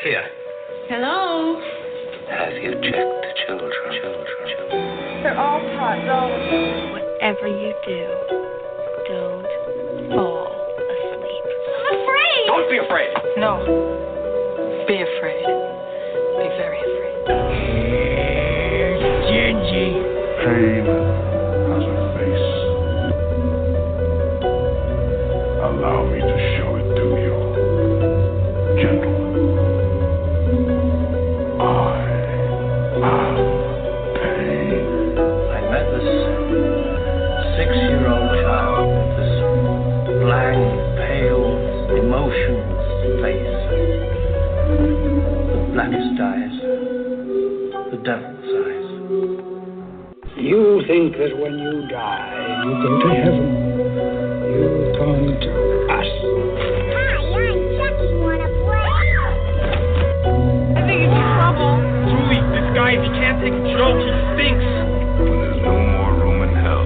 Here. Hello? Have you checked the children? They're all pods, all of them. Whatever you do, don't fall asleep. I'm afraid! Don't be afraid! No. Be afraid. Be very afraid. Here's Gingy. Pain has a face. Allow me to show it to you. Gentlemen, I am pain. I met this 6-year-old child with this blank, pale, emotionless face. The blackest eyes. The devil's eyes. You think that when you die, you go to heaven. You come to us. Hi, I'm Chucky. Wanna play? I think it's trouble. Julie, this guy, if he can't take a joke, he stinks. When there's no more room in hell,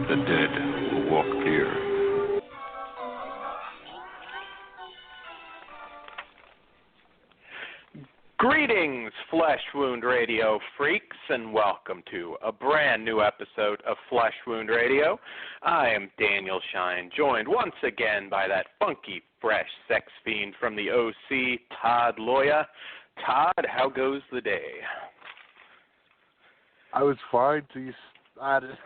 the dead will walk here. Greetings, Flesh Wound Radio freaks, and welcome to a brand new episode of Flesh Wound Radio. I am Daniel Shine, joined once again by that funky, fresh sex fiend from the OC, Todd Loya. Todd, how goes the day? I was fine till you started.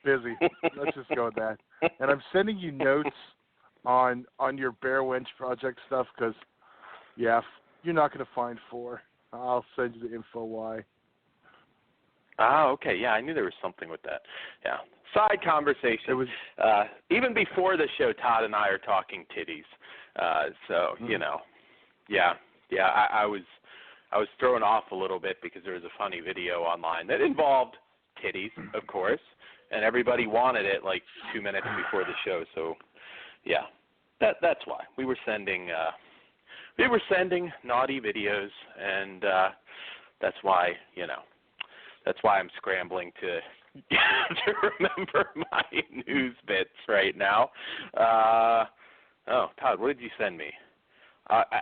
Busy. Let's just go with that. And I'm sending you notes on your Bear Wench project stuff because, yeah, you're not going to find 4. I'll send you the info why. Ah, okay. Yeah, I knew there was something with that. Yeah. Side conversation. It was even before the show, Todd and I are talking titties. So, you know, yeah. I was thrown off a little bit because there was a funny video online that involved titties, of course, and everybody wanted it like 2 minutes before the show. So, yeah, that's why we were sending naughty videos, and that's why I'm scrambling to to remember my news bits right now. Todd, what did you send me?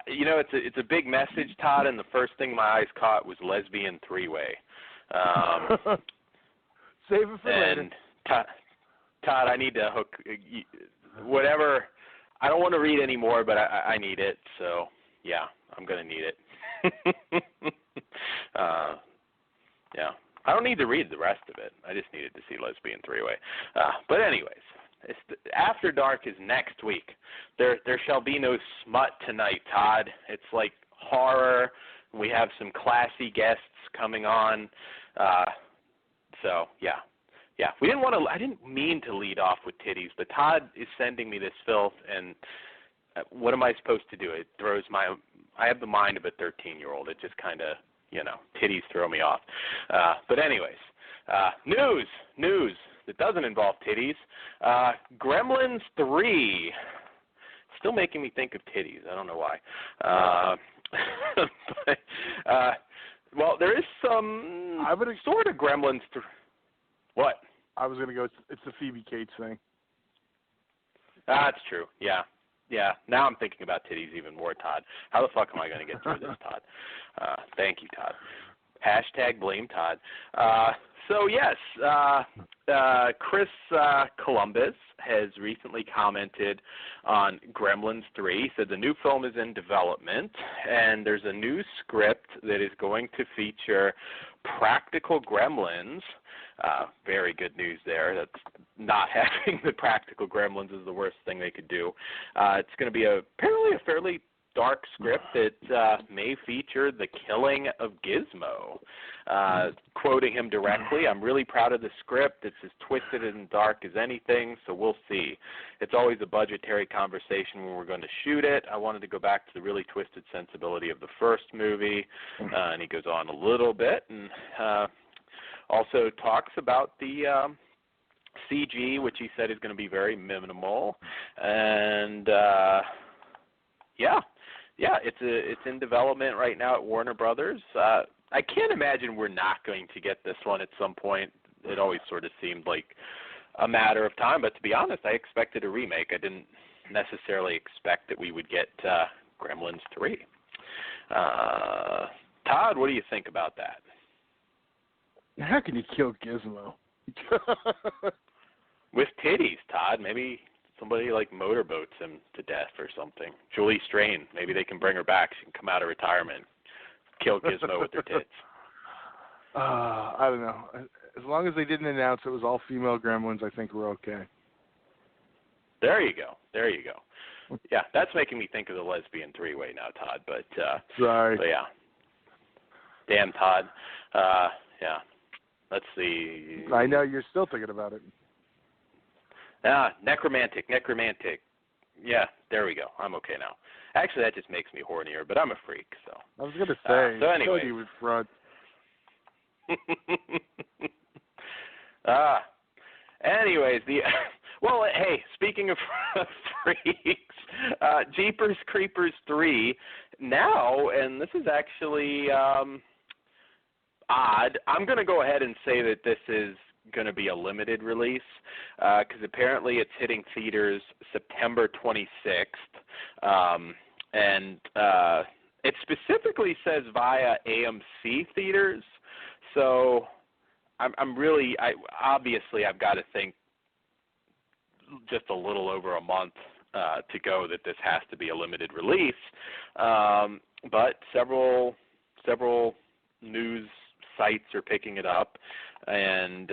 It's a big message, Todd, and the first thing my eyes caught was lesbian 3-way. Save it for later. Todd, I need to hook whatever. I don't want to read anymore, but I need it. So yeah, I'm gonna need it. Yeah, I don't need to read the rest of it. I just needed to see lesbian 3-way. But anyways. After Dark is next week. There shall be no smut tonight, Todd. It's like horror. We have some classy guests coming on. So yeah. We didn't want to. I didn't mean to lead off with titties, but Todd is sending me this filth, and what am I supposed to do? It throws my. I have the mind of a 13-year-old. It just kind of, titties throw me off. But anyways, news. It doesn't involve titties. Gremlins 3. Still making me think of titties. I don't know why. Well, there is some sort of Gremlins 3. What? I was going to go, it's the Phoebe Cates thing. That's true. Yeah. Now I'm thinking about titties even more, Todd. How the fuck am I going to get through this, Todd? Thank you, Todd. #blame Todd. So yes, Chris Columbus has recently commented on Gremlins 3. He said the new film is in development, and there's a new script that is going to feature practical gremlins. Very good news there. That's not having the practical gremlins is the worst thing they could do. It's going to be apparently a fairly dark script that may feature the killing of Gizmo. Quoting him directly, I'm really proud of the script. It's as twisted and dark as anything, so we'll see. It's always a budgetary conversation when we're going to shoot it. I wanted to go back to the really twisted sensibility of the first movie, and he goes on a little bit, and also talks about the CG, which he said is going to be very minimal, and yeah, it's in development right now at Warner Brothers. I can't imagine we're not going to get this one at some point. It always sort of seemed like a matter of time, but to be honest, I expected a remake. I didn't necessarily expect that we would get Gremlins 3. Todd, what do you think about that? How can you kill Gizmo? With titties, Todd. Maybe somebody like motorboats him to death or something. Julie Strain, maybe they can bring her back. She can come out of retirement, kill Gizmo with their tits. I don't know. As long as they didn't announce it was all female Gremlins, I think we're okay. There you go. Yeah, that's making me think of the lesbian three-way now, Todd. But sorry. But yeah. Damn, Todd. Yeah. Let's see. I know you're still thinking about it. Necromantic. Yeah, there we go. I'm okay now. Actually, that just makes me hornier, but I'm a freak, so. I was gonna say. So anyway. You would front. Anyways, well, hey, speaking of freaks, Jeepers Creepers 3 now, and this is actually odd. I'm going to go ahead and say that this is going to be a limited release because apparently it's hitting theaters September 26th, and it specifically says via AMC theaters. So obviously I've got to think just a little over a month to go that this has to be a limited release. But several news sites are picking it up, and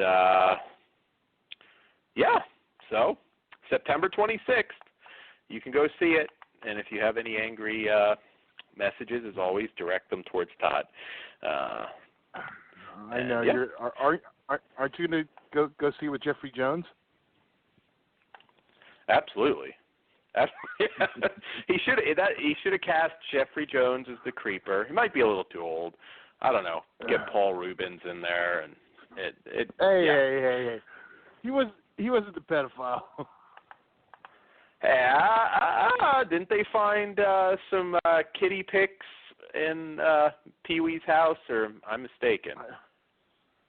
so September 26th, you can go see it. And if you have any angry messages, as always, direct them towards Todd. I know aren't you going to go see it with Jeffrey Jones? Absolutely. He should have cast Jeffrey Jones as the creeper. He might be a little too old. I don't know. Get Paul Rubens in there, and Hey. He wasn't the pedophile. Hey, didn't they find some kitty pics in Pee-wee's house, or I'm mistaken?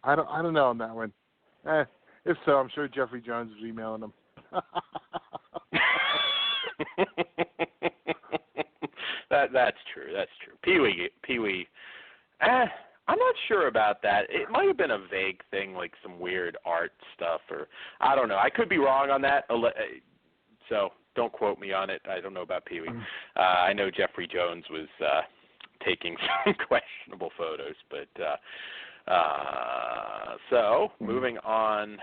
I don't know on that one. If so, I'm sure Jeffrey Jones is emailing him. That's true. Pee-wee. I'm not sure about that. It might have been a vague thing, like some weird art stuff, or I don't know. I could be wrong on that. So don't quote me on it. I don't know about Pee-wee. I know Jeffrey Jones was taking some questionable photos, but so moving on.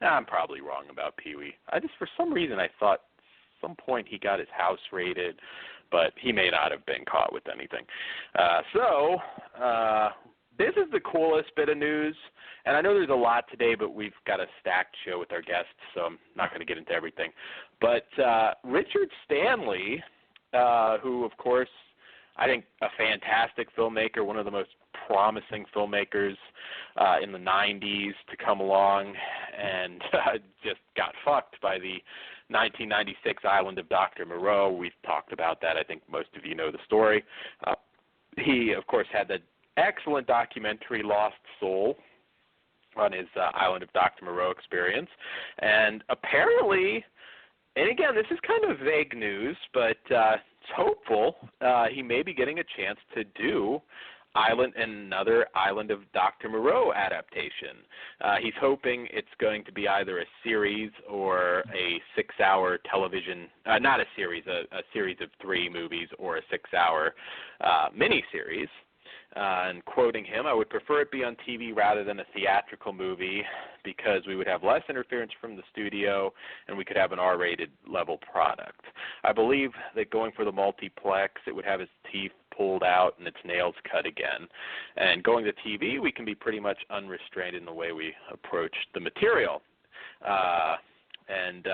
I'm probably wrong about Pee-wee. For some reason, I thought at some point he got his house raided, but he may not have been caught with anything. This is the coolest bit of news, and I know there's a lot today, but we've got a stacked show with our guests, so I'm not going to get into everything. But Richard Stanley, who, of course, I think a fantastic filmmaker, one of the most promising filmmakers in the 90s to come along, and just got fucked by the 1996 Island of Dr. Moreau. We've talked about that. I think most of you know the story. He, of course, had the excellent documentary Lost Soul on his Island of Dr. Moreau experience. And apparently, and again, this is kind of vague news, but it's hopeful, he may be getting a chance to do another Island of Dr. Moreau adaptation. He's hoping it's going to be either a series or a 6-hour television, not a series, a series of 3 movies or a 6-hour miniseries. And quoting him, I would prefer it be on TV rather than a theatrical movie because we would have less interference from the studio and we could have an R-rated level product. I believe that going for the multiplex, it would have its teeth pulled out and its nails cut again. And going to TV, we can be pretty much unrestrained in the way we approach the material. And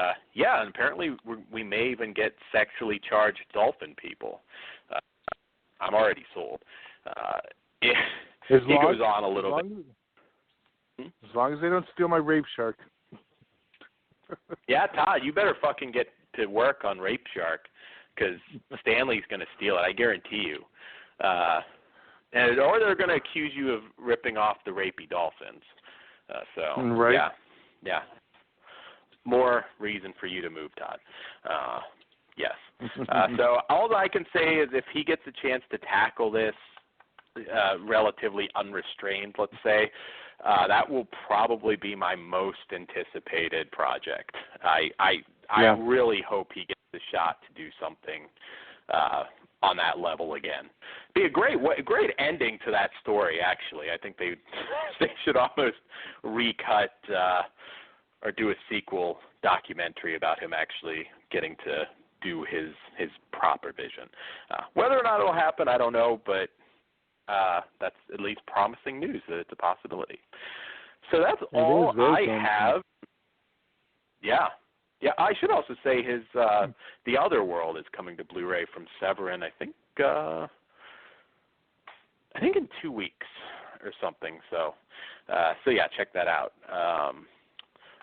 apparently we may even get sexually charged dolphin people. I'm already sold. He goes on a little bit. As long as they don't steal my rape shark. Yeah, Todd, you better fucking get to work on Rape Shark because Stanley's going to steal it. I guarantee you. Or they're going to accuse you of ripping off the rapey dolphins. Right. Yeah. More reason for you to move, Todd. Yes. So all I can say is if he gets a chance to tackle this relatively unrestrained, let's say, that will probably be my most anticipated project. I really hope he gets the shot to do something on that level again. Be a great ending to that story. Actually, I think they should almost recut or do a sequel documentary about him actually getting to do his proper vision. Whether or not it'll happen, I don't know, but that's at least promising news that it's a possibility. So that's all I have. Yeah. Yeah, I should also say his The Other World is coming to Blu-ray from Severin, I think in 2 weeks or something. So yeah, check that out.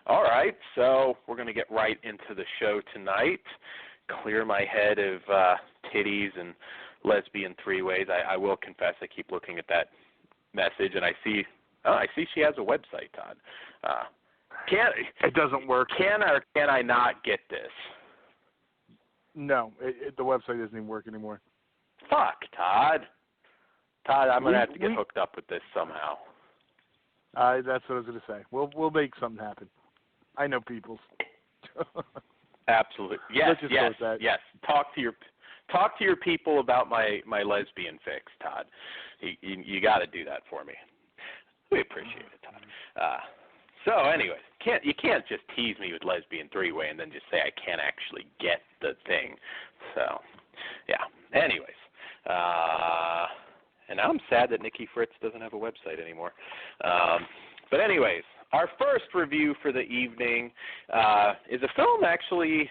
All right, so we're going to get right into the show tonight. Clear my head of titties and lesbian three-ways. I will confess I keep looking at that message, and I see she has a website, Todd. It doesn't work. Can or can I not get this? No, the website doesn't even work anymore. Fuck, Todd. Todd, I'm going to have to get hooked up with this somehow. That's what I was going to say. We'll make something happen. I know people. Absolutely. Yes. Talk to your people about my lesbian fix, Todd. You got to do that for me. We appreciate it, Todd. So, anyways, you can't just tease me with lesbian three-way and then just say I can't actually get the thing. So, yeah. Anyways, and now I'm sad that Nikki Fritz doesn't have a website anymore. But anyways, our first review for the evening is a film actually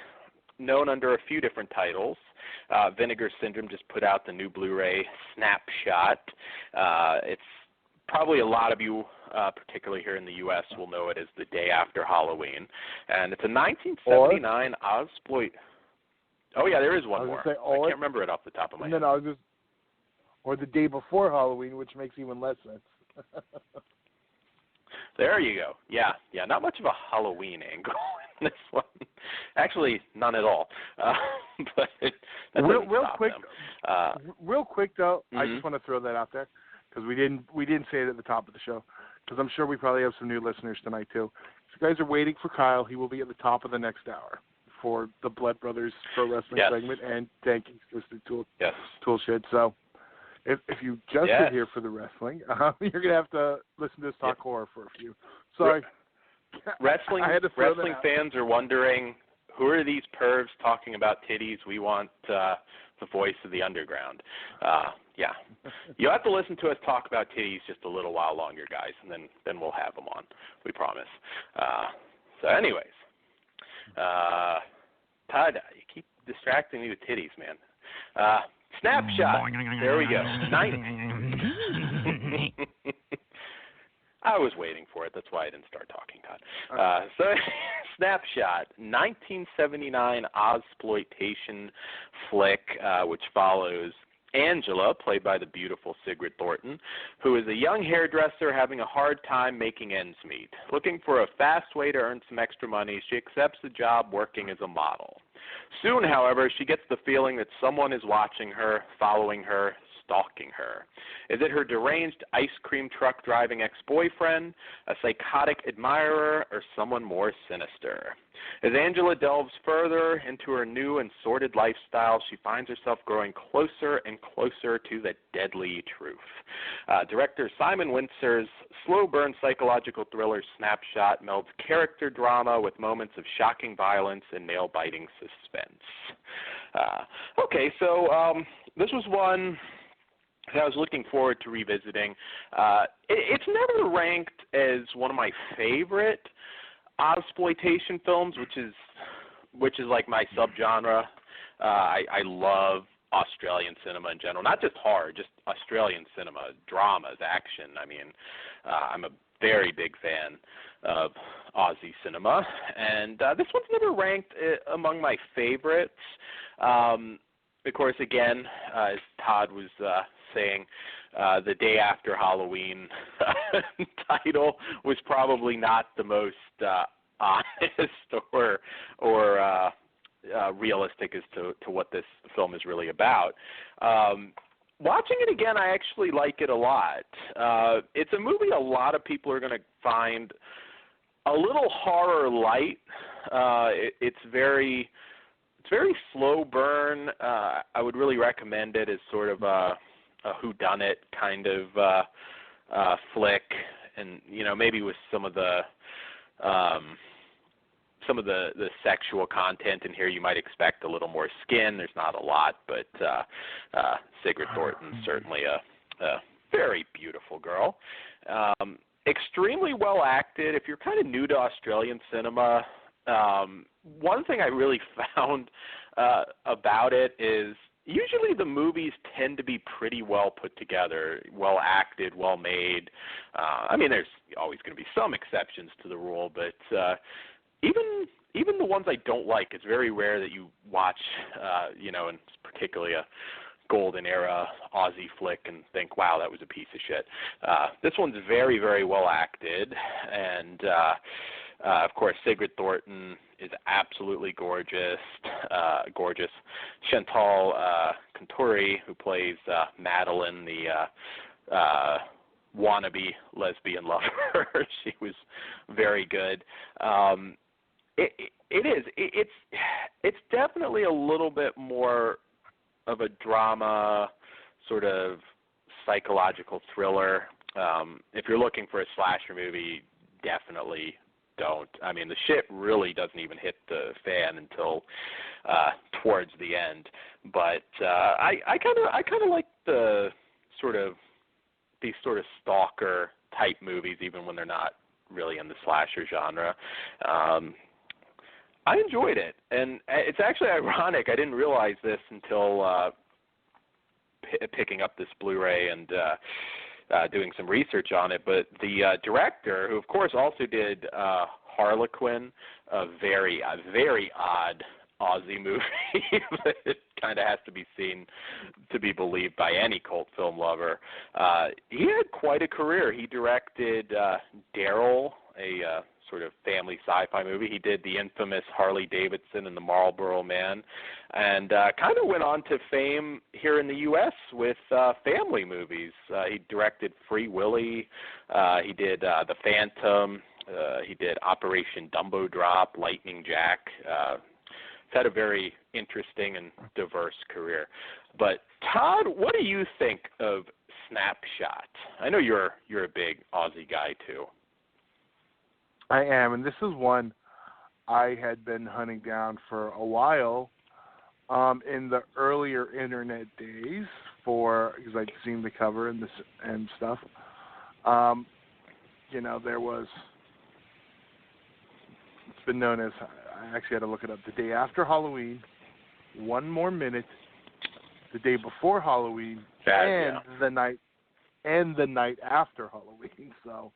known under a few different titles. Vinegar Syndrome just put out the new Blu-ray Snapshot. It's probably a lot of you, particularly here in the U.S., will know it as The Day After Halloween. And it's a 1979 Ozploit. Oh, yeah, there is one more. I can't remember it off the top of my head. Or The Day Before Halloween, which makes even less sense. There you go. Yeah, not much of a Halloween angle in this one. Actually, none at all. But real quick though, mm-hmm. I just want to throw that out there because we didn't say it at the top of the show because I'm sure we probably have some new listeners tonight too. If you guys are waiting for Kyle, he will be at the top of the next hour for the Blood Brothers Pro Wrestling segment and Tanking Twisted Toolshed. So. If you just sit here for the wrestling, you're going to have to listen to us talk horror for a few. Sorry. Wrestling fans are wondering, who are these pervs talking about titties? We want the voice of the underground. Yeah. You'll have to listen to us talk about titties just a little while longer, guys, and then we'll have them on. We promise. So anyways, Todd, you keep distracting me with titties, man. Snapshot. There we go. I was waiting for it. That's why I didn't start talking, Todd. So, Snapshot, 1979 Ozploitation flick, which follows Angela, played by the beautiful Sigrid Thornton, who is a young hairdresser having a hard time making ends meet. Looking for a fast way to earn some extra money, she accepts a job working as a model. Soon, however, she gets the feeling that someone is watching her, following her, stalking her. Is it her deranged ice cream truck driving ex-boyfriend, a psychotic admirer, or someone more sinister? As Angela delves further into her new and sordid lifestyle, she finds herself growing closer and closer to the deadly truth. Director Simon Winsor's slow-burn psychological thriller Snapshot melds character drama with moments of shocking violence and nail-biting suspense. Okay, so this was one that I was looking forward to revisiting. It's never ranked as one of my favorite Ozploitation films, which is like my subgenre. I love Australian cinema in general, not just horror, just Australian cinema, dramas, action. I mean, I'm a very big fan of Aussie cinema, and this one's never ranked among my favorites. Of course, again, as Todd was saying, The Day After Halloween title was probably not the most honest or realistic as to what this film is really about. Watching it again, I actually like it a lot. It's a movie a lot of people are going to find a little horror light. It's very slow burn. I would really recommend it as sort of a whodunit kind of flick, and maybe with some of the sexual content in here, you might expect a little more skin. There's not a lot, but Sigrid Thornton's certainly a very beautiful girl. Extremely well acted. If you're kind of new to Australian cinema, one thing I really found about it is usually the movies tend to be pretty well put together, well acted, well made. I mean, there's always going to be some exceptions to the rule, but even the ones I don't like, it's very rare that you watch, and particularly a golden era Aussie flick and think, wow, that was a piece of shit. This one's very, very well acted, and of course, Sigrid Thornton is absolutely gorgeous. Chantal Conturi, who plays Madeline, the wannabe lesbian lover, she was very good. It's definitely a little bit more of a drama, sort of psychological thriller. If you're looking for a slasher movie, definitely don't. I mean, the shit really doesn't even hit the fan until towards the end. But I kind of like these sort of stalker type movies, even when they're not really in the slasher genre. I enjoyed it, and it's actually ironic. I didn't realize this until picking up this Blu-ray and doing some research on it. But the director, who of course also did Harlequin, a very odd Aussie movie that it kind of has to be seen to be believed by any cult film lover. He had quite a career. He directed Daryl, a sort of family sci-fi movie. He did the infamous Harley Davidson and the Marlboro Man, and kind of went on to fame here in the U.S. with family movies. He directed Free Willy. He did The Phantom. He did Operation Dumbo Drop, Lightning Jack. He's had a very interesting and diverse career. But Todd, what do you think of Snapshot? I know you're a big Aussie guy too. I am, and this is one I had been hunting down for a while in the earlier internet days because I'd seen the cover and stuff. There was, it's been known as, I actually had to look it up, the day after Halloween, One More Minute, the day before Halloween, the night after Halloween. So,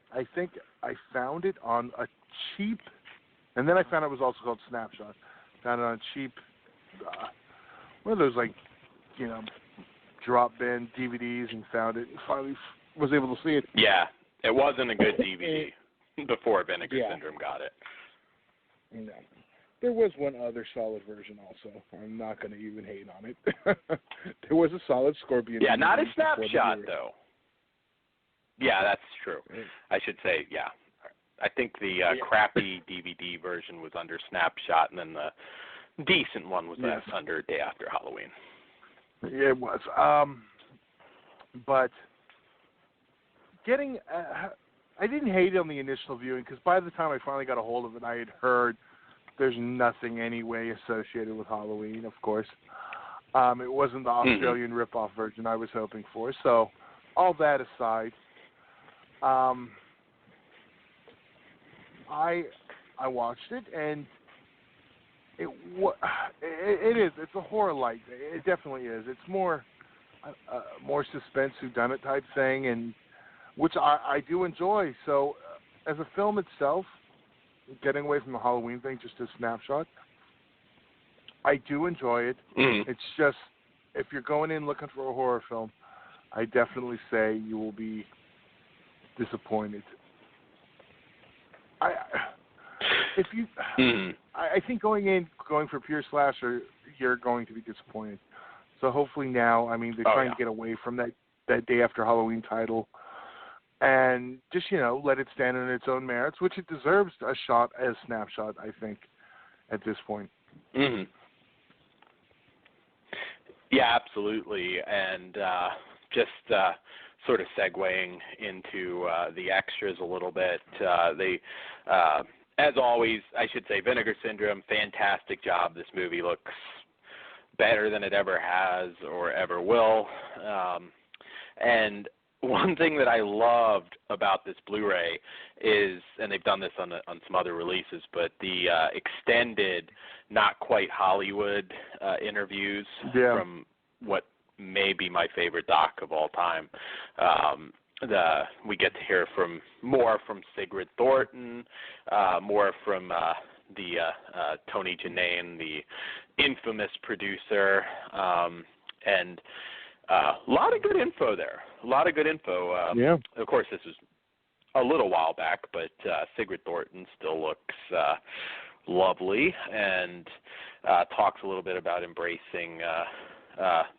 I think I found it on a cheap, and then I found it was also called Snapshot. Found it on a cheap, one of those drop bin DVDs, and found it. And finally was able to see it. Yeah, it wasn't a good DVD before Vinegar Syndrome got it. No. There was one other solid version also. I'm not going to even hate on it. There was a solid Scorpion. Yeah, not a Snapshot though. Yeah, that's true. I should say, yeah. I think the crappy DVD version was under Snapshot, and then the decent one was under Day After Halloween. Yeah, it was. But getting, I didn't hate it on the initial viewing, because by the time I finally got a hold of it, I had heard there's nothing anyway associated with Halloween, of course. It wasn't the Australian rip-off version I was hoping for. So, all that aside, I watched it, and it's a horror light. It definitely is. It's more suspense whodunit type thing, and which I do enjoy. So as a film itself, getting away from the Halloween thing, just a snapshot, I do enjoy it. It's just, if you're going in looking for a horror film, I definitely say you will be disappointed. if you, I think going for pure slasher, you're going to be disappointed. So hopefully now, I mean, they're trying to get away from that Day After Halloween title, and just let it stand on its own merits, which it deserves a shot as Snapshot, I think, at this point. Mm-hmm. Yeah, absolutely, and just sort of segueing into the extras a little bit, they, as always, I should say, Vinegar Syndrome, fantastic job. This movie looks better than it ever has or ever will, and one thing that I loved about this Blu-ray is, and they've done this on some other releases, but the extended, not quite Hollywood interviews from what may be my favorite doc of all time. We get to hear more from Sigrid Thornton, more from the Tony Jannane, the infamous producer, and a lot of good info there. A lot of good info. Of course, this was a little while back, but Sigrid Thornton still looks lovely and talks a little bit about embracing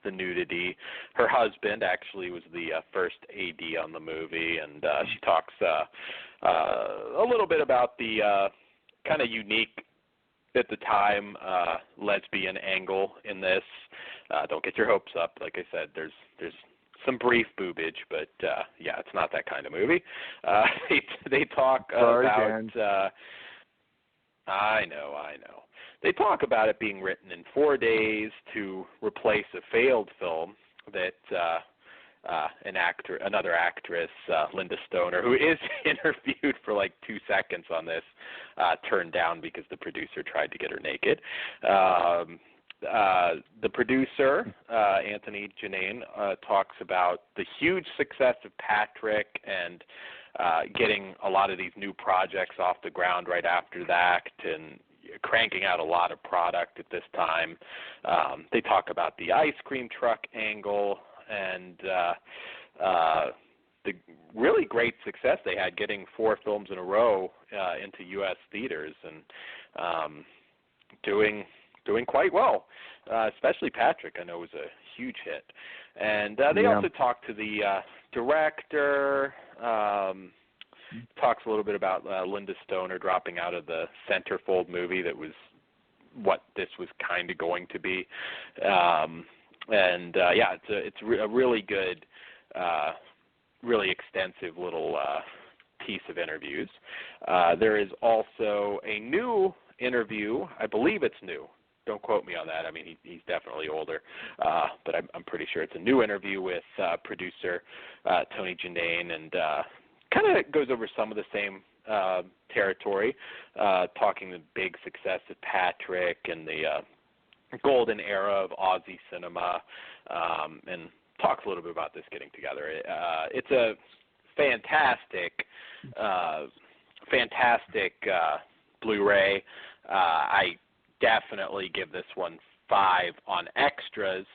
the nudity. Her husband actually was the first AD on the movie, and she talks a little bit about the kind of unique, at the time, lesbian angle in this. Don't get your hopes up. Like I said, there's some brief boobage, but it's not that kind of movie. They talk about. I know. They talk about it being written in 4 days to replace a failed film that another actress, Linda Stoner, who is interviewed for like 2 seconds on this, turned down because the producer tried to get her naked. The producer, Anthony Jannane, talks about the huge success of Patrick and getting a lot of these new projects off the ground right after that, and cranking out a lot of product at this time. They talk about the ice cream truck angle and the really great success they had getting 4 films in a row into U.S. theaters and doing quite well, especially Patrick, I know, was a huge hit. And they also talked to the director, talks a little bit about Linda Stoner dropping out of the Centerfold movie that was what this was kind of going to be. It's a really good, really extensive little piece of interviews. There is also a new interview. I believe it's new. Don't quote me on that. I mean, he's definitely older, but I'm pretty sure it's a new interview with producer Tony Jannane, and kind of goes over some of the same territory, talking the big success of Patrick and the golden era of Aussie cinema, and talks a little bit about this getting together. It's a fantastic Blu-ray. I definitely give this one 5 on extras.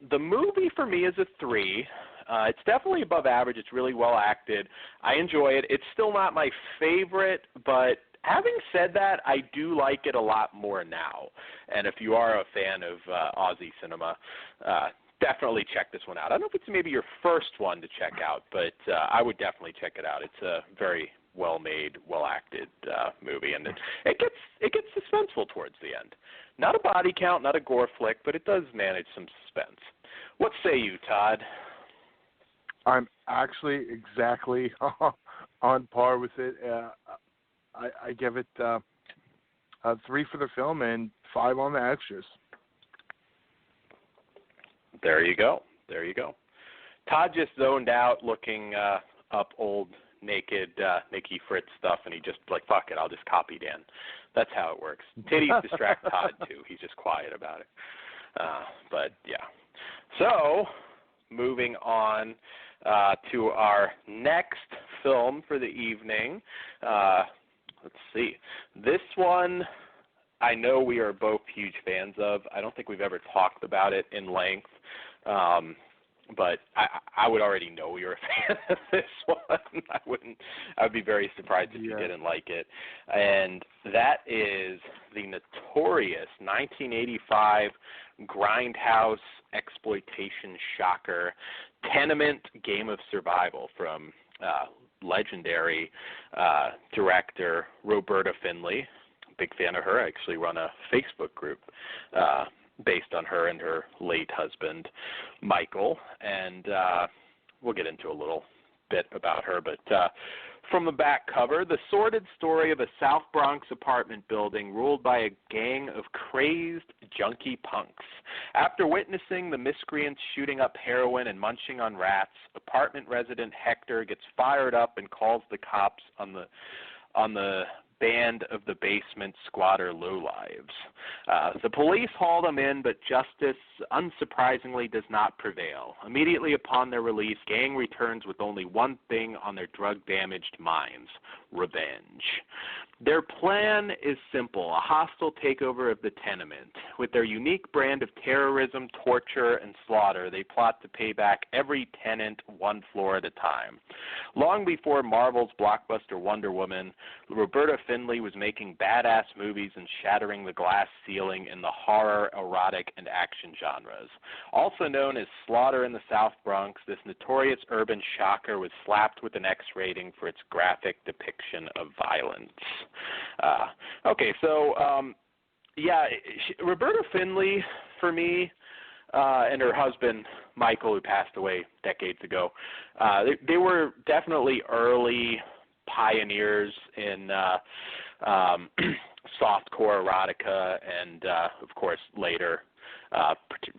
The movie for me is a 3. It's definitely above average. It's really well acted. I enjoy it. It's still not my favorite, but having said that, I do like it a lot more now. And if you are a fan of Aussie cinema, definitely check this one out. I don't know if it's maybe your first one to check out, but I would definitely check it out. It's a very well-made, well-acted movie, and it gets suspenseful towards the end. Not a body count, not a gore flick, but it does manage some suspense. What say you, Todd? I'm actually exactly on par with it. I give it 3 for the film and 5 on the extras. There you go. Todd just zoned out looking up old naked Nikki Fritz stuff, and he just like, fuck it, I'll just copy Dan. That's how it works. Titties distract Todd too. He's just quiet about it. But yeah. So moving on to our next film for the evening. Let's see. This one I know we are both huge fans of. I don't think we've ever talked about it in length. but I would already know you're a fan of this one. I'd be very surprised if you didn't like it. And that is the notorious 1985 grindhouse exploitation shocker, Tenement Game of Survival from legendary director Roberta Findlay. Big fan of her. I actually run a Facebook group based on her and her late husband, Michael. And we'll get into a little bit about her. But from the back cover, the sordid story of a South Bronx apartment building ruled by a gang of crazed junkie punks. After witnessing the miscreants shooting up heroin and munching on rats, apartment resident Hector gets fired up and calls the cops on the band of the basement squatter lowlives. The police haul them in, but justice, unsurprisingly, does not prevail. Immediately upon their release, gang returns with only one thing on their drug-damaged minds: revenge. Their plan is simple, a hostile takeover of the tenement. With their unique brand of terrorism, torture, and slaughter, they plot to pay back every tenant one floor at a time. Long before Marvel's blockbuster Wonder Woman, Roberta Findlay was making badass movies and shattering the glass ceiling in the horror, erotic, and action genres. Also known as Slaughter in the South Bronx, this notorious urban shocker was slapped with an X rating for its graphic depiction of violence. Roberta Findlay, for me, and her husband, Michael, who passed away decades ago, they were definitely early pioneers in softcore erotica, and, of course, later,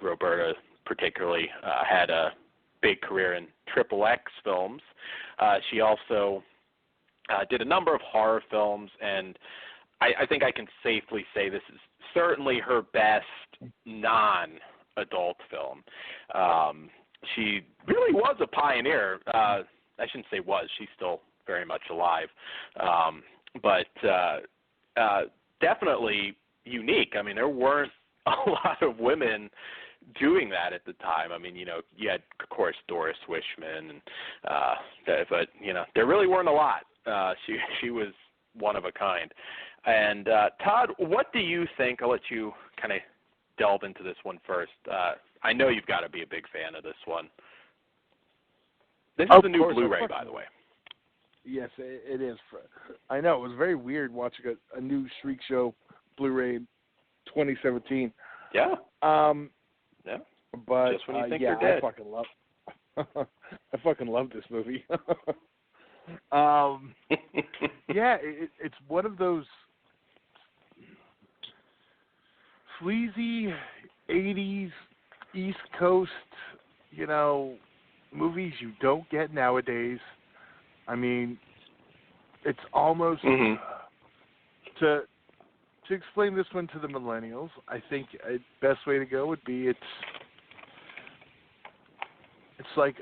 Roberta particularly had a big career in XXX films. She also did a number of horror films, and I think I can safely say this is certainly her best non-adult film. She really was a pioneer. I shouldn't say was. She's still very much alive. But definitely unique. I mean, there weren't a lot of women doing that at the time. I mean, you had, of course, Doris Wishman, and but, there really weren't a lot. She was one of a kind. And, Todd, what do you think? I'll let you kind of delve into this one first. I know you've got to be a big fan of this one. This is the new Blu-ray, by the way. Yes, it is. I know. It was very weird watching a new Shriek Show Blu-ray 2017. Yeah. Yeah. But just when you think you're dead. I fucking love this movie. It's one of those sleazy 80s East Coast, movies you don't get nowadays. I mean, it's almost to explain this one to the millennials. I think the best way to go would be it's like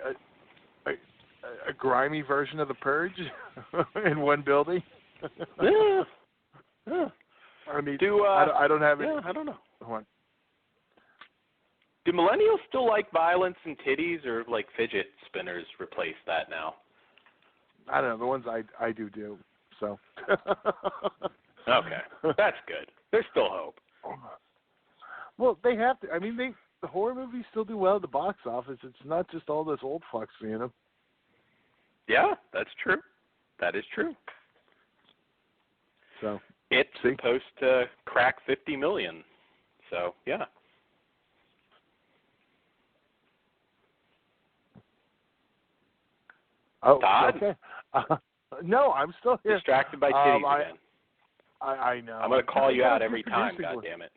a grimy version of The Purge in one building. Yeah. I mean, I don't have it. Yeah, I don't know. Hold on. Do millennials still like violence and titties, or like fidget spinners replace that now? I don't know. The ones I do. So. Okay, that's good. There's still hope. Well, they have to. I mean, the horror movies still do well at the box office. It's not just all those old fucks seeing them. Yeah, that's true. That is true. So it's supposed to crack 50 million. So yeah. Oh, Todd? Okay. No, I'm still here. Distracted by titties again. I know. I'm going to call you out every time, goddammit.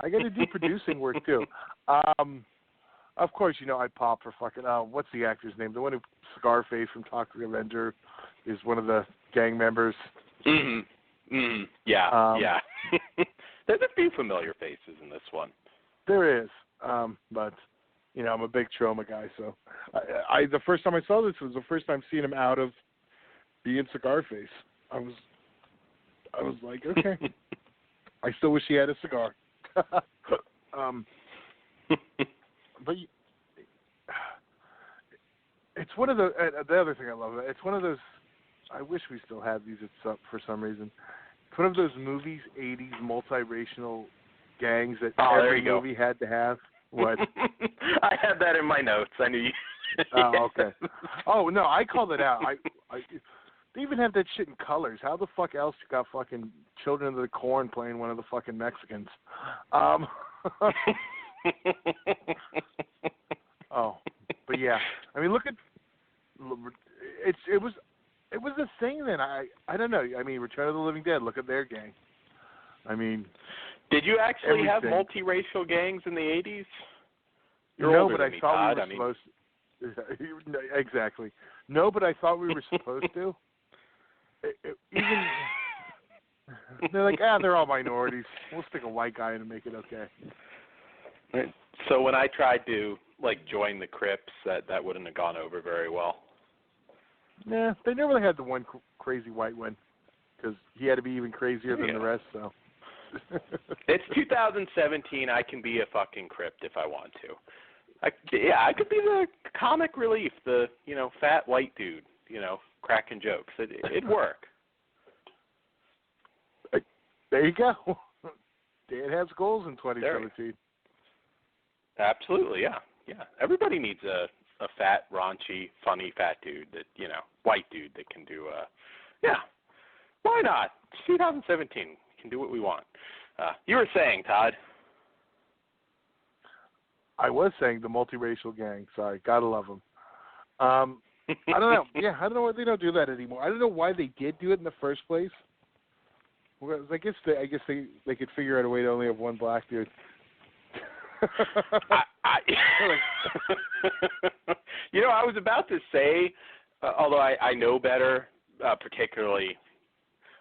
I got to do producing work, too. Of course, I pop for fucking, what's the actor's name? The one who, Scarface from Toxic Avenger, is one of the gang members. Yeah, yeah. There's a few familiar faces in this one. There is, but... I'm a big Troma guy, so I the first time I saw this was the first time seeing him out of being Cigar Face. I was like, okay. I still wish he had a cigar. But it's one of the other thing I love. It's one of those. I wish we still had these for some reason. It's one of those movies, 80s multiracial gangs that every movie had to have. What? I had that in my notes. I knew you. Oh, okay. Oh no, I called it out. They even have that shit in colors. How the fuck else you got fucking Children of the Corn playing one of the fucking Mexicans? Oh, but yeah. I mean, look at it was a thing then. I don't know. I mean, Return of the Living Dead. Look at their gang. I mean, did you actually have multiracial gangs in the 80s? No, but I thought we were supposed to. Exactly. No, but I thought we were supposed to. Even they're like, they're all minorities. We'll stick a white guy in and make it okay. Right. So when I tried to join the Crips, that wouldn't have gone over very well. Nah, they never really had the one crazy white one because he had to be even crazier than the rest. So it's 2017. I can be a fucking Crypt if I want to. I could be the comic relief, the fat white dude, cracking jokes. It'd work. There you go. Dan has goals in 2017. Absolutely, yeah. Everybody needs a fat, raunchy, funny fat dude that white dude that can do. Why not? It's 2017. We can do what we want. You were saying, Todd. I was saying the multiracial gang. Sorry, gotta love them. I don't know. Yeah, I don't know why they don't do that anymore. I don't know why they did do it in the first place. Well, I guess they could figure out a way to only have one black dude. I was about to say, although I know better, particularly.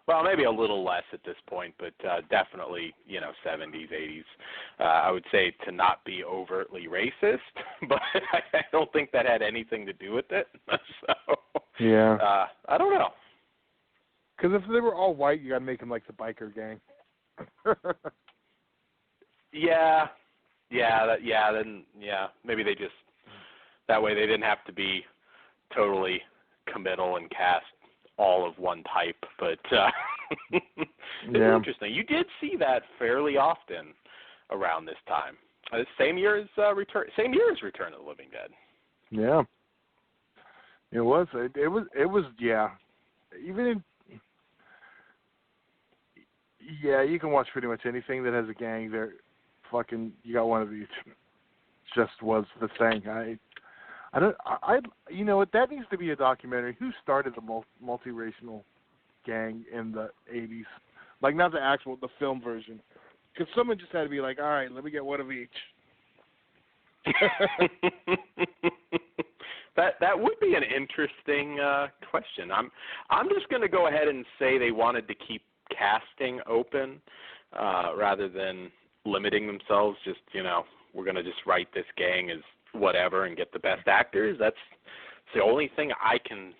Well, maybe a little less at this point, but definitely, 70s, 80s. I would say to not be overtly racist, but I don't think that had anything to do with it. So, yeah. I don't know. Because if they were all white, you got to make them like the biker gang. Maybe they just that way they didn't have to be totally committal and cast all of one type, but it's interesting. You did see that fairly often around this time. Same year as Return of the Living Dead. Yeah, it was. It was. Yeah, even you can watch pretty much anything that has a gang. There, fucking, you got one of each. Just was the thing. You know what? That needs to be a documentary. Who started the multiracial gang in the 80s? Like, not the film version. Because someone just had to be like, all right, let me get one of each. That would be an interesting question. I'm just going to go ahead and say they wanted to keep casting open rather than limiting themselves. Just, we're going to just write this gang as whatever and get the best actors. That's the only thing I can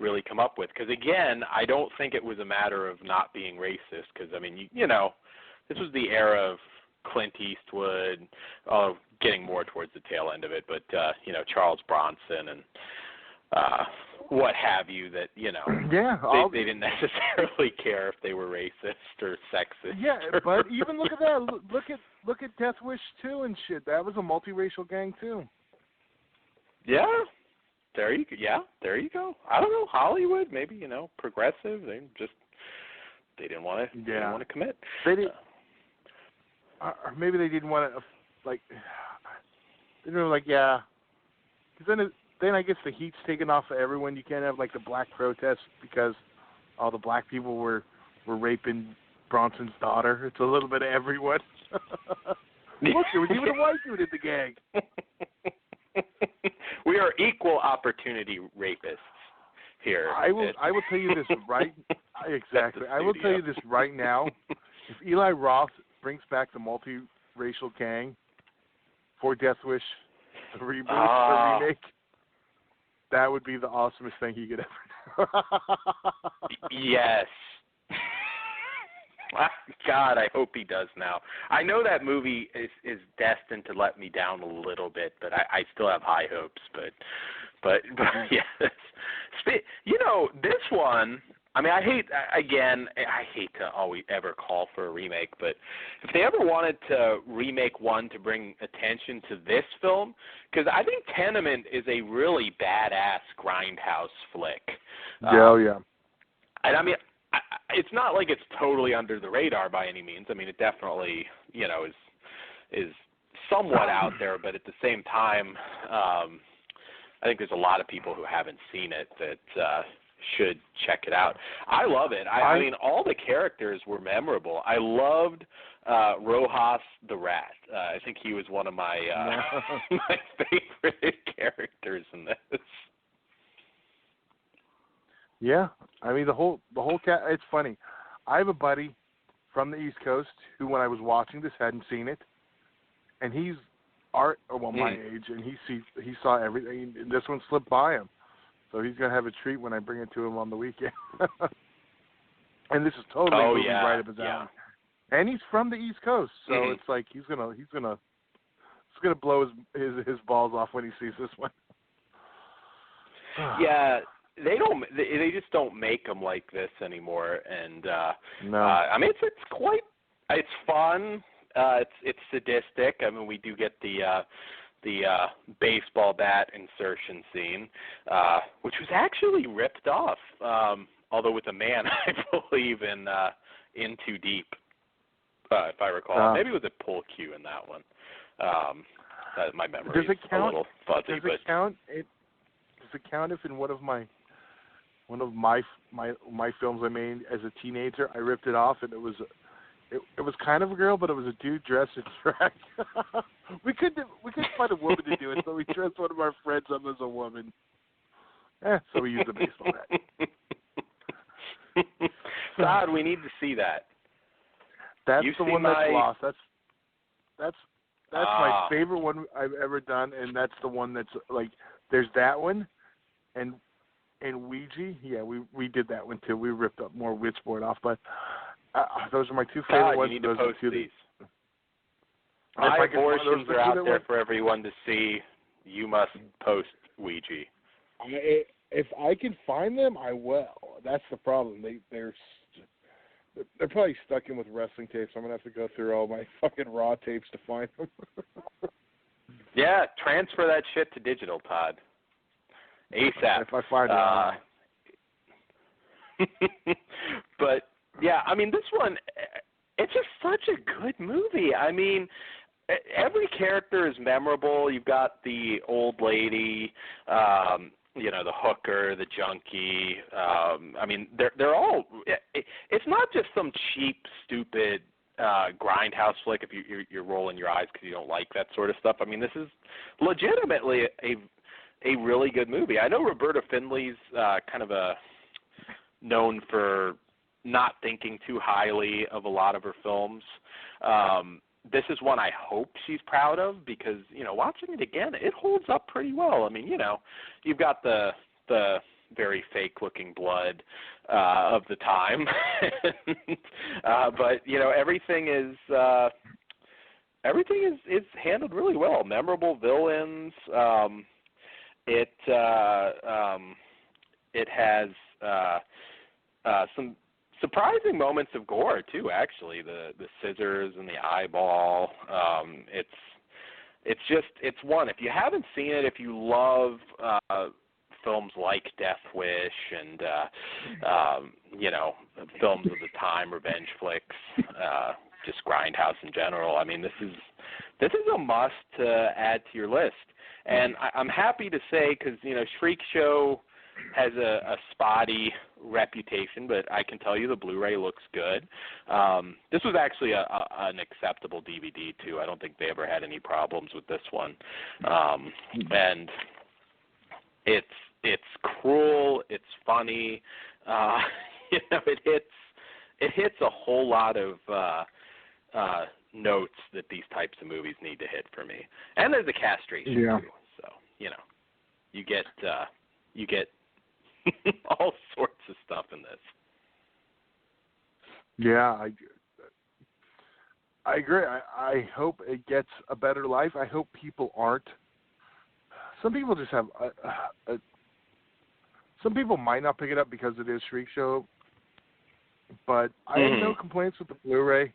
really come up with. Because, again, I don't think it was a matter of not being racist. Because, I mean, this was the era of Clint Eastwood, getting more towards the tail end of it, but, Charles Bronson and what have you that, they didn't necessarily care if they were racist or sexist. Yeah, but even look at that. Look at Death Wish 2 and shit. That was a multiracial gang, too. Yeah. There you go. I don't know, Hollywood, maybe, progressive. They didn't want to commit. They didn't. Or maybe they didn't want to, they were like, yeah. Because then I guess the heat's taken off of everyone. You can't have, the black protests because all the black people were raping Bronson's daughter. It's a little bit of everyone. Look, there was even a white dude in the gang. We are equal opportunity rapists here. I will tell you this right. Exactly. I will tell you this right now. If Eli Roth brings back the multiracial gang for Death Wish, the reboot, the remake, that would be the awesomest thing he could ever do. Yes. God, I hope he does now. I know that movie is destined to let me down a little bit, but I still have high hopes. But But yes, this one. I mean, I hate to always ever call for a remake, but if they ever wanted to remake one to bring attention to this film, because I think Tenement is a really badass grindhouse flick. Yeah. And I mean, it's not like it's totally under the radar by any means. I mean, it definitely, is somewhat out there, but at the same time, I think there's a lot of people who haven't seen it that should check it out. I love it. I mean, all the characters were memorable. I loved Rojas the Rat. I think he was one of my my favorite characters in this. Yeah, I mean the whole cat. It's funny. I have a buddy from the East Coast who, when I was watching this, hadn't seen it, and he's my age, and he saw everything. And this one slipped by him, so he's gonna have a treat when I bring it to him on the weekend. And this is totally right up his alley. And he's from the East Coast, so it's like he's gonna blow his balls off when he sees this one. Yeah. They just don't make them like this anymore, and no. I mean it's fun. It's sadistic. I mean, we do get the baseball bat insertion scene, which was actually ripped off, although with a man, I believe, in Too Deep, if I recall. Maybe it was a pull cue in that one. My memory is a little fuzzy. Does it count if in one of my films I made as a teenager, I ripped it off, and it was kind of a girl, but it was a dude dressed in drag. we couldn't find a woman to do it, so we dressed one of our friends up as a woman. So we used a baseball bat. Todd, we need to see that. That's the one that's lost. That's my favorite one I've ever done, and that's the one that's like there's that one, and Ouija. Yeah, we did that one too. We ripped up more Witchboard off, but those are my two favorite ones. You need to post these. My abortions are out there for everyone to see. You must post Ouija. If I can find them, I will. That's the problem. They're probably stuck in with wrestling tapes. I'm gonna have to go through all my fucking raw tapes to find them. Yeah, transfer that shit to digital, Todd. ASAP. If I find it. But yeah, I mean, this one, it's just such a good movie. I mean, every character is memorable. You've got the old lady, the hooker, the junkie. I mean, they're all. It's not just some cheap, stupid grindhouse flick. If you're rolling your eyes because you don't like that sort of stuff. I mean, this is legitimately a really good movie. I know Roberta Findlay's kind of known for not thinking too highly of a lot of her films. This is one I hope she's proud of because, watching it again, it holds up pretty well. I mean, you've got the very fake-looking blood of the time. But, everything is handled really well. Memorable villains. It has some surprising moments of gore too. Actually, the scissors and the eyeball. It's one. If you haven't seen it, if you love films like Death Wish and films of the time, revenge flicks, just grindhouse in general. I mean, this is a must to add to your list. And I'm happy to say, because, Shriek Show has a spotty reputation, but I can tell you the Blu-ray looks good. This was actually an acceptable DVD, too. I don't think they ever had any problems with this one. And it's cruel, it's funny. It hits a whole lot of notes that these types of movies need to hit for me. And there's a castration too, so you get all sorts of stuff in this. Yeah, I agree. I hope it gets a better life. I hope people aren't some people just have some people might not pick it up because it is Freak Show, but I have no complaints with the Blu-ray.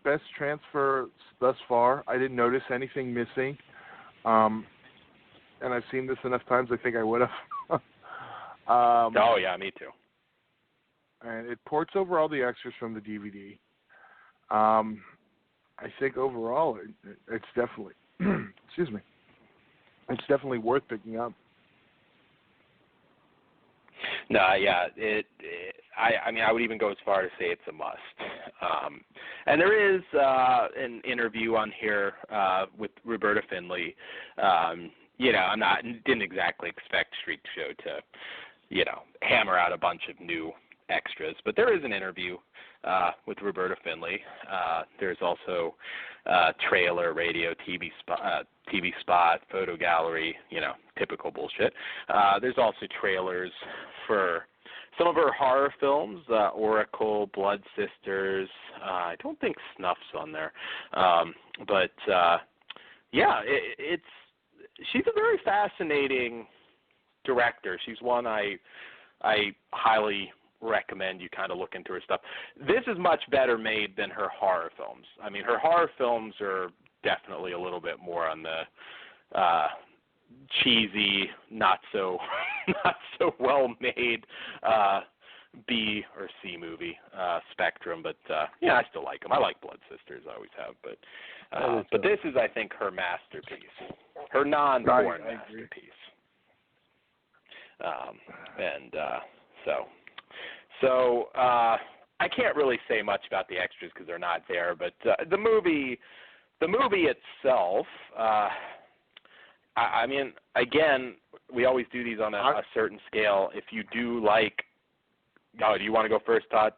Best transfer thus far. I didn't notice anything missing, and I've seen this enough times. I think I would have. Oh yeah, me too. And it ports over all the extras from the DVD. I think overall, it's definitely, excuse me, it's definitely worth picking up. No, yeah, I mean, I would even go as far to say it's a must. And there is an interview on here with Roberta Findlay. You know, didn't exactly expect Freak Show to, you know, hammer out a bunch of new extras, but there is an interview with Roberta Findlay. There's also trailer, radio, TV spot, photo gallery, you know, typical bullshit. There's also trailers for some of her horror films, Oracle, Blood Sisters. I don't think Snuff's on there, but yeah, she's a very fascinating director. She's one I highly recommend you kind of look into her stuff. This is much better made than her horror films. I mean, her horror films are definitely a little bit more on the cheesy, not so well made B or C movie spectrum, but yeah, I still like them. I like Blood Sisters, I always have, but this is, I think, her masterpiece, her non-porn masterpiece. So I can't really say much about the extras because they're not there, but the movie itself, I mean, again, we always do these on a certain scale. If you do like, do you want to go first, Todd?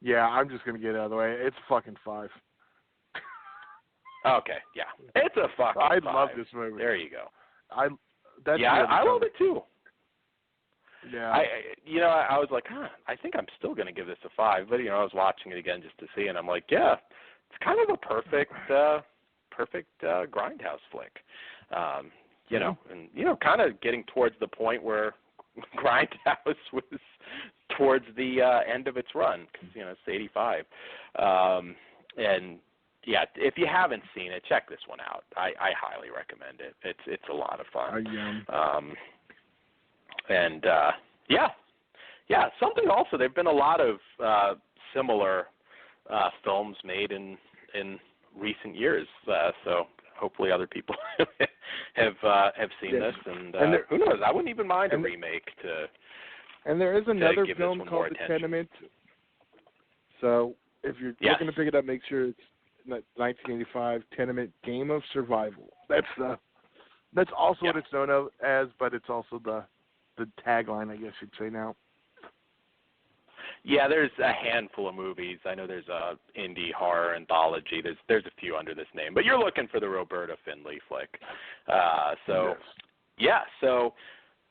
Yeah, I'm just going to get it out of the way. It's fucking 5. Okay, yeah. It's a fucking 5. I love this movie. There you go. I love it too. Yeah. I was like, I think I'm still going to give this a 5, but, I was watching it again just to see, and I'm like, yeah, it's kind of a perfect grindhouse flick. And, kind of getting towards the point where Grindhouse was towards the end of its run, because, it's 85. And, yeah, if you haven't seen it, check this one out. I highly recommend it. It's a lot of fun. And something also. There've been a lot of similar films made in recent years. So hopefully other people have seen this. And who knows? I wouldn't even mind a remake to. And there is another film called The Tenement. So if you're looking to pick it up, make sure it's 1985 Tenement Game of Survival. That's also what it's known as, but it's also the tagline, I guess you'd say now. Yeah, there's a handful of movies. I know there's a indie horror anthology. There's a few under this name, but you're looking for the Roberta Findlay flick. So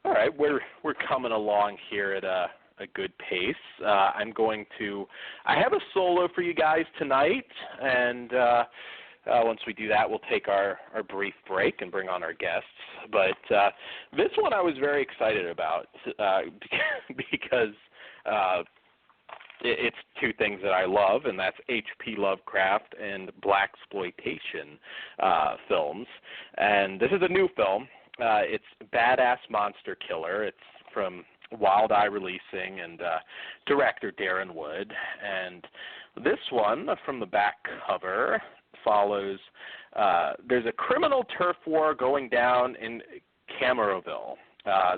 all right, we're coming along here at a good pace. I have a solo for you guys tonight, and once we do that, we'll take our brief break and bring on our guests. But this one I was very excited about because it's two things that I love, and that's H.P. Lovecraft and blaxploitation films. And this is a new film. It's Badass Monster Killer. It's from Wild Eye Releasing and director Darren Wood. And this one, from the back cover, follows there's a criminal turf war going down in Camaroville.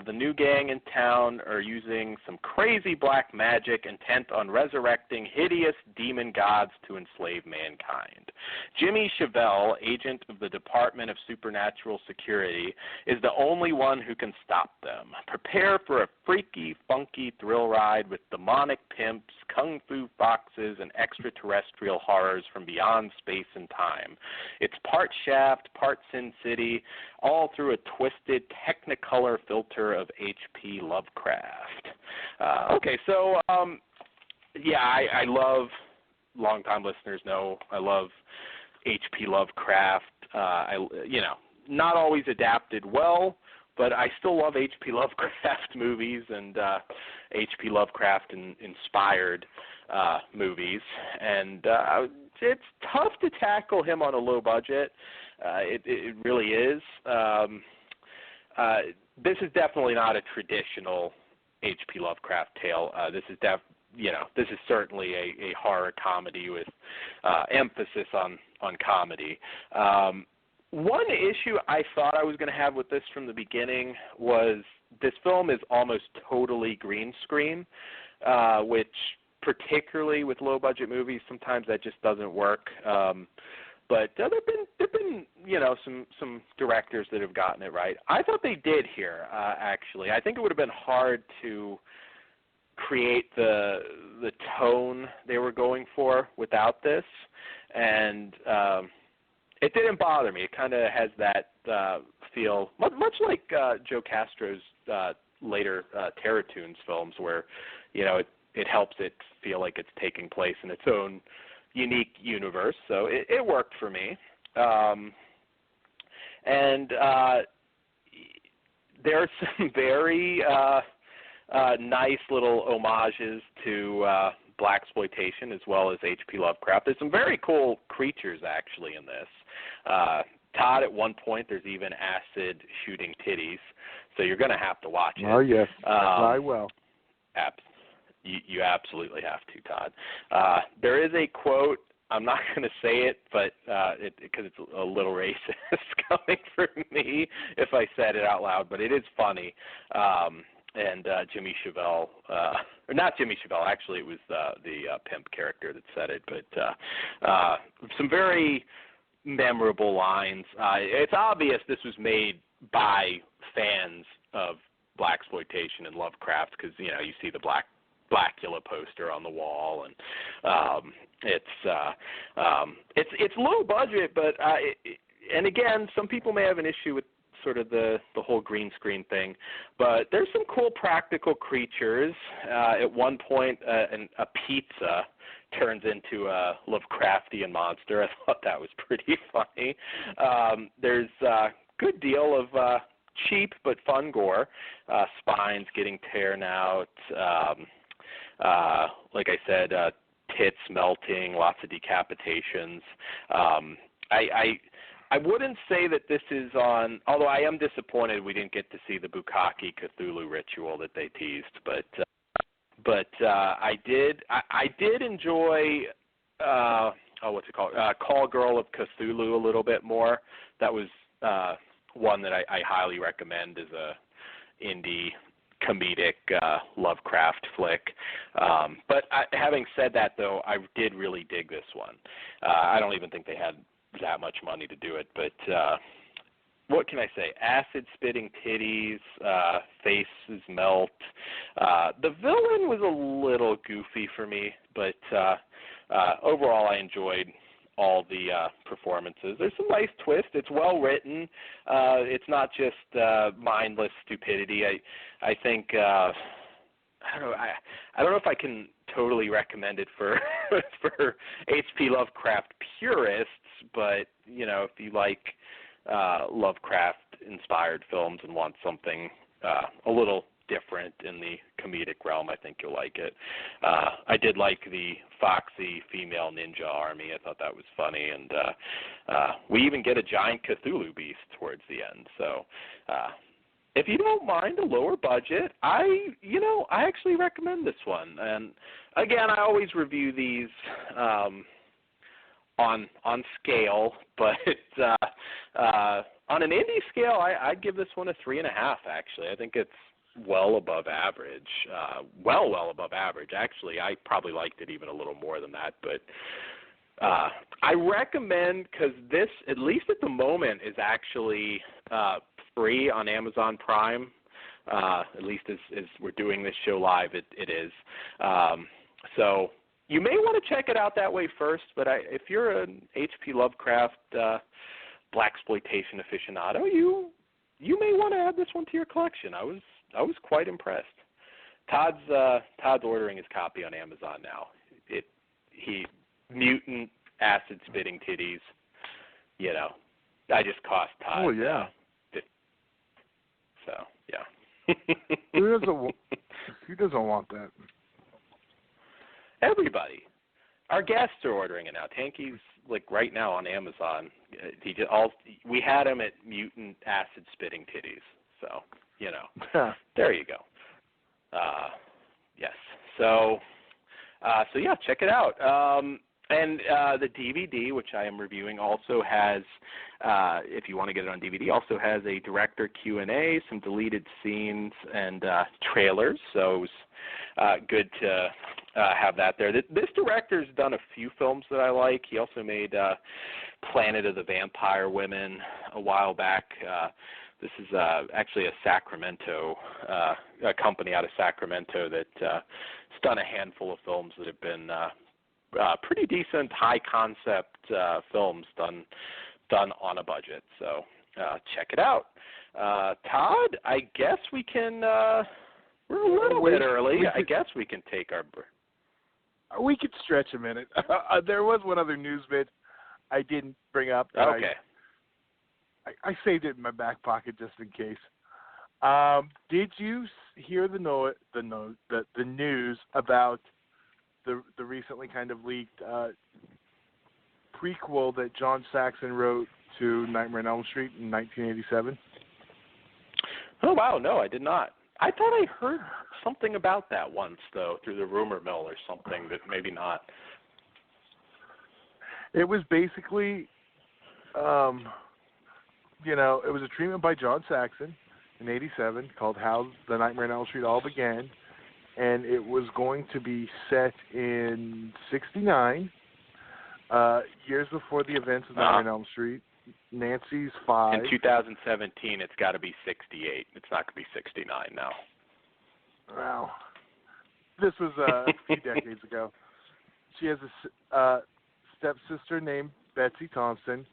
The new gang in town are using some crazy black magic intent on resurrecting hideous demon gods to enslave mankind. Jimmy Chevelle, agent of the Department of Supernatural Security, is the only one who can stop them. Prepare for a freaky, funky thrill ride with demonic pimps, kung fu foxes, and extraterrestrial horrors from beyond space and time. It's part Shaft, part Sin City, all through a twisted Technicolor filter of H.P. Lovecraft. I love, longtime listeners know, I love H.P. Lovecraft. not always adapted well, but I still love H.P. Lovecraft movies and H.P. Lovecraft inspired movies, and it's tough to tackle him on a low budget. It really is. This is definitely not a traditional H.P. Lovecraft tale. This is certainly a horror comedy with emphasis on comedy. One issue I thought I was going to have with this from the beginning was this film is almost totally green screen, which particularly with low budget movies, sometimes that just doesn't work. But there've been some directors that have gotten it right. I thought they did here. Actually, I think it would have been hard to create the tone they were going for without this, and it didn't bother me. It kind of has that feel, much like Joe Castro's later Terratoons films, where it helps it feel like it's taking place in its own unique universe. So it worked for me. And there are some very nice little homages to blaxploitation as well as H.P. Lovecraft. There's some very cool creatures actually in this. Todd, at one point, there's even acid shooting titties, so you're going to have to watch it. Oh yes, I will. You absolutely have to, Todd. There is a quote. I'm not going to say it, but because it's a little racist coming from me if I said it out loud, but it is funny. And Jimmy Chevelle, or not Jimmy Chevelle, actually it was the pimp character that said it, but some very memorable lines. It's obvious this was made by fans of blaxploitation and Lovecraft because, you see the Blackula poster on the wall, and it's low budget, but and again, some people may have an issue with sort of the whole green screen thing, but there's some cool practical creatures. At one point, a pizza turns into a Lovecraftian monster. I thought that was pretty funny. There's a good deal of cheap but fun gore, spines getting torn out, like I said, tits melting, lots of decapitations. I wouldn't say that this is on, although I am disappointed we didn't get to see the Bukkake Cthulhu ritual that they teased, but I did enjoy what's it called? Call Girl of Cthulhu a little bit more. That was one that I highly recommend as a indie comedic Lovecraft flick. But having said that, though, I did really dig this one. I don't even think they had that much money to do it, but what can I say? Acid spitting titties, faces melt. The villain was a little goofy for me, but overall I enjoyed all the performances. There's some nice twists. It's well written. It's not just mindless stupidity. I think I don't know if I can totally recommend it for for H.P. Lovecraft purists, but if you like Lovecraft-inspired films and want something a little different in the comedic realm, I think you'll like it. I did like the foxy female ninja army. I thought that was funny, and we even get a giant Cthulhu beast towards the end. So if you don't mind a lower budget, I actually recommend this one. And again, I always review these on scale, but on an indie scale, I'd give this one a 3.5. Actually, I think it's well above average. Well above average. Actually, I probably liked it even a little more than that. But I recommend, because this, at least at the moment, is actually free on Amazon Prime. At least as we're doing this show live, it is. So you may want to check it out that way first, but if you're an H.P. Lovecraft blaxploitation aficionado, you may want to add this one to your collection. I was quite impressed. Todd's ordering his copy on Amazon now. He mutant acid spitting titties, I just cost Todd. Oh yeah. So yeah. Who doesn't want that? Everybody. Our guests are ordering it now. Tanky's like right now on Amazon. We had him at mutant acid spitting titties. So there you go. Yes. So yeah, check it out. And the DVD, which I am reviewing, also has, if you want to get it on DVD, also has a director Q&A, some deleted scenes, and trailers. So it was good to have that there. This director's done a few films that I like. He also made Planet of the Vampire Women a while back. This is actually a Sacramento, a company out of Sacramento that's done a handful of films that have been pretty decent, high concept films done on a budget. So check it out. Todd, I guess we can. We're a little bit early. I guess we can take our. We could stretch a minute. There was one other news bit I didn't bring up. Okay. I saved it in my back pocket just in case. Did you hear the news about the recently kind of leaked prequel that John Saxon wrote to Nightmare on Elm Street in 1987? Oh wow, no, I did not. I thought I heard something about that once though through the rumor mill or something, but maybe not. It was basically, it was a treatment by John Saxon in 87 called How the Nightmare on Elm Street All Began. And it was going to be set in 69, years before the events of Nightmare on Elm Street. Nancy's 5. In 2017, it's got to be 68. It's not going to be 69 now. Wow. This was a few decades ago. She has a stepsister named Betsy Thompson,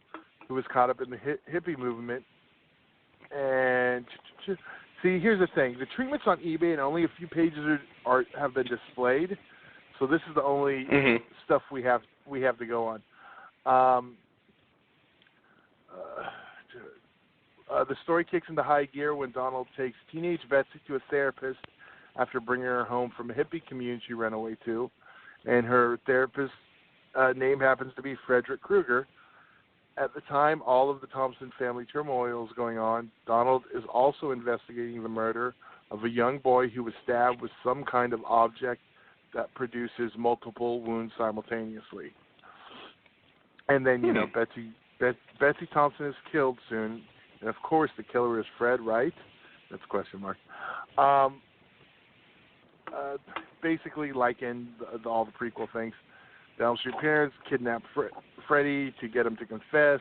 who was caught up in the hippie movement. And see, here's the thing. The treatment's on eBay, and only a few pages have been displayed. So this is the only stuff we have to go on. The story kicks into high gear when Donald takes teenage Betsy to a therapist after bringing her home from a hippie community she ran away to. And her therapist's name happens to be Frederick Krueger. At the time all of the Thompson family turmoil is going on, Donald is also investigating the murder of a young boy who was stabbed with some kind of object that produces multiple wounds simultaneously. And then, Betsy Thompson is killed soon. And, of course, the killer is Fred, right? That's a question mark. Basically, like in all the prequel things, the Elm Street parents kidnap Freddy to get him to confess,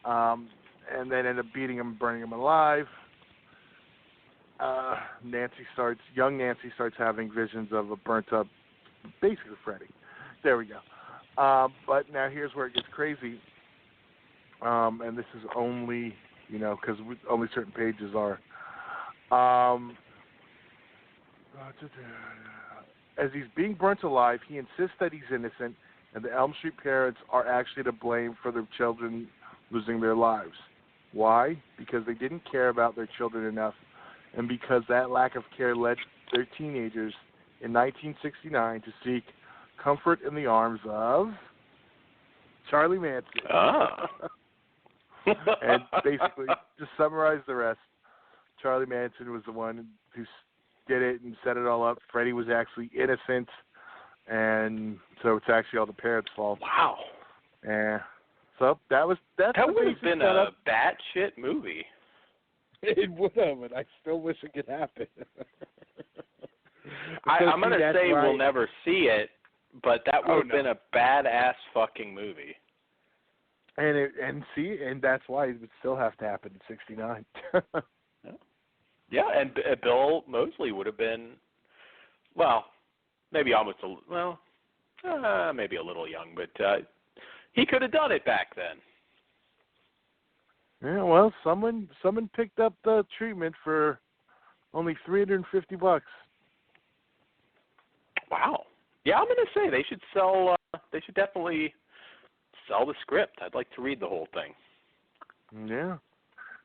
and then end up beating him and burning him alive. Young Nancy starts having visions of a burnt-up, basically Freddy. There we go. But now here's where it gets crazy, and this is only, because only certain pages are. As he's being burnt alive, he insists that he's innocent, and the Elm Street parents are actually to blame for their children losing their lives. Why? Because they didn't care about their children enough, and because that lack of care led their teenagers in 1969 to seek comfort in the arms of Charlie Manson. And basically, to summarize the rest, Charlie Manson was the one who did it and set it all up. Freddy was actually innocent, and so it's actually all the parents' fault. Wow. Yeah. So that would have been a batshit movie. It would have, and I still wish it could happen. I'm going to say we'll never see it, but that would have been a badass fucking movie. And that's why it would still have to happen in 69. Yeah, and Bill Moseley would have been, maybe maybe a little young, but he could have done it back then. Yeah, well, someone picked up the treatment for only $350. Wow. Yeah, I'm going to say they should sell. They should definitely sell the script. I'd like to read the whole thing. Yeah.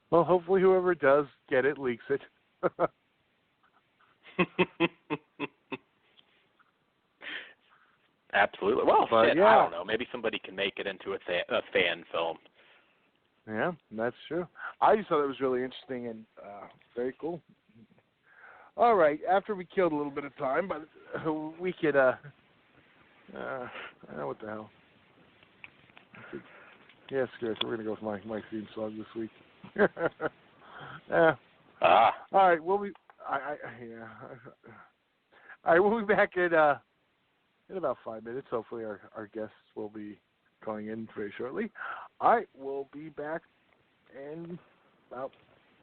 Well, hopefully whoever does get it leaks it. Absolutely. Well, But, shit, yeah. I don't know. Maybe somebody can make it into a fan film. Yeah, that's true. I just thought it was really interesting and very cool. All right, after we killed a little bit of time, but we could, I don't know what the hell. Yeah, screw it. We're going to go with my theme song this week. Yeah. All right, we'll be, yeah. All right, we'll be back in about 5 minutes. Hopefully our guests will be calling in very shortly. All right, we'll be back in about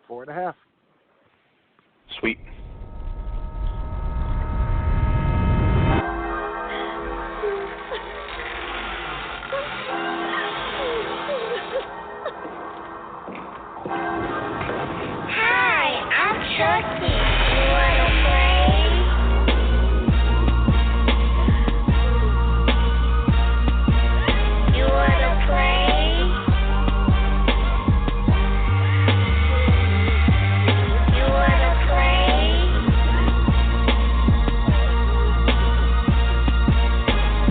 4.5. Sweet. Hi, I'm Chucky. You wanna play? You wanna play? You wanna play?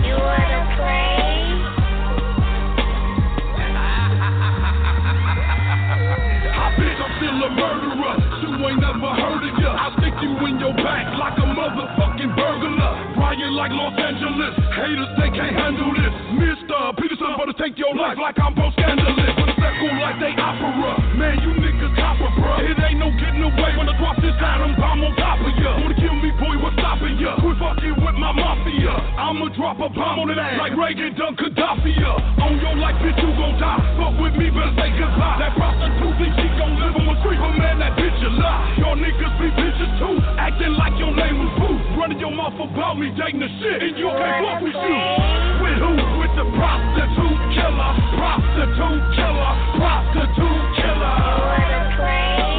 You wanna play? Bitch, I'm still a murderer. You ain't never heard of ya. I'll stick you in your back like a motherfucking burglar. Riot like Los Angeles. Haters, they can't handle this. Mr. Peterson, better take your life like I'm pro scandalous. When the circle like they opera. Man, you niggas copper, bruh. It ain't no getting away when I drop this item bomb on top of ya. Wanna kill me, boy, what's stopping ya? Quit fucking with my mafia. I'ma drop a bomb on that ass like Reagan done Gaddafi ya. On your life, bitch, you gon' die. Fuck with me, better say goodbye. That prostitute think she gon' live on the street, but man, that bitch a lie. Y'all niggas be bitches too, acting like your name was Boo. Running your mouth about me, dating the shit, and you can't fuck with you. With who? With the prostitute killer. Prostitute killer. Prostitute killer.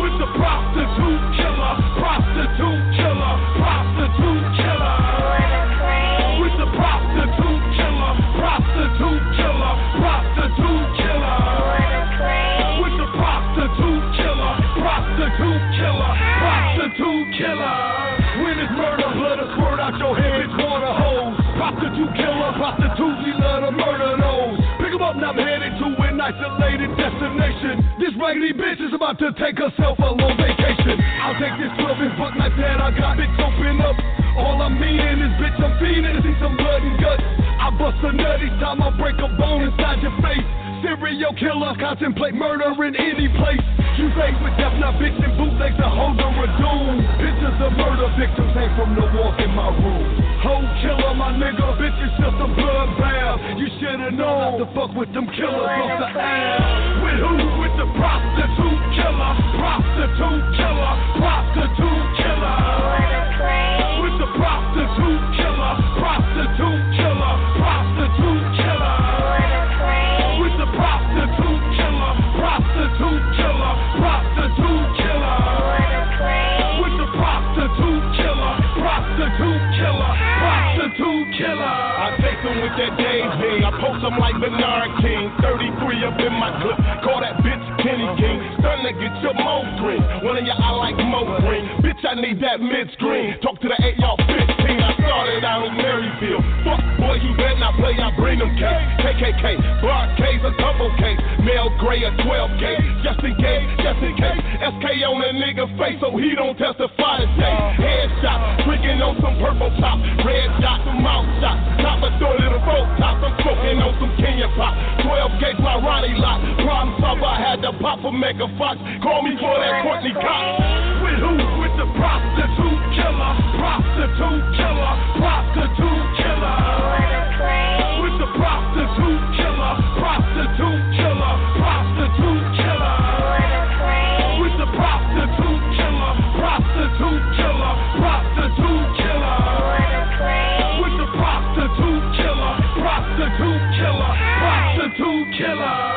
With the prostitute killer. Prostitute killer. Prostitute killer. With the prostitute killer. Prostitute killer. Prostitute killer. With the prostitute killer. Prostitute killer. Prostitute killer. When it's murder, blood will squirt out your head. It's water hose. Prostitute killer. Prostitute, we love to murder those. Pick 'em up, now I'm headed to an isolated destination. This raggedy bitch is about to take herself a long vacation. I'll take this 12-inch buck knife that I got, bitch, open up. All I'm meaning is, bitch, I'm feeding to see some blood and guts. I bust a nut each time I break a bone inside your face. Serial killer, contemplate murder in any place. You faced with death, not bitch, and bootlegs, the hoes are a doom. Pictures of murder victims hang from the walls in my room. Hoe killer, my nigga, bitch, it's just a bloodbath. You should've known not to fuck with them killers off the ass. With who? With the prostitute killer. Prostitute killer. Prostitute killer. With the prostitute killer. Prostitute killer. Prostitute killer. With the prostitute killer. Prostitute killer. Prostitute killer. With the prostitute killer. Prostitute killer. Prostitute killer. I take them with that Daisy. I post them like Bernard King. 33 up in my clip. Call that bitch Kenny King. Starting to get your mo green. One of y'all I like mo green. Bitch, I need that mid-screen. Talk to the 8 y'all 15. I started out in Maryfield. Fuck boy, you better not play. I bring them cakes. KKK. Bar K's a couple cakes. Mel Gray a 12 case. Just in case, just in case. SK on a nigga face so he don't testify today. Headshot. Drinking on some purple top. Red dot, some mouth shots. Top a door, little folk top. I'm smoking on some Kenya pop. 12 gauge like Ronnie Lott. Problem solver, I had to pop a Mega Fox. Call me for that Courtney Cox. With who? With the prostitute killer. Prostitute killer. Prostitute killer. With the prostitute killer. Prostitute killer. Prostitute killer. With the prostitute killer. Prostitute killer. Prostitute killer. With the prostitute killer. Prostitute killer. Prostitute killer.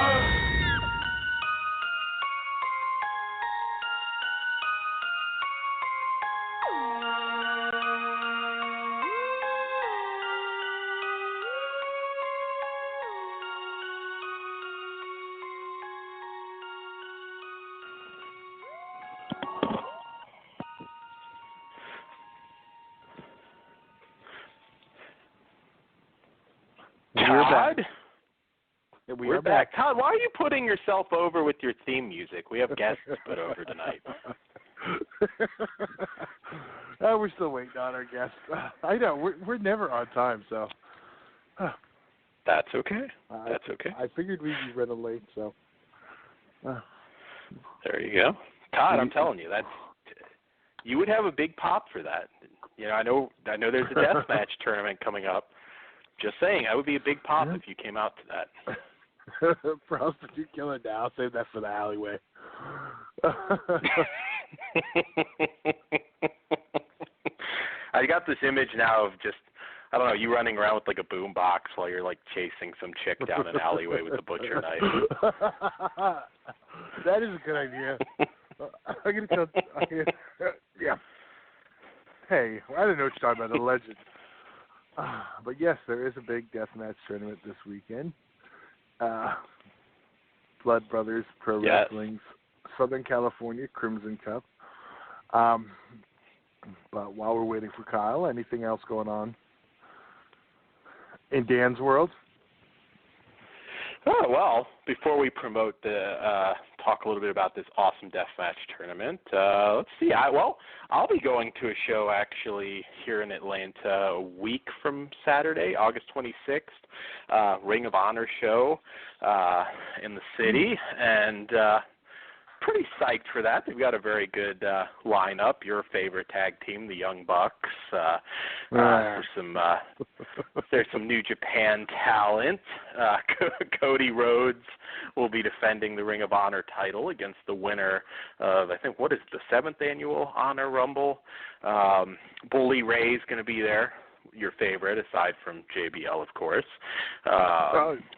Todd? We're back. Todd, why are you putting yourself over with your theme music? We have guests to put over tonight. We're still waiting on our guests. I know, we're never on time, so. That's okay. That's okay. I figured we'd be running late, so. There you go. Todd, I'm telling you, you would have a big pop for that. You know, I know there's a deathmatch tournament coming up. Just saying, I would be a big pop if you came out to that. Prostitute killer now. I'll save that for the alleyway. I got this image now of just, I don't know, you running around with like a boom box while you're like chasing some chick down an alleyway with a butcher knife. That is a good idea. I'm gonna tell. Yeah. Hey, I don't know what you're talking about. The legend. But yes, there is a big deathmatch tournament this weekend. Blood Brothers Pro Wrestling's Southern California Crimson Cup. But while we're waiting for Kyle, anything else going on in Dan's world? Oh, well, before we promote talk a little bit about this awesome deathmatch tournament, let's see. I'll be going to a show actually here in Atlanta a week from Saturday, August 26th, Ring of Honor show in the city, and pretty psyched for that. They've got a very good lineup. Your favorite tag team, the Young Bucks. There's some New Japan talent. Cody Rhodes will be defending the Ring of Honor title against the winner of, I think, what is the 7th annual Honor Rumble. Bully Ray's going to be there. Your favorite, aside from JBL, of course.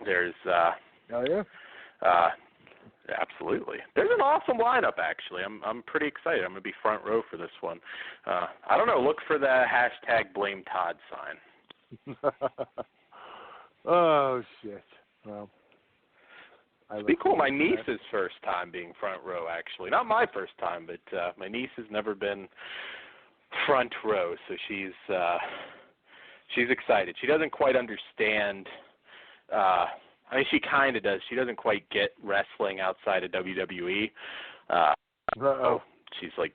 There's. Oh yeah. Absolutely. There's an awesome lineup, actually. I'm pretty excited. I'm going to be front row for this one. I don't know. Look for the hashtag Blame Todd sign. Oh, shit. Well, it'd be cool. My niece's first time being front row, actually. Not my first time, but my niece has never been front row, so she's excited. She doesn't quite understand I mean, she kind of does. She doesn't quite get wrestling outside of WWE. So she's like,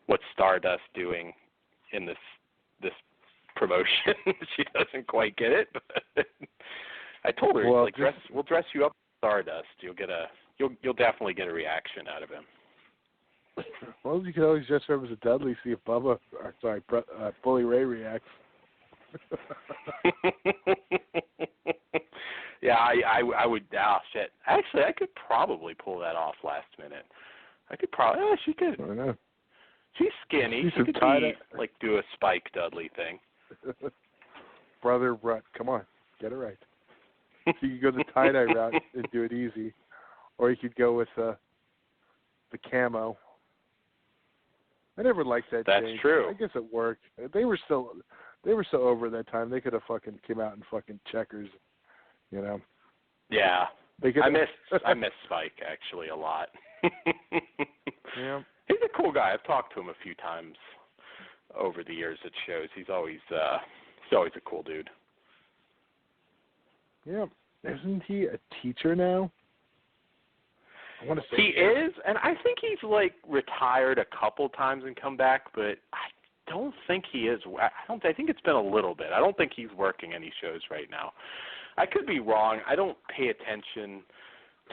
what's Stardust doing in this promotion? She doesn't quite get it. But I told her, we'll dress you up with Stardust. You'll definitely get a reaction out of him. Well, you can always dress her up as a Dudley, see if Bully Ray reacts. Yeah, I would. Oh shit! Actually, I could probably pull that off last minute. I could probably. Yeah, she could. I know. She's skinny. She could do a Spike Dudley thing. Brother Brett, come on, get it right. So you could go the tie-dye route and do it easy, or you could go with the camo. I never liked that. That's change. true. I guess it worked. They were so over that time. They could have fucking came out in fucking checkers. You know. Yeah. I miss Spike actually a lot. Yeah. He's a cool guy. I've talked to him a few times over the years at shows. He's always a cool dude. Yeah. Isn't he a teacher now? I want to say he is, and I think he's like retired a couple times and come back, but I don't think he is. I think it's been a little bit. I don't think he's working any shows right now. I could be wrong. I don't pay attention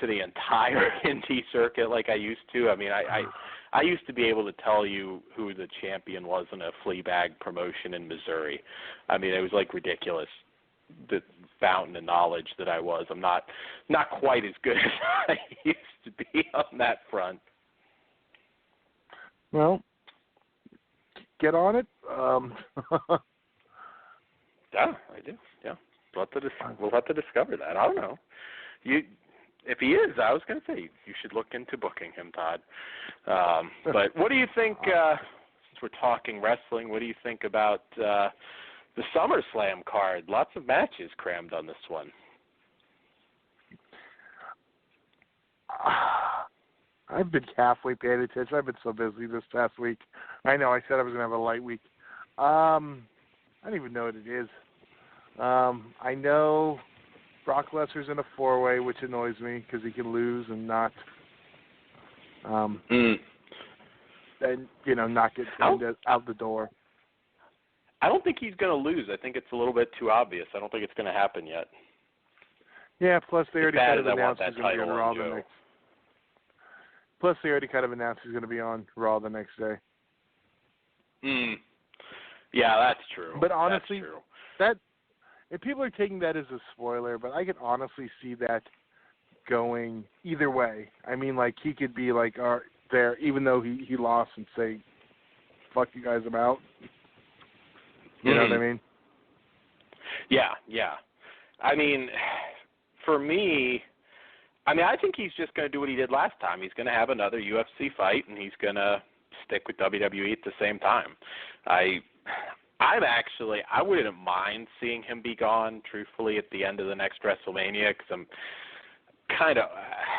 to the entire indie circuit like I used to. I mean, I used to be able to tell you who the champion was in a Fleabag promotion in Missouri. I mean, it was like ridiculous, the fountain of knowledge that I was. I'm not quite as good as I used to be on that front. Well, get on it. Yeah, I do. Yeah. We'll have to discover that. I don't know. If he is, I was going to say you should look into booking him, Todd. But what do you think? Since we're talking wrestling, what do you think about the SummerSlam card? Lots of matches crammed on this one. I've been halfway paying attention. I've been so busy this past week. I know. I said I was going to have a light week. I don't even know what it is. I know Brock Lesnar's in a 4-way, which annoys me because he can lose and not, and not get out the door. I don't think he's going to lose. I think it's a little bit too obvious. I don't think it's going to happen yet. Yeah. Plus, they already kind of announced he's going to be on Raw the next. Plus, they already kind of announced he's going to be on Raw the next day. Yeah, that's true. But honestly, that's true. If people are taking that as a spoiler, but I could honestly see that going either way. I mean, like, he could be like there, even though he lost, and say, "Fuck you guys, I'm out." You know what I mean? Yeah. I mean, for me, I think he's just going to do what he did last time. He's going to have another UFC fight, and he's going to stick with WWE at the same time. I wouldn't mind seeing him be gone, truthfully, at the end of the next WrestleMania, because I'm kind of,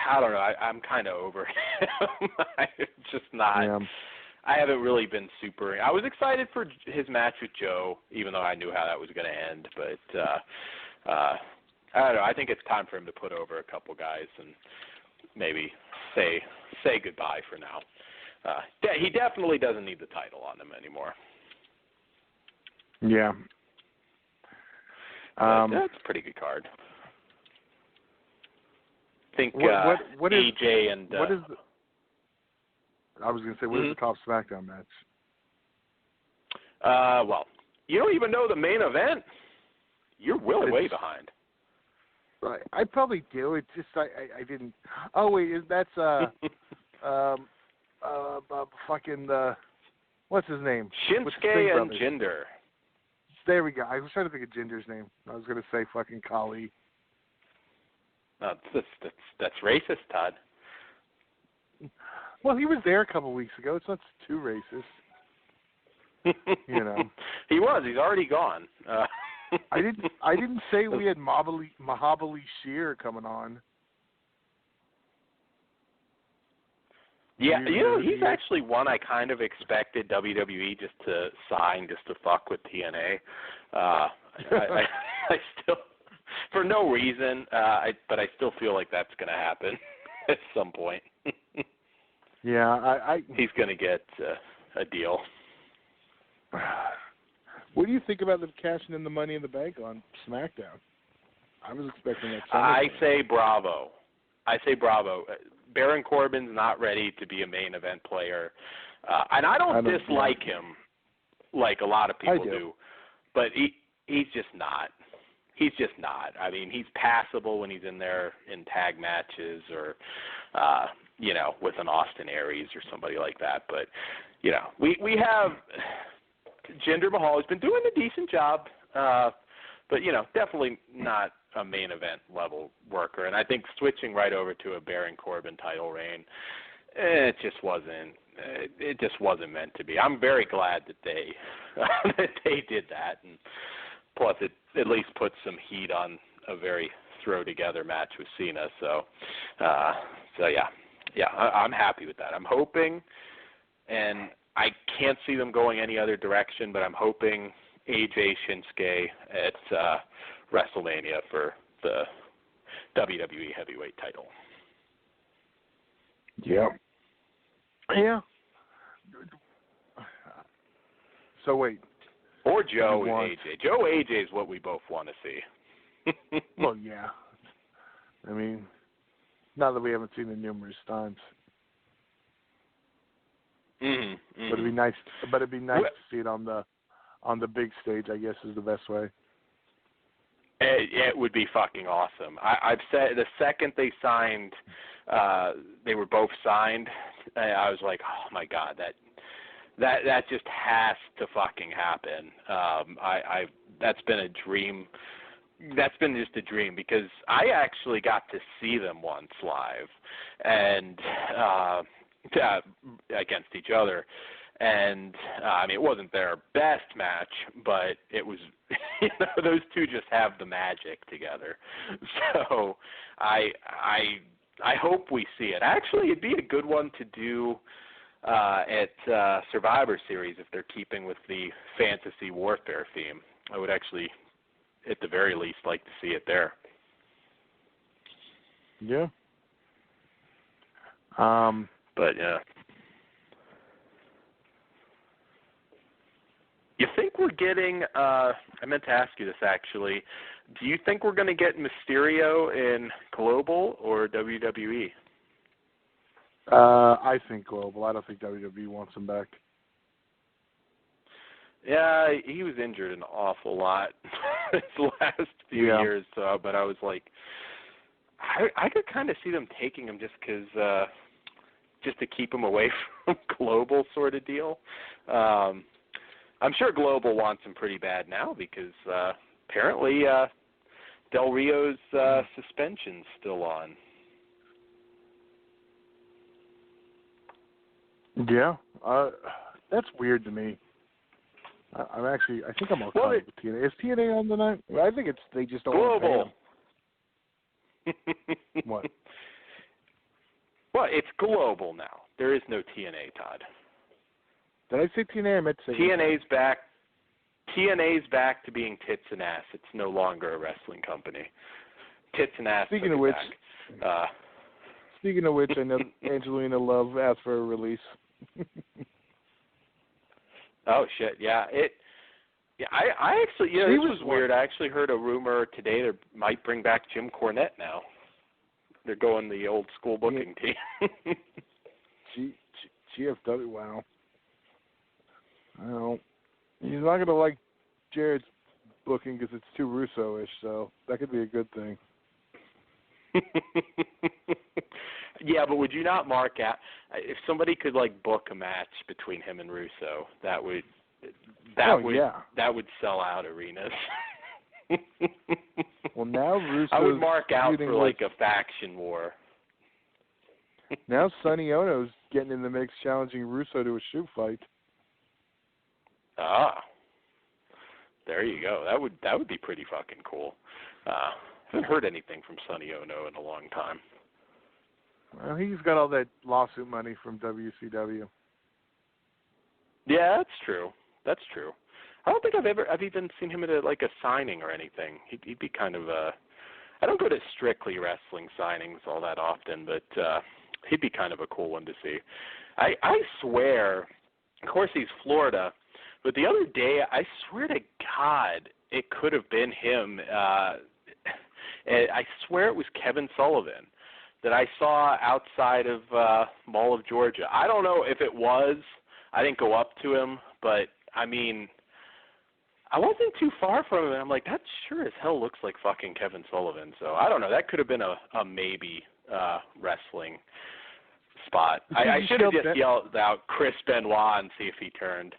I don't know, I'm kind of over him. It's just not. Yeah. I haven't really been super. I was excited for his match with Joe, even though I knew how that was going to end. But I don't know. I think it's time for him to put over a couple guys and maybe say goodbye for now. He definitely doesn't need the title on him anymore. Yeah. That's a pretty good card. I think what is, AJ and what is the, I was going to say, what is the top SmackDown match? Well, you don't even know the main event. You're way behind. Right, I probably do. It's just I didn't. Oh wait, that's fucking what's his name? Shinsuke and Jinder. There we go. I was trying to think of Jinder's name. I was going to say fucking Kali. No, that's racist, Todd. Well, he was there a couple weeks ago. It's not too racist. You know. He was. He's already gone. I didn't say we had Mahabali Shir coming on. Yeah, he's actually one I kind of expected WWE just to sign just to fuck with TNA. I still, for no reason, but I still feel like that's going to happen at some point. Yeah, he's going to get a deal. What do you think about them cashing in the Money in the Bank on SmackDown? I was expecting that. I say bravo. Baron Corbin's not ready to be a main event player, and I don't dislike him like a lot of people do, but he's just not. He's just not. I mean, he's passable when he's in there in tag matches or, with an Austin Aries or somebody like that. But, we have Jinder Mahal has been doing a decent job, but, definitely not a main event level worker. And I think switching right over to a Baron Corbin title reign, it just wasn't meant to be. I'm very glad that they did that, and plus it at least puts some heat on a very throw together match with Cena. So yeah, I'm happy with that. I'm hoping, and I can't see them going any other direction, but I'm hoping AJ Shinsuke at WrestleMania for the WWE Heavyweight title. Yeah. Yeah. So wait. Or Joe and AJ. Joe AJ is what we both want to see. Well, yeah. I mean, not that we haven't seen it numerous times. Mm-hmm. But it'd be nice. But it'd be nice to see it on the big stage, I guess, is the best way. It would be fucking awesome. I've said the second they signed, they were both signed. I was like, oh my god, that just has to fucking happen. That's been a dream. That's been just a dream because I actually got to see them once live, and against each other. And, it wasn't their best match, but it was, those two just have the magic together. So I hope we see it. Actually, it'd be a good one to do at Survivor Series if they're keeping with the fantasy warfare theme. at the very least like to see it there. Yeah. But yeah. You think we're getting, I meant to ask you this actually, do you think we're going to get Mysterio in Global or WWE? I think Global. I don't think WWE wants him back. Yeah, he was injured an awful lot his last few years, but I was like, I could kind of see them taking him just because, just to keep him away from Global sort of deal. I'm sure Global wants him pretty bad now because apparently Del Rio's suspension's still on. Yeah, that's weird to me. I think I'm okay with TNA. Is TNA on tonight? I think they just don't Global. What? Well, it's Global now. There is no TNA, Todd. Did I say TNA? I meant to say TNA's back. TNA's back to being tits and ass. It's no longer a wrestling company. Tits and ass. Speaking of which, I know Angelina Love asked for a release. Oh shit! Yeah, I actually, this was weird. I actually heard a rumor today they might bring back Jim Cornette now. They're going the old school booking team. GFW, wow. Well, he's not going to like Jared's booking because it's too Russo-ish, so that could be a good thing. Yeah, but would you not mark out if somebody could like book a match between him and Russo? That would sell out arenas. Well, now Russo. I would mark out for like a faction war. Now Sonny Ono's getting in the mix, challenging Russo to a shoot fight. Ah, there you go. That would be pretty fucking cool. I haven't heard anything from Sonny Ono in a long time. Well, he's got all that lawsuit money from WCW. Yeah, that's true. That's true. I don't think I've even seen him at a signing or anything. He'd be kind of I don't go to Strictly Wrestling signings all that often, but he'd be kind of a cool one to see. I swear, of course he's Florida, but the other day I swear to God it could have been him. I swear it was Kevin Sullivan that I saw outside of Mall of Georgia. I don't know if it was. I didn't go up to him, but I mean, I wasn't too far from him. And I'm like, that sure as hell looks like fucking Kevin Sullivan. So I don't know. That could have been a maybe wrestling spot. I should have just yelled out Chris Benoit and see if he turned.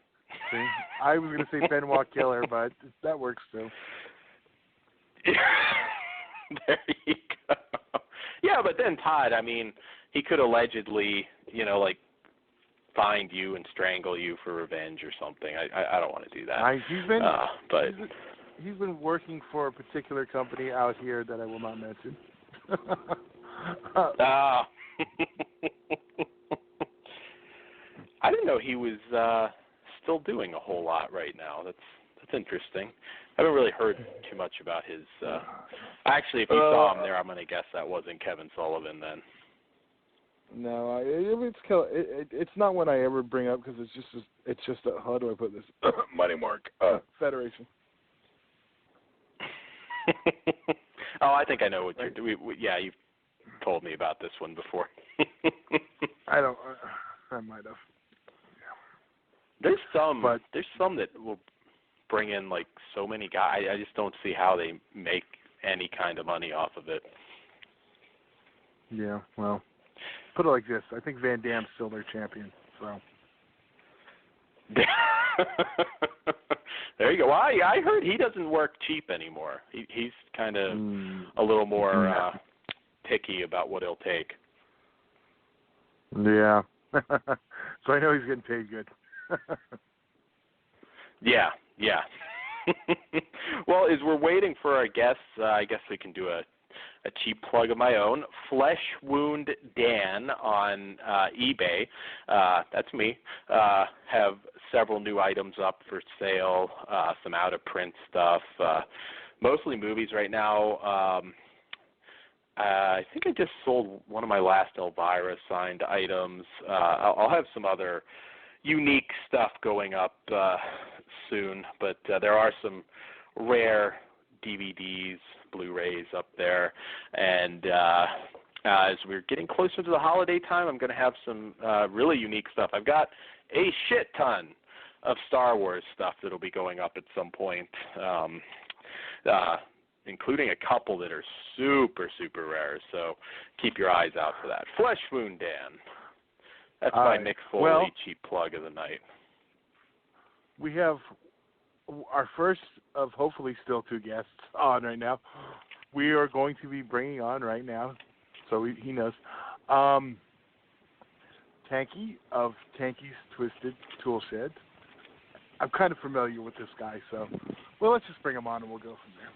See, I was going to say Benoit Killer, but that works too. There you go. Yeah, but then Todd, I mean, he could allegedly, find you and strangle you for revenge or something. I don't want to do that. He's been working for a particular company out here that I will not mention. I didn't know he was still doing a whole lot right now. That's interesting. I haven't really heard too much about his. Actually, if you saw him there, I'm going to guess that wasn't Kevin Sullivan then. No, it's not one I ever bring up because it's just a, how do I put this? Money Mark Federation. Oh, I think I know what you're doing. Yeah, you've told me about this one before. I might have. There's some that will bring in so many guys. I just don't see how they make any kind of money off of it. Yeah, well, put it like this: I think Van Damme's still their champion. So there you go. Well, I heard he doesn't work cheap anymore. He's kind of a little more picky about what he'll take. Yeah. So I know he's getting paid good. Yeah. Well, as we're waiting for our guests, I guess we can do a cheap plug of my own. Flesh Wound Dan on eBay, that's me, have several new items up for sale, some out-of-print stuff, mostly movies right now. I think I just sold one of my last Elvira signed items. I'll have some other unique stuff going up soon, but there are some rare DVDs, Blu-rays up there, and as we're getting closer to the holiday time, I'm going to have some really unique stuff. I've got a shit ton of Star Wars stuff that'll be going up at some point, including a couple that are super, super rare, so keep your eyes out for that. Flesh Wound Dan. That's my Mick Foley cheap plug of the night. We have our first of hopefully still 2 guests on right now. We are going to be bringing on right now, so he knows, Tanky of Tanky's Twisted Tool Shed. I'm kind of familiar with this guy, so let's just bring him on and we'll go from there.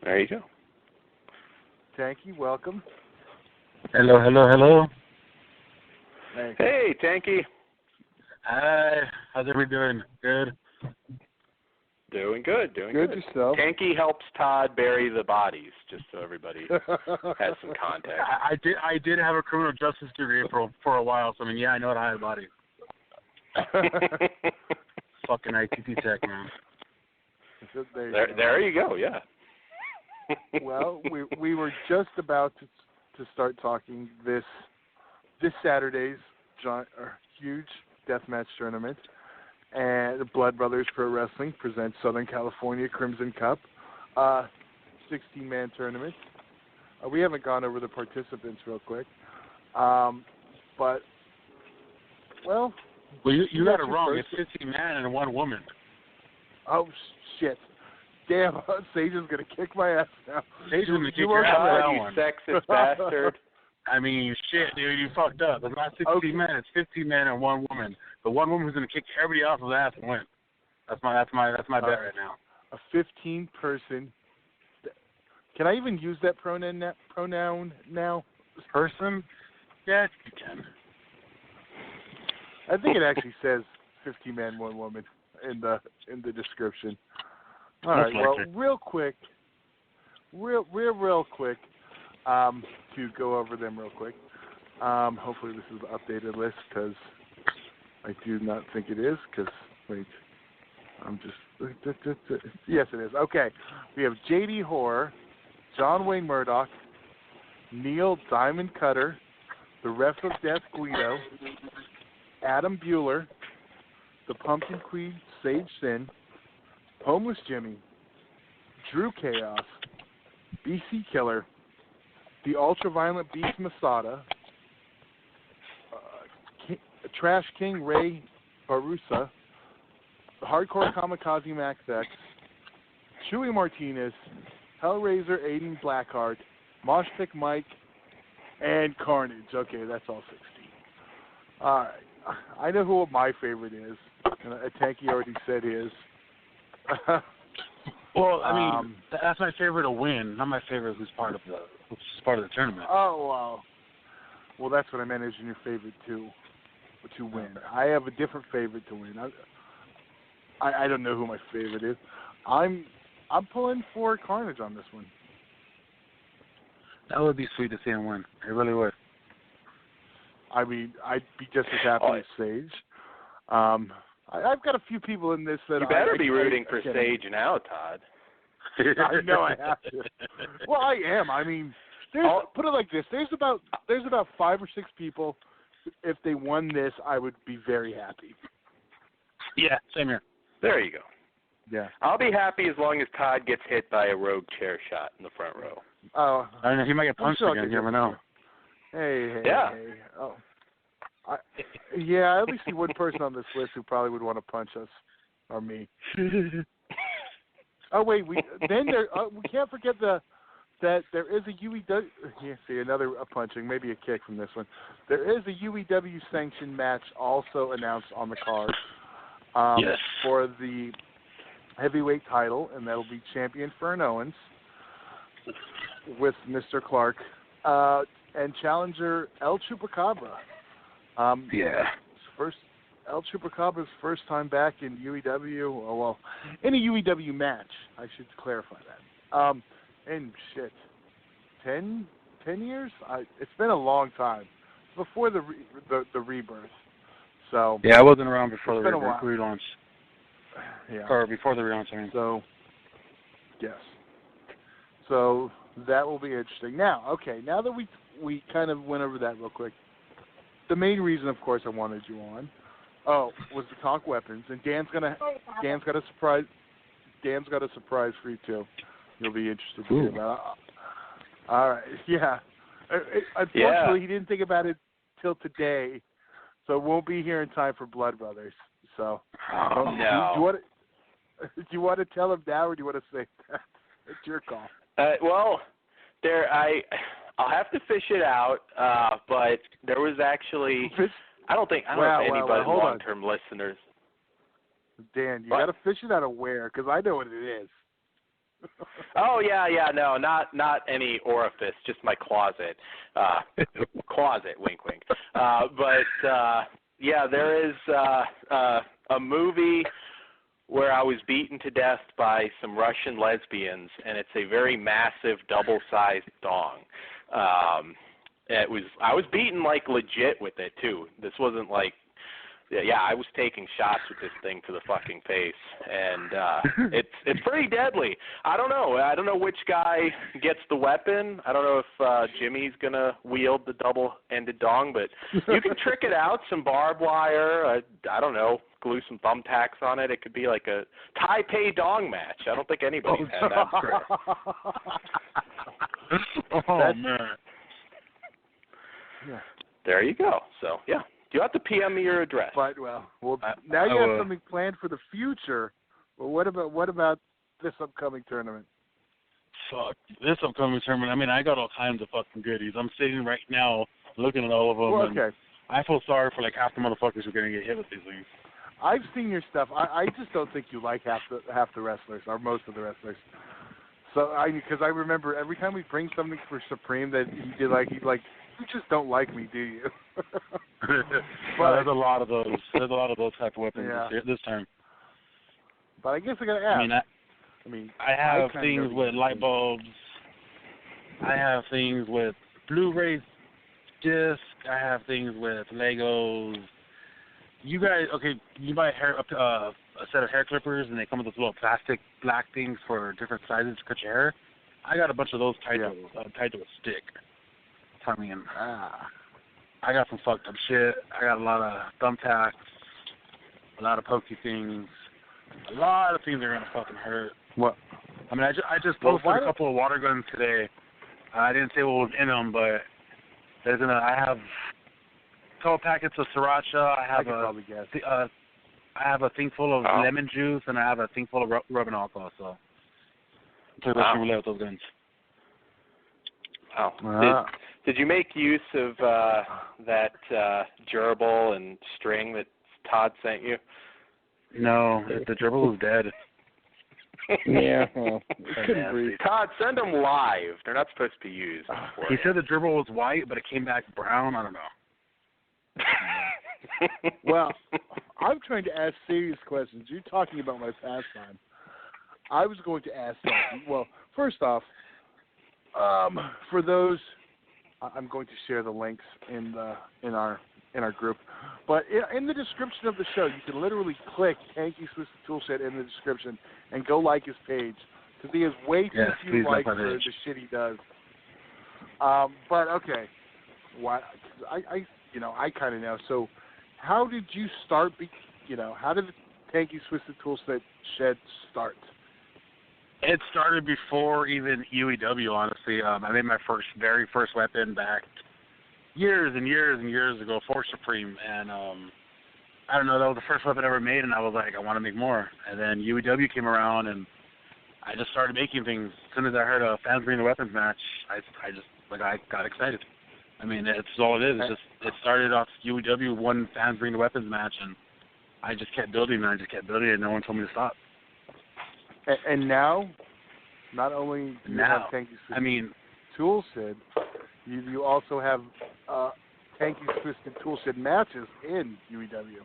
There you go. Tanky, welcome. Hello. Hey, Tanky. Hi. How's everybody doing? Good? Doing good. Good yourself. Tanky helps Todd bury the bodies, just so everybody has some context. I did have a criminal justice degree for a while, so I mean, yeah, I know how to hide a body. Fucking ITT tech, man. There you go, yeah. Well, we were just about to start talking this Saturday's huge deathmatch tournament, and the Blood Brothers Pro Wrestling presents Southern California Crimson Cup, 16-man tournament. We haven't gone over the participants real quick, but you got it wrong. It's 15 men and 1 woman. Oh shit! Damn, Sage is gonna kick my ass now. Sage is gonna kick your ass out, you sexist bastard. I mean, shit, dude, you fucked up. It's not 16 men. It's 15 men and 1 woman. The 1 woman who's gonna kick everybody else's ass and win. That's my bet right now. A 15-person. Can I even use that pronoun now? Person? Yeah, you can. I think it actually says 15 men, 1 woman in the description. All right. Well, real quick, to go over them real quick. Hopefully this is the updated list because I do not think it is. Because wait, I'm just yes, it is. Okay, we have J.D. Horror, John Wayne Murdoch, Neil Diamond Cutter, the Ref of Death Guido, Adam Bueller, the Pumpkin Queen Sage Sin, Homeless Jimmy, Drew Chaos, BC Killer, the Ultraviolent Beast Masada, Trash King Ray Barusa, the Hardcore Kamikaze Max X, Chewy Martinez, Hellraiser Aiden Blackheart, Moshpit Mike, and Carnage. Okay, that's all 16. All right. I know who my favorite is. And Tanky already said his. Well, I mean, that's my favorite to win, not my favorite who's part of the tournament. Oh, wow. Well, that's what I meant as your favorite to win. I have a different favorite to win. I don't know who my favorite is. I'm pulling for Carnage on this one. That would be sweet to see him win. It really would. I mean, I'd be just as happy as Sage. I've got a few people in this that you better be rooting for Sage now, Todd. I know I have to. Well, I am. I mean, put it like this: there's about 5 or 6 people. If they won this, I would be very happy. Yeah, same here. There you go. Yeah, I'll be happy as long as Todd gets hit by a rogue chair shot in the front row. Oh, I don't know. He might get punched again. You never know. Hey. Yeah. Oh. I at least see one person on this list who probably would want to punch us, or me. Oh wait, we can't forget that there is a UEW. Yeah, see another punching, maybe a kick from this one. There is a UEW sanctioned match also announced on the card for the heavyweight title, and that'll be champion Fern Owens with Mr. Clark and challenger El Chupacabra. El Chupacabras' first time back in UEW, or well, in a UEW match. I should clarify that. And shit, 10 years? It's been a long time. Before the rebirth. So yeah, I wasn't around before the relaunch. Yeah. Or before the relaunch, I mean. So, yes. So that will be interesting. Now, okay, now that we kind of went over that real quick, the main reason, of course, I wanted you on, was to talk weapons, and Dan's got a surprise. Dan's got a surprise for you too. You'll be interested to hear about. All right, yeah. Unfortunately, he didn't think about it till today, so it won't be here in time for Blood Brothers. So, no. Do you want to tell him now, or do you want to say that? It's your call. Well, I'll have to fish it out, but there was actually I don't know if anybody long-term listeners. Dan, you got to fish it out of where? Because I know what it is. Oh yeah, no, not any orifice, just my closet. Closet, wink, wink. But yeah, there is a movie where I was beaten to death by some Russian lesbians, and it's a very massive, double-sized dong. I was beaten like legit with it too. This wasn't like, I was taking shots with this thing to the fucking face, and it's pretty deadly. I don't know which guy gets the weapon. I don't know if Jimmy's gonna wield the double-ended dong, but you can trick it out, some barbed wire. I don't know, glue some thumbtacks on it. It could be like a Taipei dong match. I don't think anybody's had that before. Oh man. Yeah. There you go. So yeah. You have to PM me your address. But now you have something planned for the future. Well, what about this upcoming tournament? Fuck, this upcoming tournament. I mean, I got all kinds of fucking goodies. I'm sitting right now looking at all of them. Well, okay. And I feel sorry for like half the motherfuckers who are gonna get hit with these things. I've seen your stuff. I just don't think you like half the wrestlers or most of the wrestlers. So because I remember every time we bring something for Supreme that he's like, you just don't like me, do you? Well, there's a lot of those. There's a lot of those type of weapons this time. But I guess I gotta ask. I have things with light bulbs. I have things with Blu-ray discs. I have things with Legos. You guys, you buy a set of hair clippers, and they come with those little plastic black things for different sizes to cut your hair. I got a bunch of those tied to a stick. I mean, I got some fucked up shit. I got a lot of thumbtacks, a lot of pokey things, a lot of things that are gonna fucking hurt. What? I mean, I just posted a couple of water guns today. I didn't say what was in them, but I have a couple packets of sriracha. I have a thing full of lemon juice, and I have a thing full of rubbing alcohol. So I'm roulette with those guns. Wow. Did you make use of that gerbil and string that Todd sent you? No, the gerbil was dead. Yeah, well, couldn't breathe. Todd, send them live. They're not supposed to be used. He said the gerbil was white, but it came back brown. I don't know. Well, I'm trying to ask serious questions. You're talking about my pastime. I was going to ask that. Well, first off, for those, I'm going to share the links in our group. But in the description of the show, you can literally click Tanky's Twisted Toolshed in the description and go like his page because he has way too few likes for the shit he does. But okay, why? I kind of know. So, how did you start? How did the Tanky's Twisted Toolshed start? It started before even UEW, honestly. I made my very first weapon back years and years and years ago for Supreme, and I don't know, that was the first weapon I ever made, and I was like, I want to make more. And then UEW came around, and I just started making things. As soon as I heard a Fans Bring the Weapons match, I got excited. I mean, it's all it is. It started off UEW, one Fans Bring the Weapons match, and I just kept building, and no one told me to stop. And now, not only do you have Tanky's Twisted Toolshed, you also have Tanky's Twisted Toolshed matches in UEW.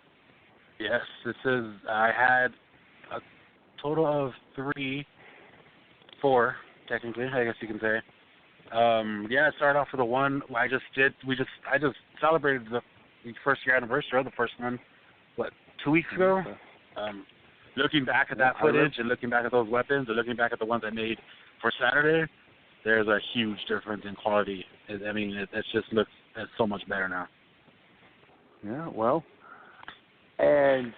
Yes, this is. I had a total of 4, technically, I guess you can say. Yeah, it started off with the one I just celebrated the first year anniversary of the first one, 2 weeks ago? Looking back at that footage and looking back at those weapons and looking back at the ones I made for Saturday, there's a huge difference in quality. I mean, it just looks so much better now. Yeah, well, and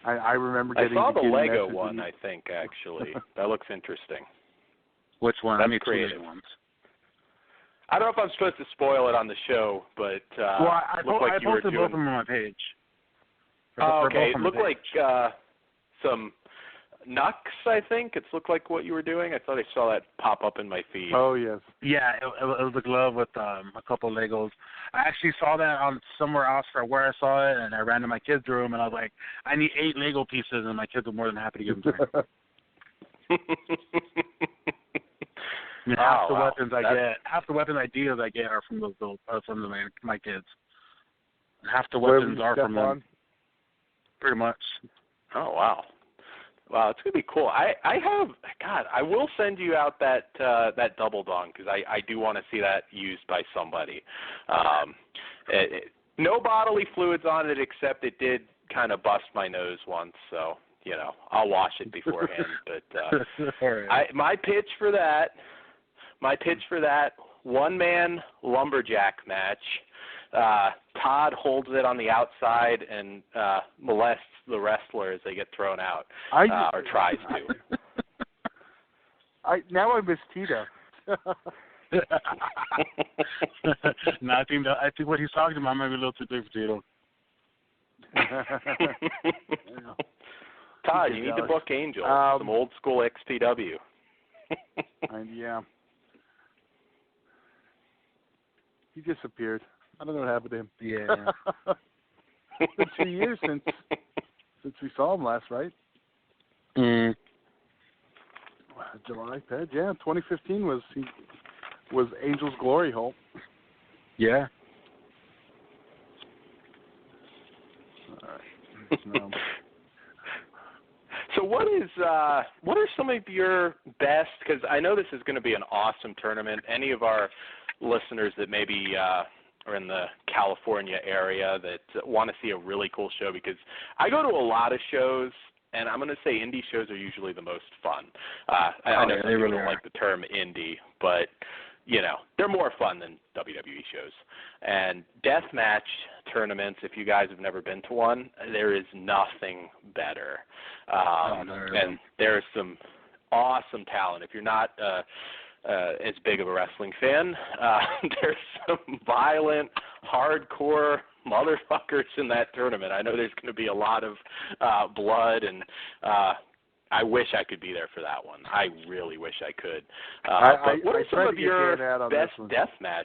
I remember getting. I saw the Lego messages. one. I think actually that looks interesting. Which one? That's I mean, creative. 2 ones. I don't know if I'm supposed to spoil it on the show, but well, I posted both of them on my page. Okay, it looked like some Nux, I think. It looked like what you were doing. I thought I saw that pop up in my feed. Oh, yes. Yeah, it was a glove with a couple of Legos. I actually saw that on somewhere else for where I saw it, and I ran to my kids' room, and I was like, I need 8 Lego pieces, and my kids were more than happy to give them to me. Half the weapons ideas I get are from my kids. Half the weapons are from them. Pretty much. Oh, wow. Wow, it's going to be cool. I will send you out that double dong because I do want to see that used by somebody. No bodily fluids on it except it did kind of bust my nose once, so, I'll wash it beforehand. But right. my pitch for that, one-man lumberjack match, Todd holds it on the outside and molests the wrestler as they get thrown out, or tries to. Now I miss Tito. No, I think what he's talking about might be a little too big for Tito. Todd, you need to book Angel, some old school XPW. Yeah. He disappeared. I don't know what happened to him. Yeah. It's been 2 years since we saw him last, right? July, Ted. Yeah, 2015 was Angel's glory hole. Yeah. All right. So what are some of your best? Because I know this is going to be an awesome tournament. Any of our listeners that maybe are in the California area that want to see a really cool show, because I go to a lot of shows, and I'm going to say indie shows are usually the most fun. I know some people don't like the term indie, but, they're more fun than WWE shows. And deathmatch tournaments, if you guys have never been to one, there is nothing better. And there's some awesome talent. If you're not as big of a wrestling fan, there's some violent, hardcore motherfuckers in that tournament. I know there's going to be a lot of blood, and I wish I could be there for that one. I really wish I could. But what are some of your best deathmatch?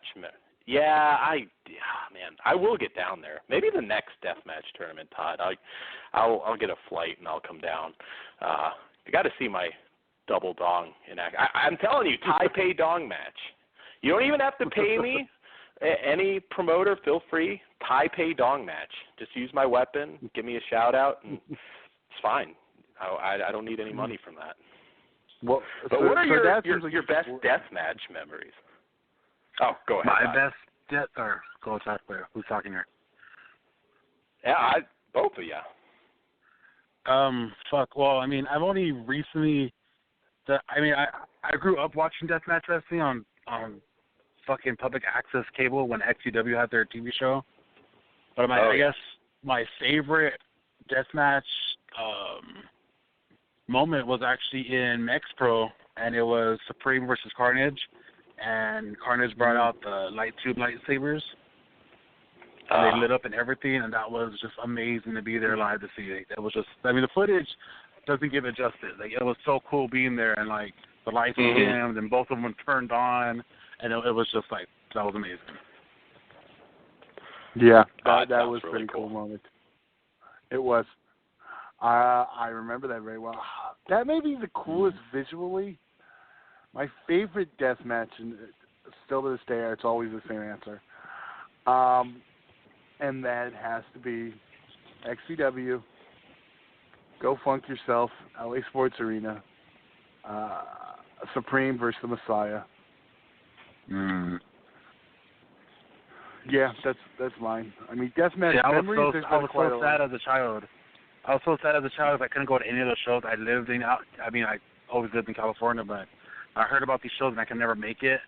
Yeah, I will get down there. Maybe the next deathmatch tournament, Todd. I'll get a flight and I'll come down. You got to see my double dong in action. I'm telling you, Taipei dong match. You don't even have to pay me. Any promoter, feel free. Taipei dong match. Just use my weapon, give me a shout out, and it's fine. I don't need any money from that. Well, but what are your best deathmatch memories? Oh, go ahead. My best death, or go talk player. Who's talking here? Yeah, both of you. Well, I mean, I've only recently. I grew up watching deathmatch wrestling on fucking public access cable when XCW had their TV show. But I guess my favorite deathmatch moment was actually in MexPro, and it was Supreme versus Carnage, and Carnage brought out the light tube lightsabers. And they lit up and everything, and that was just amazing to be there live to see. It was just, the footage doesn't give it justice. It was so cool being there, and the lights were dimmed, and both of them turned on, and it was just that was amazing. Yeah, that was a pretty cool moment. It was. I remember that very well. That may be the coolest visually. My favorite death match, and still to this day, it's always the same answer. And that has to be XCW, Go Funk Yourself, LA Sports Arena, Supreme versus the Messiah. Yeah, that's mine. I mean, Deathmatch Memories. I was so sad as a child. I couldn't go to any of those shows. I always lived in California, but I heard about these shows and I could never make it.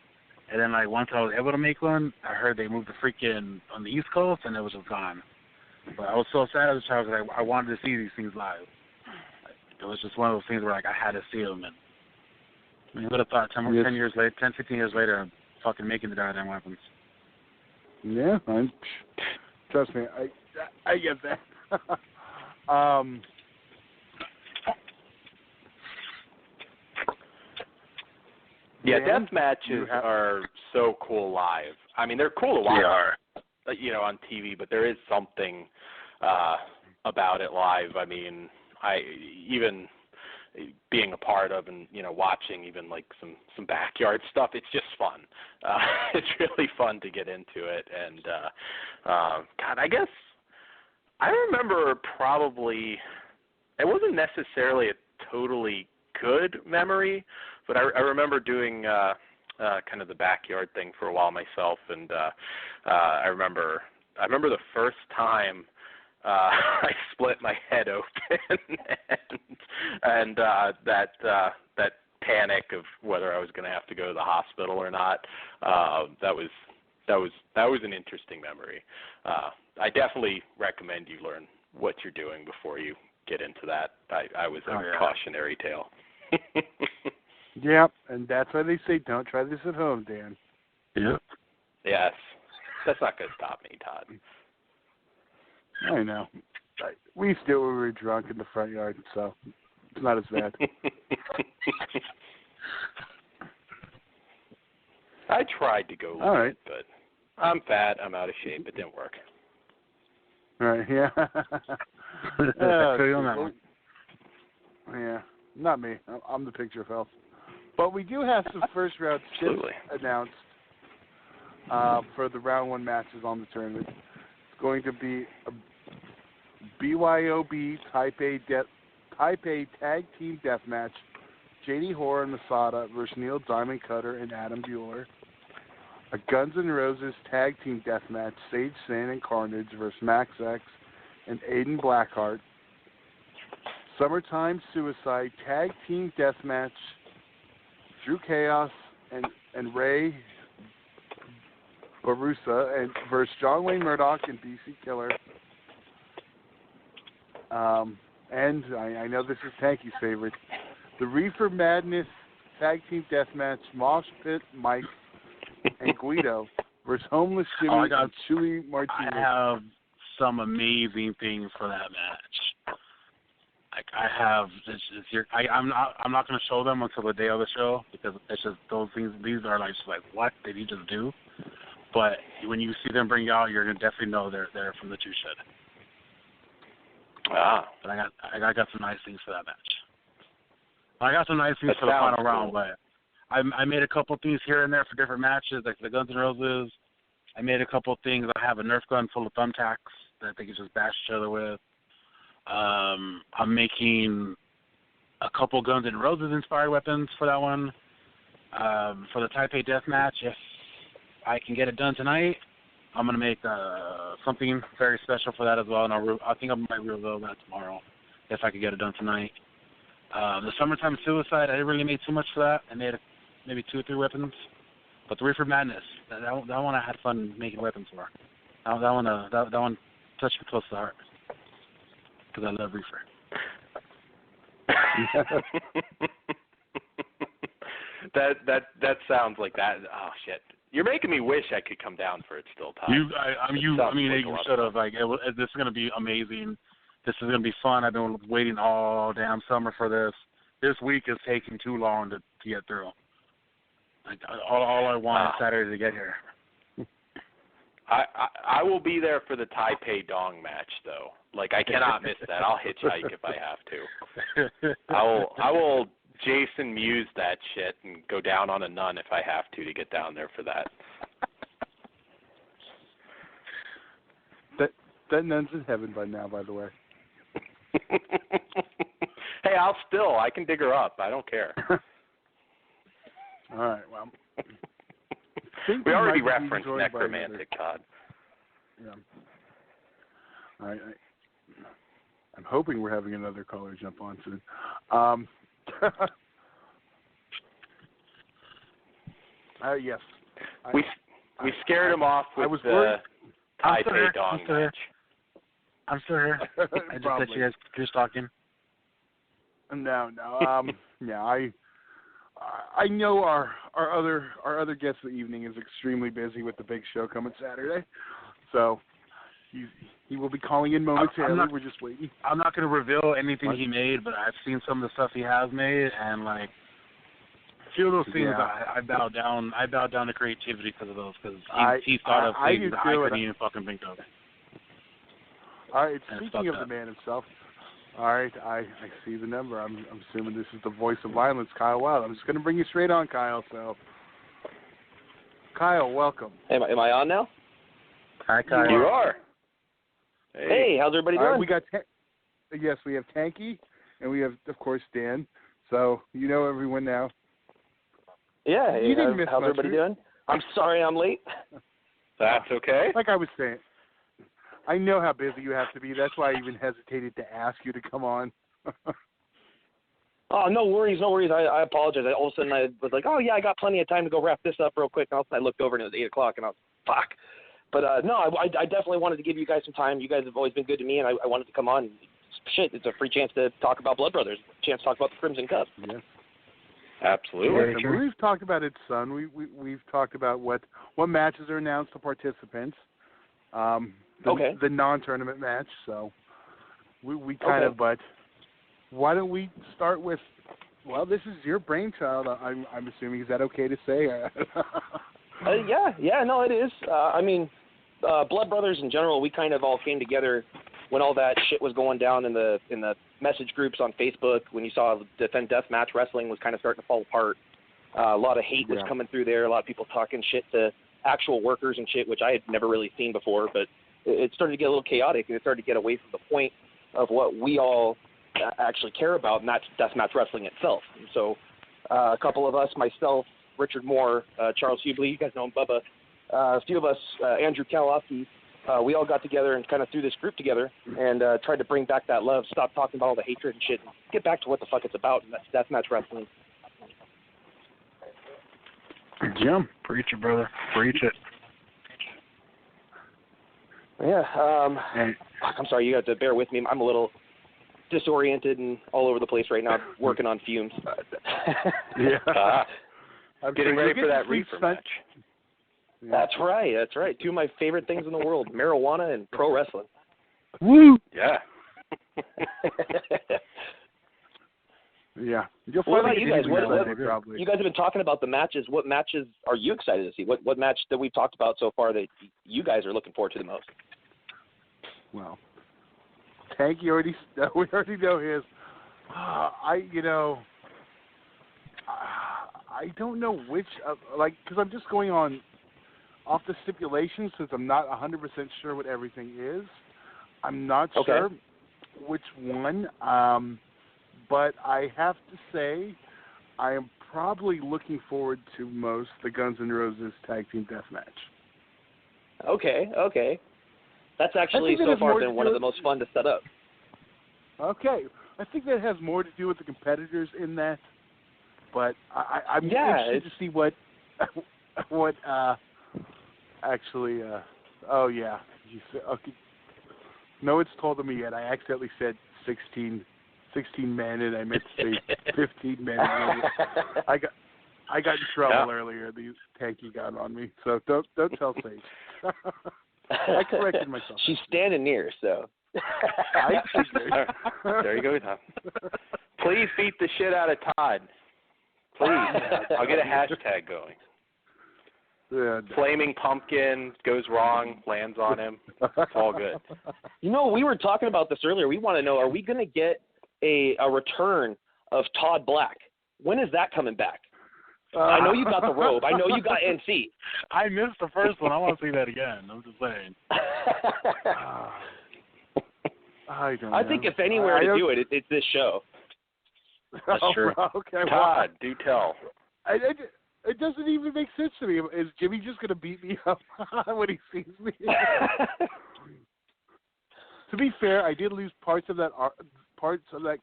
And then, like, once I was able to make one, I heard they moved the freaking on the East Coast, and it was just gone. But I was so sad as a child because I wanted to see these things live. It was just one of those things where, like, I had to see them. And I mean, you would have thought 10, 15 years later, I'm fucking making the goddamn weapons. Yeah, trust me, I get that. Yeah, death matches are so cool live. I mean, they're cool to watch, on TV, but there is something about it live. I mean, even being a part of and watching even like some backyard stuff, it's just fun. It's really fun to get into it, and God, I guess I remember probably it wasn't necessarily a totally good memory, but I remember doing kind of the backyard thing for a while myself, and I remember the first time I split my head open, and that panic of whether I was going to have to go to the hospital or not. That was an interesting memory. I definitely recommend you learn what you're doing before you get into that. I was a cautionary tale. Yep, and that's why they say don't try this at home, Dan. Yep. Yes. That's not going to stop me, Todd. I know. We used to do it when we were drunk in the front yard, so it's not as bad. I tried to go all right, but I'm fat, I'm out of shape. It didn't work. All right, yeah. Yeah, not me. I'm the picture of health. But we do have some first round shifts announced for the round one matches on the tournament. It's going to be a BYOB Taipei Tag Team Deathmatch. JD Horror and Masada versus Neil Diamond Cutter and Adam Bueller. A Guns N' Roses Tag Team Deathmatch. Sage Sin and Carnage versus Max X and Aiden Blackheart. Summertime Suicide Tag Team Deathmatch. Drew Chaos and Ray Barusa and versus John Wayne Murdoch and BC Killer. And I know this is Tanky's favorite. The Reefer Madness Tag Team Deathmatch. Mosh Pit Mike and Guido versus Homeless Jimmy and Chewy Martinez. I have some amazing things for that match. Like I have I'm not going to show them until the day of the show because it's just those things. These are like just like what did he just do? But when you see them bring out, you're going to definitely know they're from the Two Shed. But I got some nice things for that match. I got some nice things for the final round, but I made a couple things here and there for different matches, like the Guns N' Roses. I made a couple things. I have a Nerf gun full of thumbtacks that they can just bash each other with. I'm making a couple Guns N' Roses inspired weapons for that one. For the Taipei Death Match, if I can get it done tonight, I'm going to make something very special for that as well, and I think I might reveal that tomorrow if I could get it done tonight. The Summertime Suicide, I didn't really make too much for that. I made maybe 2 or 3 weapons. But the Reefer Madness, that one I had fun making weapons for. That one touched me close to the heart because I love Reefer. That sounds like that. Oh shit. You're making me wish I could come down for it still, Todd. You should have. Like, this is going to be amazing. This is going to be fun. I've been waiting all damn summer for this. This week is taking too long to get through. Like, all I want is Saturday to get here. I will be there for the Taipei Dong match, though. Like, I cannot miss that. I'll hitchhike if I have to. I will Jason Mewes that shit and go down on a nun if I have to get down there for that. that nun's in heaven by now, by the way. Hey, I can dig her up. I don't care. All right, well. We already referenced necromantic, Todd. Yeah. All right. I'm hoping we're having another caller jump on soon. Yes. We scared him off with the Tai-Tai Dong match. I'm still here. I just let you guys just talking. No. Yeah, I know our other guest of the evening is extremely busy with the big show coming Saturday, so he will be calling in momentarily. We're just waiting. I'm not going to reveal anything he made, but I've seen some of the stuff he has made, and like a few of those things, I bow down. I bow down to creativity because of those, because he thought of things that I couldn't even fucking think of. All right, speaking of the man himself. All right, I see the number. I'm assuming this is the voice of violence, Kyle Wilde. I'm just going to bring you straight on, Kyle. So, Kyle, welcome. Am I on now? Hi, Kyle. You are. Hey, how's everybody doing? Right, we got yes, we have Tanky, and we have, of course, Dan. So you know everyone now. Yeah. You didn't miss how's much, everybody doing? I'm sorry I'm late. That's okay. Like I was saying. I know how busy you have to be. That's why I even hesitated to ask you to come on. Oh, no worries. I apologize. All of a sudden I was like, oh, yeah, I got plenty of time to go wrap this up real quick. And I looked over and it was 8 o'clock, and I was fuck. But, no, I definitely wanted to give you guys some time. You guys have always been good to me, and I wanted to come on. Shit, it's a free chance to talk about Blood Brothers, a chance to talk about the Crimson Cup. Yes. Absolutely. Yeah, we've talked about it, son. We've talked about what matches are announced to participants. The non-tournament match, so we kind of, but why don't we start with, well, this is your brainchild, I'm assuming. Is that okay to say? No, it is. I mean, Blood Brothers in general, we kind of all came together when all that shit was going down in the message groups on Facebook, when you saw Defend Deathmatch Wrestling was kind of starting to fall apart. A lot of hate was coming through there, a lot of people talking shit to actual workers and shit, which I had never really seen before, but it started to get a little chaotic, and it started to get away from the point of what we all actually care about, and that's deathmatch wrestling itself. And so a couple of us, myself, Richard Moore, Charles Hubley, you guys know him, Bubba, a few of us, Andrew Kalofsky, we all got together and kind of threw this group together and tried to bring back that love, stop talking about all the hatred and shit, and get back to what the fuck it's about, and that's deathmatch wrestling. Jim, preach it, brother. Preach it. Yeah, I'm sorry, you have to bear with me. I'm a little disoriented and all over the place right now, working on fumes. I'm getting ready for that reefer match. Yeah. That's right. Two of my favorite things in the world, marijuana and pro wrestling. Woo! Yeah. Yeah. What about you guys? You guys have been talking about the matches. What matches are you excited to see? What match that we've talked about so far that you guys are looking forward to the most? Well, Tank, we already know his. I don't know which, because I'm just going off the stipulations since I'm not 100% sure what everything is. I'm not sure which one. But I have to say, I am probably looking forward to most the Guns N' Roses Tag Team Deathmatch. Okay. That's actually so far been one of the most fun to set up. Okay. I think that has more to do with the competitors in that. But I'm interested to see what actually, oh yeah. Okay. No one's told me yet. I accidentally said 16 men, and I meant to say 15 men. I got in trouble earlier. These Tanky got on me, so don't tell Sage. I corrected myself. She's standing near, so. I figured. There you go, Todd. Please beat the shit out of Todd. Please. I'll get a hashtag going. Yeah, no. Flaming pumpkin goes wrong, lands on him. It's all good. We were talking about this earlier. We want to know, are we going to get a return of Todd Black? When is that coming back? I know you got the robe. I know you got NC. I missed the first one. I want to see that again. I'm just saying. I don't know. I think if anywhere to do it, it's this show. That's true. Okay, Todd, do tell. It doesn't even make sense to me. Is Jimmy just going to beat me up when he sees me? To be fair, I did lose parts of that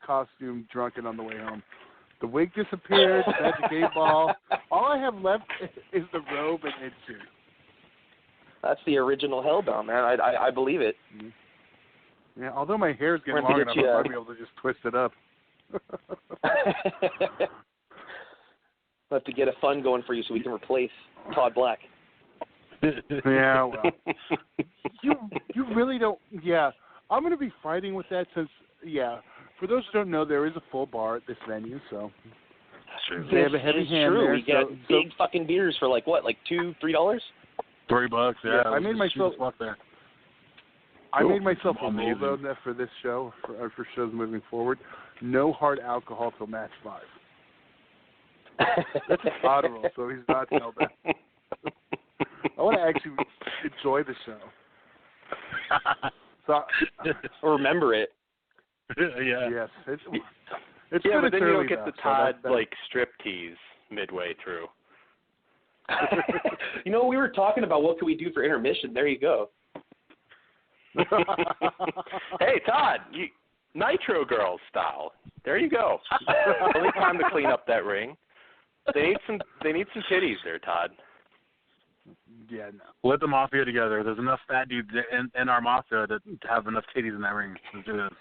costume drunken on the way home. The wig disappeared, the magic 8-ball. All I have left is the robe and head suit. That's the original Hellbound, man. I believe it. Yeah, although my hair's getting We're long gonna enough, get I might be able to just twist it up. We'll have to get a fund going for you so we can replace Todd Black. Yeah, well. You really don't. Yeah, I'm going to be fighting with that since, for those who don't know, there is a full bar at this venue, so. They have a heavy hand true. there. We get big fucking beers for like what, like $2, $3? $3, yeah. I made myself. I made myself a rule though for this show, for shows moving forward. No hard alcohol till match 5. That's a Todd rule, so he's not held out. I want to actually enjoy the show. So remember it. Yeah. Yes. It's but then you don't get the Todd strip tease midway through. You know, we were talking about what can we do for intermission. There you go. Hey, Todd, Nitro Girls style. There you go. Only time to clean up that ring. They need some titties there, Todd. Yeah, no. Let the Mafia together. There's enough fat dudes in our Mafia to have enough titties in that ring. Let's do this.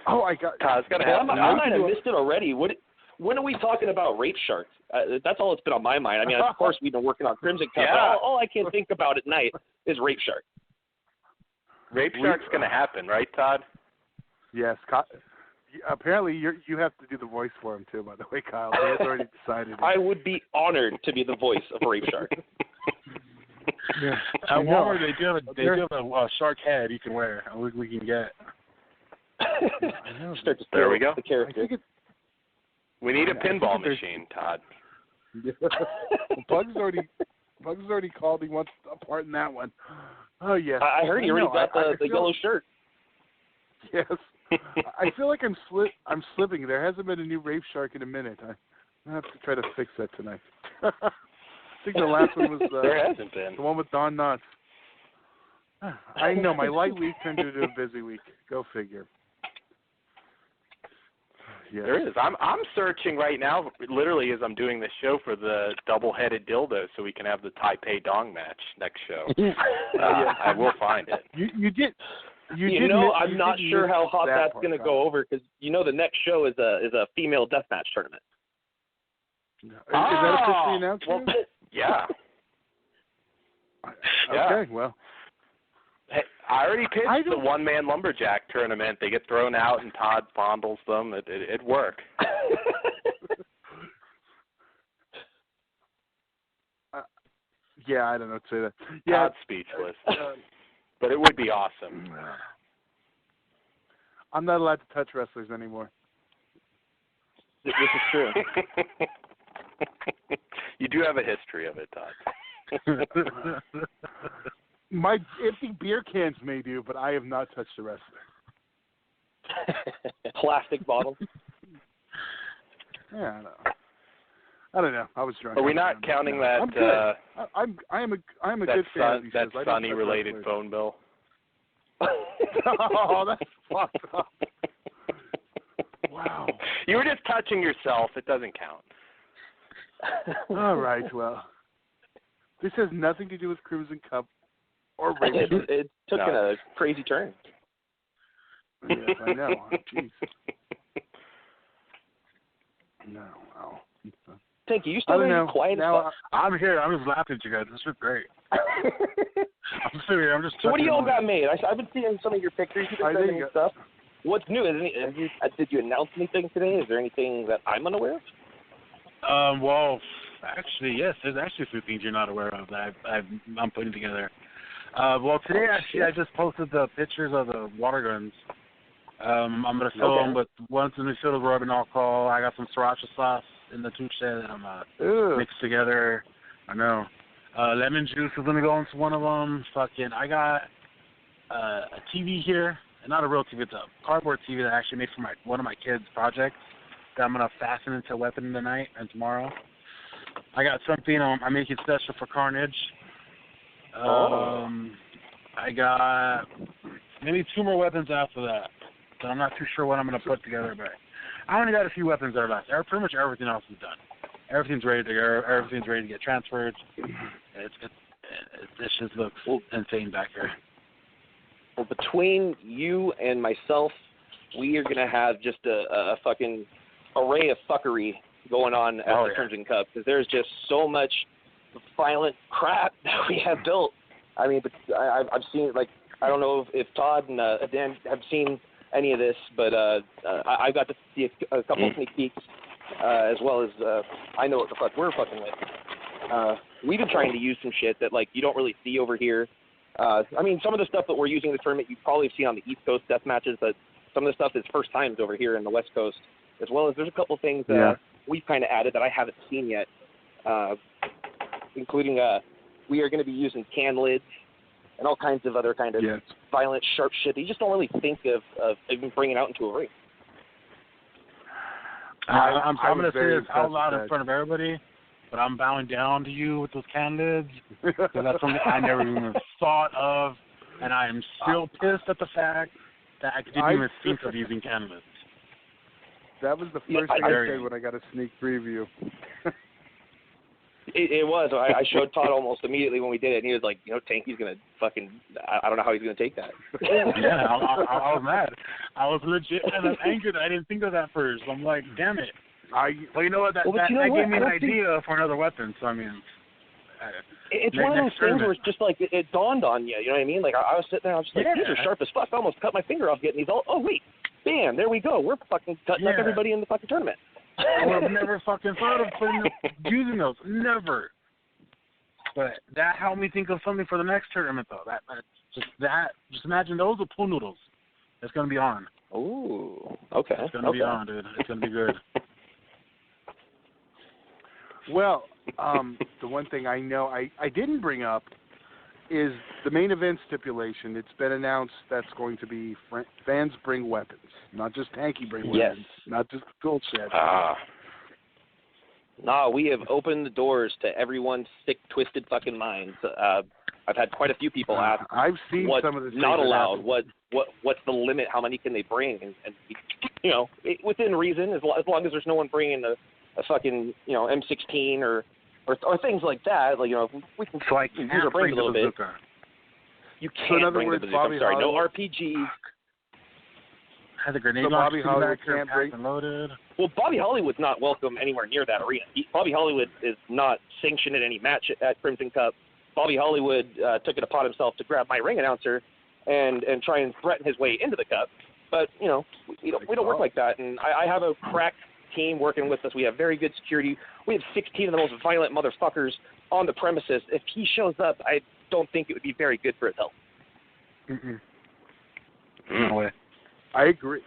Oh, I got. Todd's got to happen. I might have missed it already. When are we talking about Rape Shark? That's all that's been on my mind. I mean, of course, we've been working on Crimson Cup. Yeah. All I can think about at night is Rape Shark. Rape Shark's going to happen, right, Todd? Yes. Apparently, you have to do the voice for him, too, by the way, Kyle. He has already decided. I would be honored to be the voice of Rape Shark. Yeah. At Walmart, they do have a shark head you can wear. We can get. Start to there we go. The character. We need a pinball machine, Todd. Well, Pug's already called. He wants a part in that one. Oh, yes. I heard he already got the yellow shirt. Yes. I feel like I'm slipping. There hasn't been a new Rape Shark in a minute. I have to try to fix that tonight. I think the last one was there hasn't been. The one with Don Knotts. I know. My light week turned into a busy week. Go figure. Yes. There is. I'm searching right now, literally as I'm doing this show, for the double-headed dildo so we can have the Taipei Dong match next show. I will find it. You did. I'm not sure how hot that's going to go over because the next show is a female deathmatch tournament. Is that officially announced? Well, yeah. Okay. Well. Hey, I already pitched the one-man lumberjack tournament. They get thrown out, and Todd fondles them. It'd work. Yeah, I don't know what to say that. Yeah, Todd's speechless. But it would be awesome. I'm not allowed to touch wrestlers anymore. This is true. You do have a history of it, Todd. My empty beer cans may do, but I have not touched a wrestler. Plastic bottle. Yeah, I don't know. I was drunk. Are we not counting that? I'm good. I am a good fan. That Sonny-related phone bill. Oh, that's fucked up. Wow. You were just touching yourself. It doesn't count. All right. Well, this has nothing to do with Crimson Cup or Rape Shark. It took a crazy turn. Yes, I know. Jeez. No. Wow. Thank you. You still really quiet? Now, I'm here. I'm just laughing at you guys. This is great. I'm sitting here. I'm just. So what do you all got made? I've been seeing some of your pictures. You've been sending me stuff. What's new? Did you announce anything today? Is there anything that I'm unaware of? Well, actually, yes. There's actually a few things you're not aware of that I'm putting together. Well, today I just posted the pictures of the water guns. I'm going to fill them with once in the filled with rubbing alcohol. I got some sriracha sauce in the touche that I'm mixed together. I know. Lemon juice is gonna go into one of them. Fucking, I got a TV here, and not a real TV. It's a cardboard TV that I actually made for one of my kids' projects that I'm gonna fasten into a weapon tonight and tomorrow. I got something I'm making special for Carnage. I got maybe 2 more weapons after that. So I'm not too sure what I'm gonna put together, but I only got a few weapons that are left. Pretty much everything else is done. Everything's ready to go. Everything's ready to get transferred. It just looks insane back here. Well, between you and myself, we are going to have just a fucking array of fuckery going on at the Crimson Cup, because there's just so much violent crap that we have built. I mean, I've seen, like, I don't know if Todd and Dan have seen any of this, but I got to see a couple of sneak peeks, as well as I know what the fuck we're fucking with. We've been trying to use some shit that, like, you don't really see over here. I mean, some of the stuff that we're using in the tournament you probably see on the East Coast death matches, but some of the stuff is first times over here in the West Coast, as well as there's a couple things we've kind of added that I haven't seen yet, including we are going to be using can lids and all kinds of other kind of violent, sharp shit that you just don't really think of even bringing out into a ring. I'm going to say this out loud in front of everybody, but I'm bowing down to you with those can lids, because that's something I never even thought of, and I am still pissed at the fact that I didn't even think of using can lids. That was the first thing I said when I got a sneak preview. It was. I showed Todd almost immediately when we did it, and he was like, Tanky's going to fucking, I don't know how he's going to take that. Yeah, I was mad. I was legit angry that I didn't think of that first. I'm like, damn it. Well, you know what? That gave me an idea for another weapon, so I mean. It's one of those things where it's just like, it dawned on you, you know what I mean? Like, I was sitting there, I was just like, these are sharp as fuck. I almost cut my finger off getting these. Oh, wait. Bam, there we go. We're fucking cutting up everybody in the fucking tournament. I would have never fucking thought of using those. Never. But that helped me think of something for the next tournament, though. Just imagine those are pool noodles. It's going to be on. Ooh, okay. It's going to be on, dude. It's going to be good. Well, the one thing I know I didn't bring up is the main event stipulation. It's been announced that's going to be fans bring weapons, not just Tanky bring weapons, not just bullshit. No, we have opened the doors to everyone's sick, twisted fucking minds. I've had quite a few people ask. I've seen some of the not allowed. What's the limit? How many can they bring? And within reason, as long as there's no one bringing a fucking M16 or things like that. Like we can use our brains a little bit. You can't bring the bazooka. I'm sorry, no RPGs. Has a grenade Bobby Hollywood can't bring loaded. Well, Bobby Hollywood's not welcome anywhere near that arena. Bobby Hollywood is not sanctioned at any match at Crimson Cup. Bobby Hollywood took it upon himself to grab my ring announcer and try and threaten his way into the cup. But we don't work like that. And I have a crack team working with us. We have very good security. We have 16 of the most violent motherfuckers on the premises. If he shows up, I don't think it would be very good for his health. No way. I agree.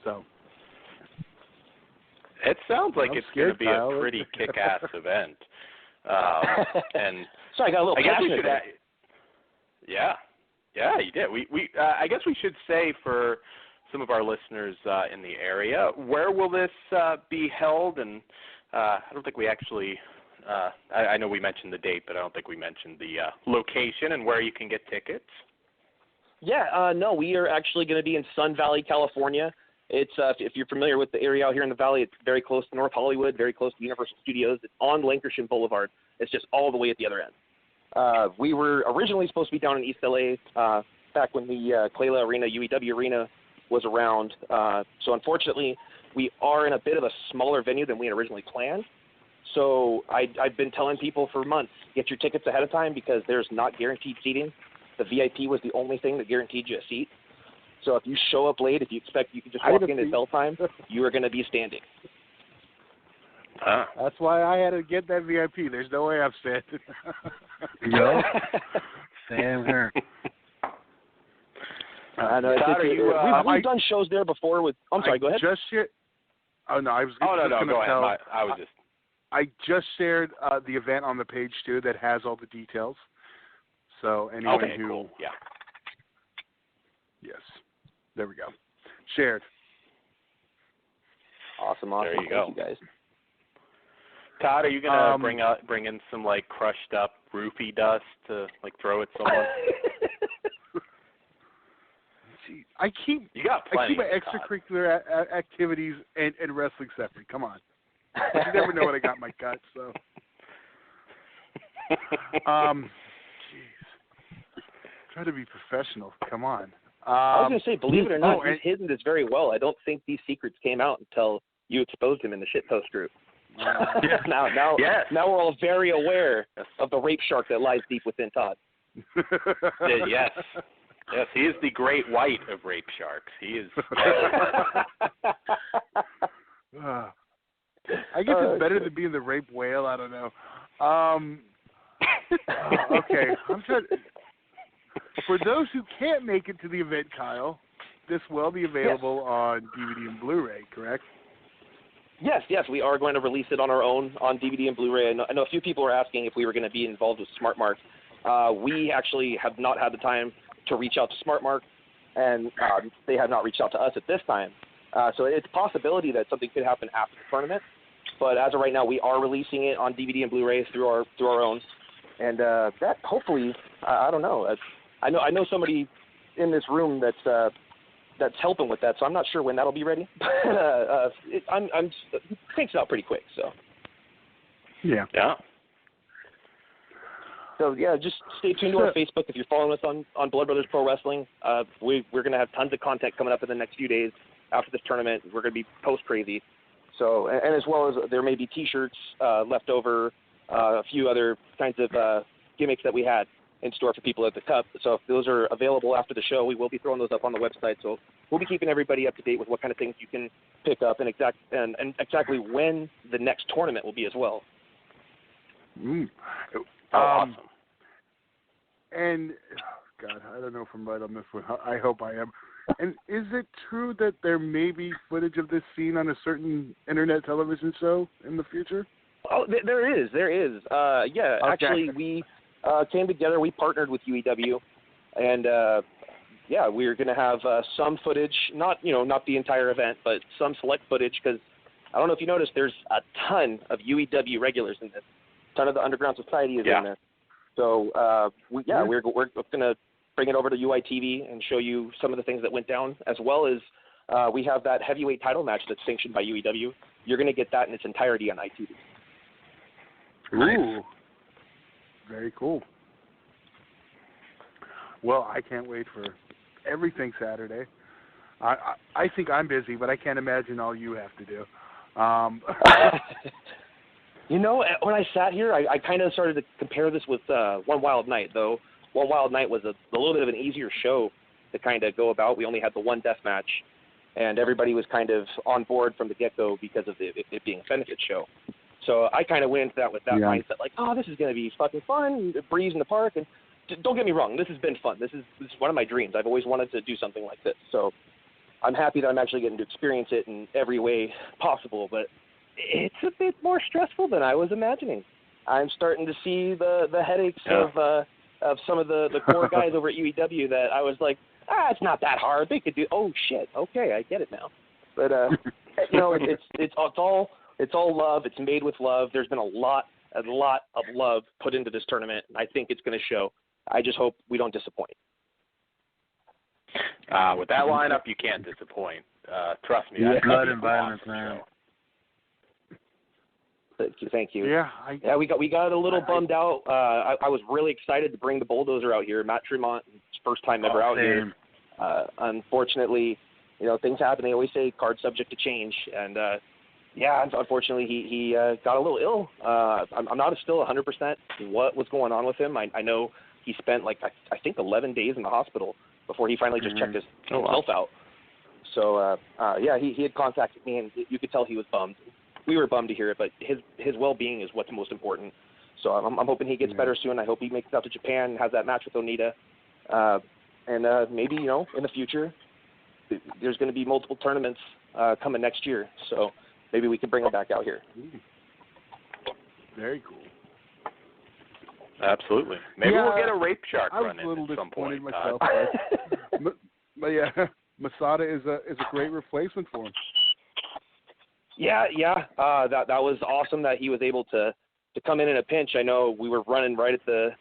So it sounds like it's going to be a pretty kick-ass event. And so I got a little passionate. Yeah, you did. We I guess we should say for some of our listeners in the area, where will this be held? And I don't think we actually. I know we mentioned the date, but I don't think we mentioned the location and where you can get tickets. Yeah, no, we are actually going to be in Sun Valley, California. It's if you're familiar with the area out here in the valley, it's very close to North Hollywood, very close to Universal Studios. It's on Lancashire Boulevard. It's just all the way at the other end. We were originally supposed to be down in East LA back when the Clayla Arena, UEW Arena, was around. So unfortunately, we are in a bit of a smaller venue than we had originally planned. So I've been telling people for months, get your tickets ahead of time because there's not guaranteed seating. The VIP was the only thing that guaranteed you a seat. So if you show up late, if you expect you can just walk in at bell time, you are going to be standing. That's why I had to get that VIP. There's no way I'm standing. Yo, same here. I know. We've done shows there before with. I'm sorry. Go ahead. Oh no, I was. Oh no, go ahead. I was just. I just shared the event on the page too that has all the details. So anyone who cool. Yeah. Yes. There we go. Shared. Awesome. There you go. Thank you guys. Todd, are you gonna bring in some like crushed up roofie dust to like throw at someone? See, I keep my extracurricular activities and wrestling separate. Come on. You never know what I got in my gut, so. Jeez. Try to be professional. Come on. I was going to say, believe it or not, he's hidden this very well. I don't think these secrets came out until you exposed him in the shitpost group. Now we're all very aware of the rape shark that lies deep within Todd. Yes, he is the great white of rape sharks. He is. I guess it's better than being the rape whale. I don't know. Okay, I'm trying. For those who can't make it to the event, Kyle, this will be available on DVD and Blu-ray, correct? Yes, we are going to release it on our own on DVD and Blu-ray. I know a few people were asking if we were going to be involved with SmartMark. We actually have not had the time to reach out to SmartMark, and they have not reached out to us at this time. So it's a possibility that something could happen after the tournament. But as of right now, we are releasing it on DVD and Blu-ray through our own. And that hopefully, I don't know. I know somebody in this room that's helping with that, so I'm not sure when that'll be ready. It takes it out pretty quick, so. Yeah. So yeah, just stay tuned to our Facebook if you're following us on Blood Brothers Pro Wrestling. We're going to have tons of content coming up in the next few days after this tournament. We're going to be post crazy. So and as well as there may be T-shirts left over, a few other kinds of gimmicks that we had in store for people at the Cup. So if those are available after the show, we will be throwing those up on the website. So we'll be keeping everybody up to date with what kind of things you can pick up and exactly when the next tournament will be as well. Awesome. And God, I don't know if I'm right on this one. I hope I am. And is it true that there may be footage of this scene on a certain internet television show in the future? Oh, there is. Yeah, okay. Actually, we came together. We partnered with UEW, and we're going to have some footage. Not the entire event, but some select footage. Because I don't know if you noticed, there's a ton of UEW regulars in this. A ton of the Underground Society is in this. So we're going to bring it over to UITV and show you some of the things that went down, as well as we have that heavyweight title match that's sanctioned by UEW. You're going to get that in its entirety on ITV. Ooh. Very cool. Well, I can't wait for everything Saturday. I think I'm busy, but I can't imagine all you have to do. When I sat here, I kind of started to compare this with One Wild Night, though. One Wild Night was a little bit of an easier show to kind of go about. We only had the one death match, and everybody was kind of on board from the get-go because of it being a benefit show. So I kind of went into that with that mindset, like, oh, this is going to be fucking fun, breeze in the park. And don't get me wrong, this has been fun. This is one of my dreams. I've always wanted to do something like this. So I'm happy that I'm actually getting to experience it in every way possible. But it's a bit more stressful than I was imagining. I'm starting to see the headaches of some of the core guys over at UEW that I was like, it's not that hard. They could do. Oh shit. Okay, I get it now. But it's all love. It's made with love. There's been a lot of love put into this tournament, and I think it's going to show. I just hope we don't disappoint. With that lineup, you can't disappoint. Trust me. Blood and violence, man. Thank you. Yeah, we got a little bummed out. I was really excited to bring the Bulldozer out here. Matt Tremont, his first time ever out here. Unfortunately, things happen. They always say card subject to change, and unfortunately, he got a little ill. I'm not still 100% what was going on with him. I know he spent I think 11 days in the hospital before he finally just checked himself out. So he had contacted me, and you could tell he was bummed. We were bummed to hear it, but his well-being is what's most important. So I'm hoping he gets better soon. I hope he makes it out to Japan and has that match with Onita. And maybe, in the future, there's going to be multiple tournaments coming next year. So maybe we can bring him back out here. Very cool. Absolutely. Maybe we'll get a Rape Shark run in at some point. I was a little disappointed myself, but yeah, Masada is a great replacement for him. Yeah. That was awesome that he was able to come in a pinch. I know we were running right at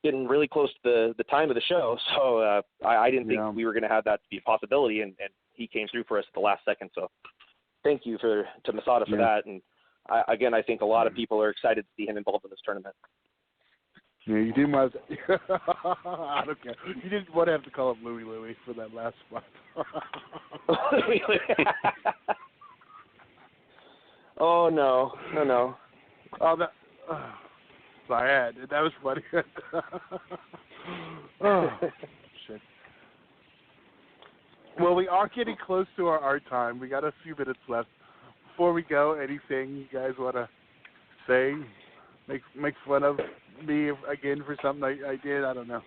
getting really close to the time of the show, so I didn't think we were going to have that be a possibility, and he came through for us at the last second. So thank you to Masada for that. And I think a lot of people are excited to see him involved in this tournament. Yeah, you didn't want to. I don't care. You didn't want to have to call him Louie for that last spot. Oh no. Oh, that. That was funny. Oh, shit. Well, we are getting close to our time. We got a few minutes left. Before we go, anything you guys want to say? Make fun of me again for something I did? I don't know.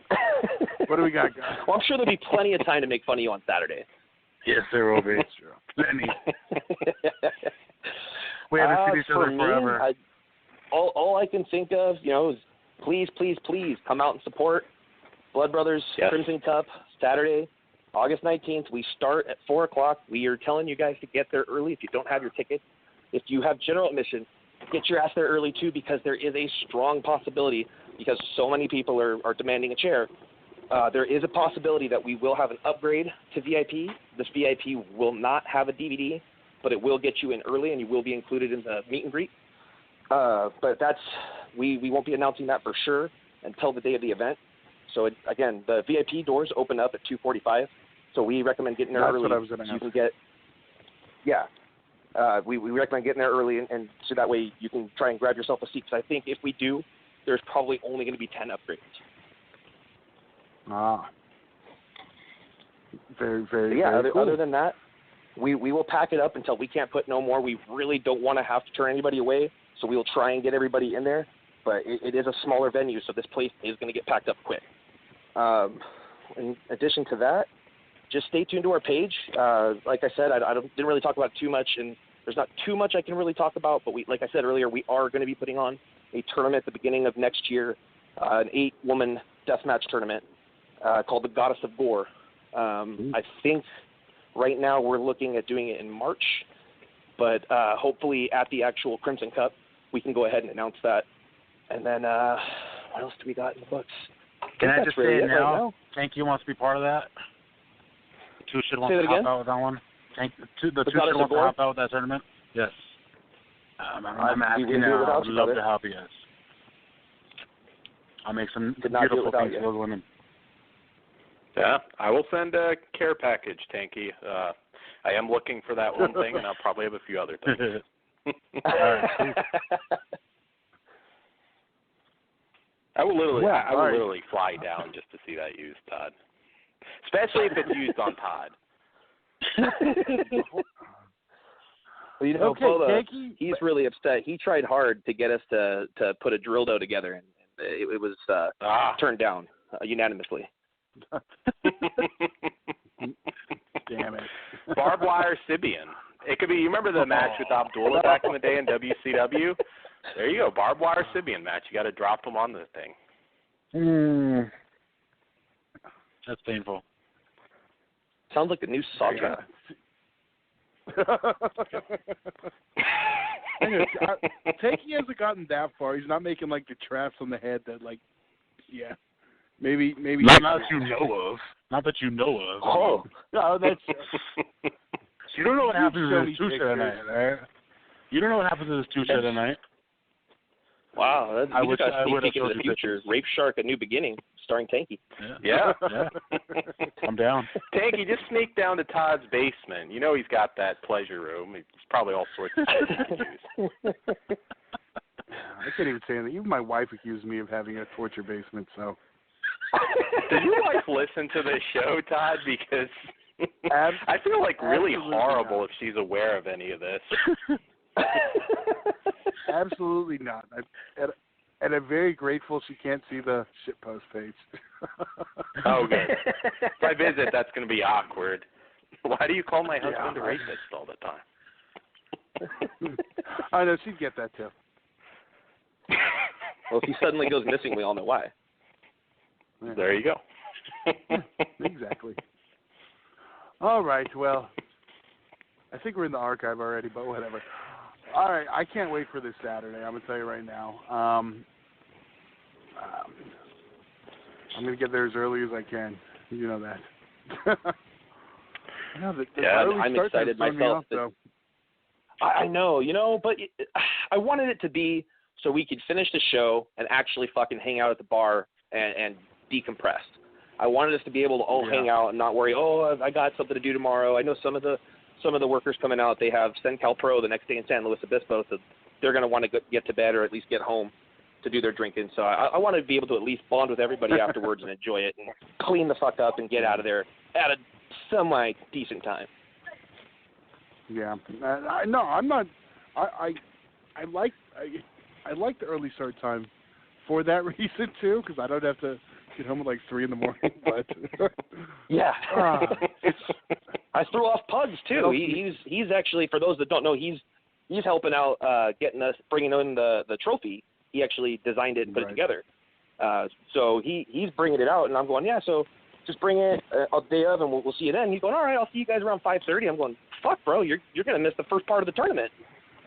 What do we got, guys? Well, I'm sure there'll be plenty of time to make fun of you on Saturday. Yes, there will be. Plenty. We haven't seen each other forever. All I can think of, is please come out and support Blood Brothers Crimson Cup Saturday, August 19th. We start at 4 o'clock. We are telling you guys to get there early if you don't have your ticket. If you have general admission, get your ass there early too, because there is a strong possibility, because so many people are demanding a chair, there is a possibility that we will have an upgrade to VIP. This VIP will not have a DVD, but it will get you in early, and you will be included in the meet and greet. But we won't be announcing that for sure until the day of the event. So again, the VIP doors open up at 2:45. So we recommend getting there early. That's what I was going to ask. You can get. Yeah. We recommend getting there early, and so that way you can try and grab yourself a seat. Because I think if we do, there's probably only going to be 10 upgrades. Very, very, yeah, very cool. Other than that, we will pack it up until we can't put no more. We really don't want to have to turn anybody away, so we will try and get everybody in there. But it is a smaller venue, so this place is going to get packed up quick. In addition to that, just stay tuned to our page. Like I said, I didn't really talk about it too much, and there's not too much I can really talk about. But like I said earlier, we are going to be putting on a tournament at the beginning of next year, an 8-woman deathmatch tournament called the Goddess of Gore. I think right now we're looking at doing it in March, but hopefully at the actual Crimson Cup, we can go ahead and announce that. And then what else do we got in the books? Can I just say it now? Tanky wants to be part of that. Two should want to hop out with that one. The two should want to hop out with that tournament. Yes. I'm asking now. I would love to help you guys. I'll make some beautiful things for those women. Yeah, I will send a care package, Tanky. I am looking for that one thing, and I'll probably have a few other things. All right. I will literally fly down just to see that used, Todd. Especially if it's used on Todd. Well, Boba, he's really upset. He tried hard to get us to put a drill dough together, and it was turned down unanimously. Damn it. Barbed wire Sibian. It could be, you remember the match with Abdullah back in the day in WCW? There you go, barbed wire Sibian match. You got to drop them on the thing. That's painful. Sounds like the new Saga. Tanky hasn't gotten that far. He's not making like the traps on the head that maybe not that you know of. Not that you know of. Oh, no, that's. You don't know what happens to this two-shot tonight, right? You don't know what happens to this two-shot tonight. Wow, I wish I would have told you the future. Rape Shark: A New Beginning, starring Tanky. Yeah. I'm down. Tanky, just sneak down to Todd's basement. You know he's got that pleasure room. It's probably all sorts of shit to use. I can't even say anything. Even my wife accused me of having a torture basement. So. Does your wife listen to this show, Todd? Because I feel like really horrible if she's aware of any of this. Absolutely not. And I'm very grateful she can't see the shitpost page. Oh, good. If I visit, that's going to be awkward. Why do you call my husband a rapist all the time? I know, she'd get that too. Well, if he suddenly goes missing, we all know why. Yeah. There you go. Exactly. All right, well, I think we're in the archive already, but whatever. All right, I can't wait for this Saturday. I'm going to tell you right now. I'm going to get there as early as I can. You know that. I know that I'm excited myself. I know, but I wanted it to be so we could finish the show and actually fucking hang out at the bar and decompress. I wanted us to be able to all hang out and not worry, I got something to do tomorrow. I know some of the workers coming out, they have SenCal Pro the next day in San Luis Obispo, so they're going to want to get to bed or at least get home to do their drinking. So I want to be able to at least bond with everybody afterwards and enjoy it and clean the fuck up and get out of there at a semi-decent time. Yeah. No, I'm not. I like the early start time for that reason, too, because I don't have to get home at like 3 in the morning. But yeah. I threw off Pugs, too. He's actually, for those that don't know, he's helping out bringing in the trophy. He actually designed it and put it together. So he's bringing it out, and I'm going, so just bring it a day of, and we'll see you then. He's going, all right, I'll see you guys around 5:30. I'm going, fuck, bro, you're going to miss the first part of the tournament.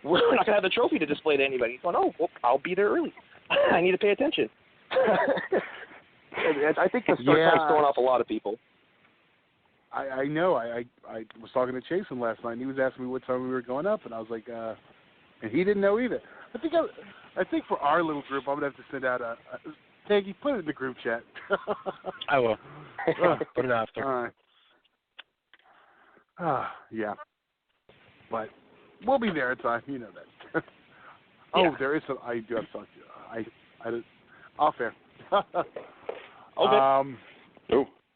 We're not going to have the trophy to display to anybody. He's going, well, I'll be there early. I need to pay attention. I think the start time's throwing off a lot of people. I know. I was talking to Jason last night, and he was asking me what time we were going up, and I was like, and he didn't know either. I think for our little group, I'm going to have to send out Tanky, put it in the group chat. I will. Put it after. All right. Yeah. But we'll be there in time. You know that. There is some. I do have to talk to you. Off air. Okay.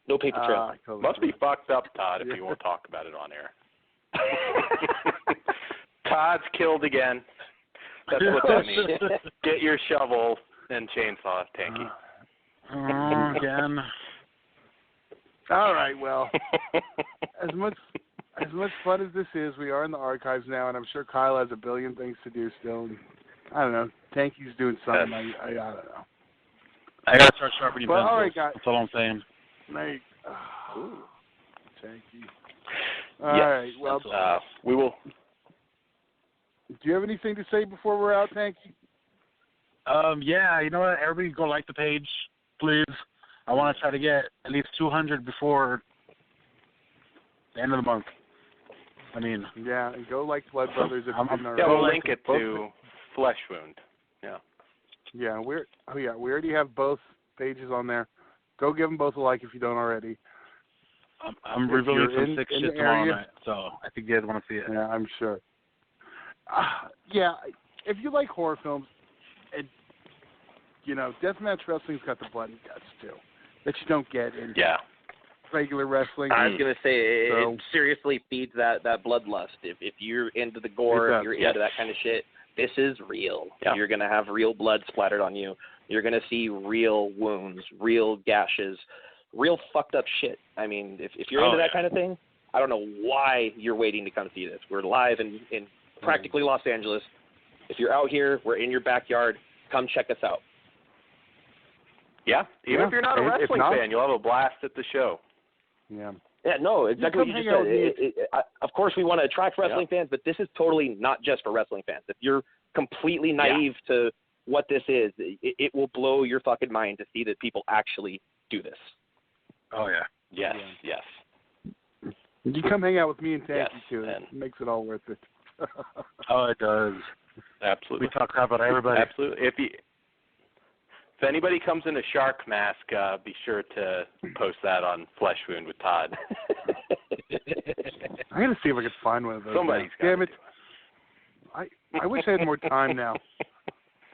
No paper trail. Totally Must be fucked up, Todd, if you won't talk about it on air. Todd's killed again. That's what that means. Get your shovel and chainsaw, Tanky. Again. All right. Well, as much fun as this is, we are in the archives now, and I'm sure Kyle has a billion things to do still. I don't know. Tanky's doing something. I don't know. I gotta start sharpening pencils. All right, guys. That's all I'm saying. Tanky. All right. Well, we will. Do you have anything to say before we're out, Tanky? Yeah, you know what? Everybody go like the page, please. I want to try to get at least 200 before the end of the month. I mean, yeah, and go like Blood Brothers if you didn't already. Yeah, we'll link it to Flesh Wound. Yeah. Yeah, we already have both pages on there. Go give them both a like if you don't already. I'm reviewing some sick shit tomorrow night, so I think you guys want to see it. Yeah, I'm sure. Yeah, if you like horror films, and deathmatch wrestling's got the blood and guts too that you don't get in regular wrestling. I was gonna say it seriously feeds that bloodlust. If you're into the gore, if you're into that kind of shit, this is real. Yeah. You're gonna have real blood splattered on you. You're gonna see real wounds, real gashes, real fucked up shit. I mean, if you're into that kind of thing, I don't know why you're waiting to come see this. We're live in practically Los Angeles. If you're out here, we're in your backyard. Come check us out. Yeah, even if you're not a wrestling fan, you'll have a blast at the show. Yeah. Yeah, no, exactly what you just said. Of course, we want to attract wrestling fans, but this is totally not just for wrestling fans. If you're completely naive to what this is, it will blow your fucking mind to see that people actually do this. Oh, yeah. Yes. You come hang out with me and Tanky, too. It makes it all worth it. Oh, it does. Absolutely. We talk about everybody. Absolutely. If anybody comes in a shark mask, be sure to post that on Flesh Wound with Todd. I'm going to see if I can find one of those. Somebody's damn it. I wish I had more time now.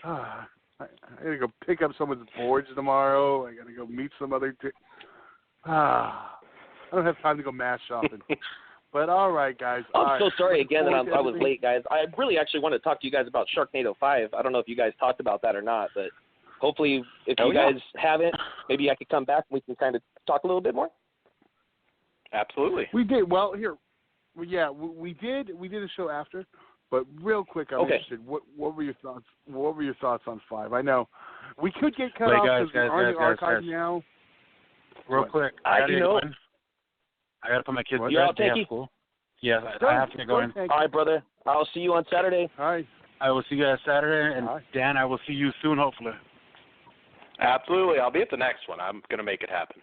I got to go pick up someone's boards tomorrow. I got to go meet some other... I don't have time to go mass shopping. But all right, guys. I'm so sorry again that I was late, guys. I really actually wanted to talk to you guys about Sharknado 5. I don't know if you guys talked about that or not, but hopefully if you guys haven't, maybe I could come back and we can kind of talk a little bit more. Absolutely. We did. Well, here. Yeah, we did. We did a show after, but real quick, I'm interested. What were your thoughts? What were your thoughts on 5? I know We could get cut Wait, off guys, because we are in the archive now. Real quick, I gotta put my kids to You're out, bed. They have Tanky? school. Yes, I have to get going. All right, brother. I'll see you on Saturday. Hi. I will see you guys Saturday, and Dan, I will see you soon, hopefully. Absolutely. I'll be at the next one. I'm going to make it happen.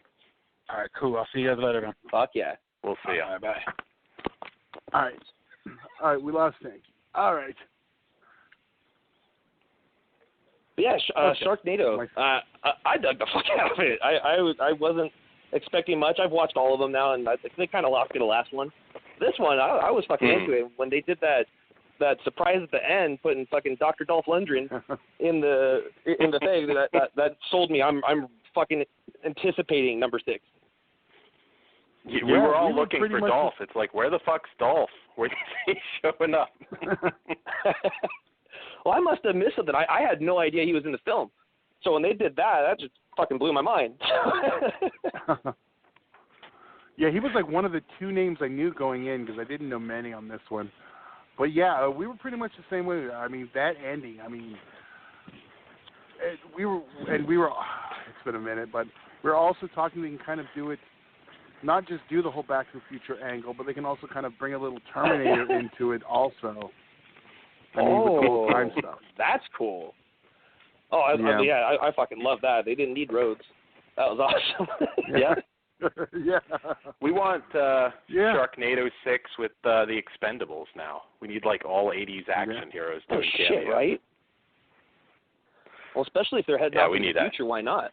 All right, cool. I'll see you guys later, man. Fuck yeah. We'll see you. All right, bye. All right, we lost Tanky. All right. But yeah, Sharknado. I dug the fuck out of it. I wasn't expecting much. I've watched all of them now, and I think they kind of lost me the last one. This one, I was fucking into it. When they did that surprise at the end, putting fucking Dr. Dolph Lundgren in the thing, that sold me. I'm fucking anticipating number 6. We were all looking for Dolph. It's like, where the fuck's Dolph? Where's he showing up? Well, I must have missed something. I had no idea he was in the film. So when they did that just fucking blew my mind. Yeah, he was like one of the 2 names I knew going in because I didn't know many on this one. But yeah, we were pretty much the same way. I mean, that ending. I mean, we were. It's been a minute, but we're also talking. They can kind of do it, not just do the whole Back to the Future angle, but they can also kind of bring a little Terminator into it also. I mean, with the old time stuff. That's cool. Oh, I fucking love that. They didn't need roads. That was awesome. Yeah. Yeah. We want Sharknado 6 with the Expendables now. We need like all 80s action heroes doing shit, cameos. right? Well, especially if they're heading out to the future, why not?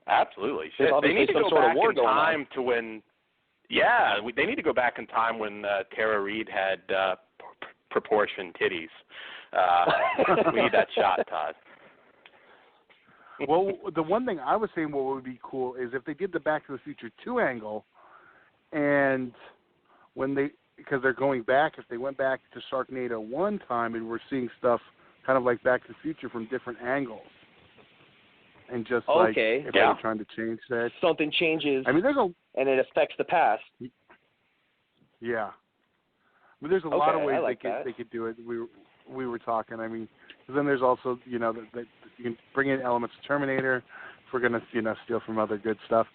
Absolutely. Shit. They need to go back in time to when. Yeah, they need to go back in time when Tara Reid had proportioned titties. We need that shot, Todd. Well, the one thing I was saying what would be cool is if they did the Back to the Future 2 angle, and because they're going back, if they went back to Sharknado 1 time and we're seeing stuff kind of like Back to the Future from different angles, and just like if they're trying to change that. Something changes, I mean, and it affects the past. Yeah. I mean, there's a lot of ways they could do it. We were talking. I mean, because then there's also, you know, that you can bring in elements of Terminator if we're going to, you know, steal from other good stuff.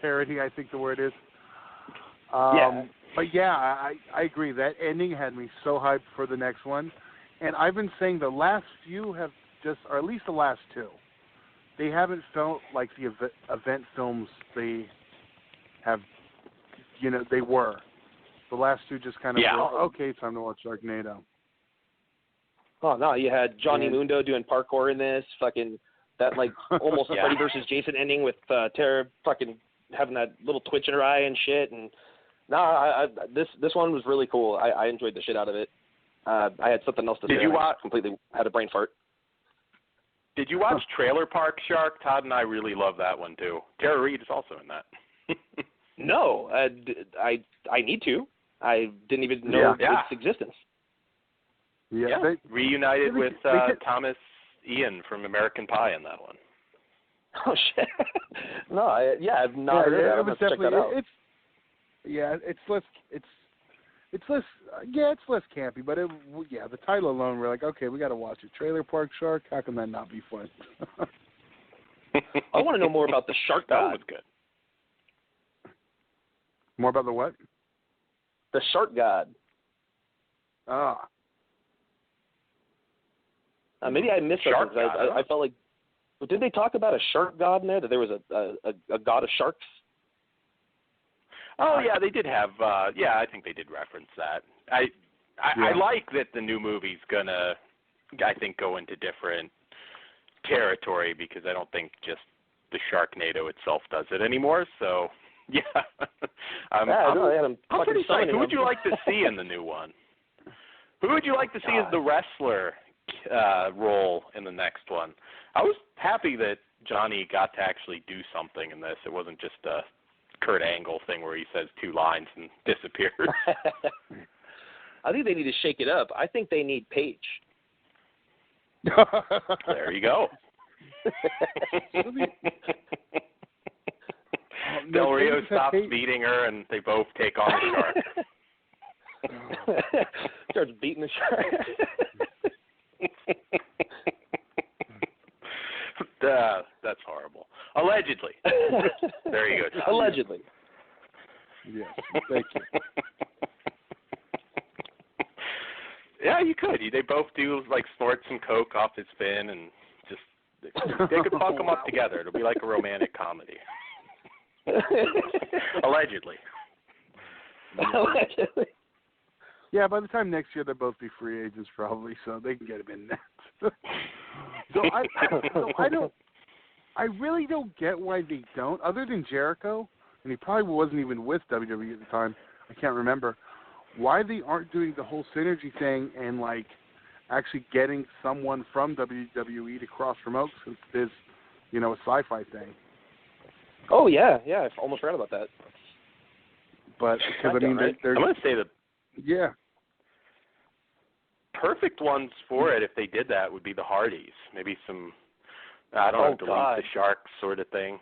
Parody, I think the word is. But yeah, I agree. That ending had me so hyped for the next one. And I've been saying the last few have just, or at least the last 2, they haven't felt like the event films they have, you know, they were. The last 2 just kind of were, okay, time to watch Sharknado. Oh, no, you had Johnny Mundo doing parkour in this, fucking, that, like, almost Freddy versus Jason ending with Tara fucking having that little twitch in her eye and shit, and, this one was really cool. I enjoyed the shit out of it. I had something else to say. I completely had a brain fart. Did you watch Trailer Park Shark? Todd and I really love that one, too. Tara Reid is also in that. No, I need to. I didn't even know its existence. Yeah. Reunited with Thomas Ian from American Pie in that one. Oh shit! No, I've not heard of it. Let's check that out. It's less campy, but the title alone, we're like, okay, we got to watch it. Trailer Park Shark. How can that not be fun? I want to know more about the Shark God. That was good. More about the what? The Shark God. Maybe I missed something. I felt like, did they talk about a shark god in there? That there was a god of sharks? Oh yeah, they did have. I think they did reference that. I like that the new movie's gonna, I think, go into different territory because I don't think just the Sharknado itself does it anymore. So yeah, I'm pretty psyched. Who would you like to see in the new one? Who would you like to see as the wrestler role in the next one? I was happy that Johnny got to actually do something in this. It wasn't just a Kurt Angle thing where he says 2 lines and disappears. I think they need to shake it up. I think they need Paige. There you go. Del Rio stops beating her, and they both take on the shark. Starts beating the shark. Allegedly. There you go, Todd. Allegedly. Yes, thank you. Yeah, you could. They both do like snort some coke off his fin, and just they could fuck them up together. It'll be like a romantic comedy. Allegedly. Allegedly. Yeah, by the time next year they'll both be free agents probably, so they can get him in next. I really don't get why they don't, other than Jericho, and he probably wasn't even with WWE at the time. I can't remember. Why they aren't doing the whole synergy thing and like actually getting someone from WWE to cross promote since there's, a sci-fi thing. Oh yeah, I almost forgot about that. But because right? I'm going to say the perfect ones for it if they did that would be the Hardys. Maybe some delete the Sharks sort of thing.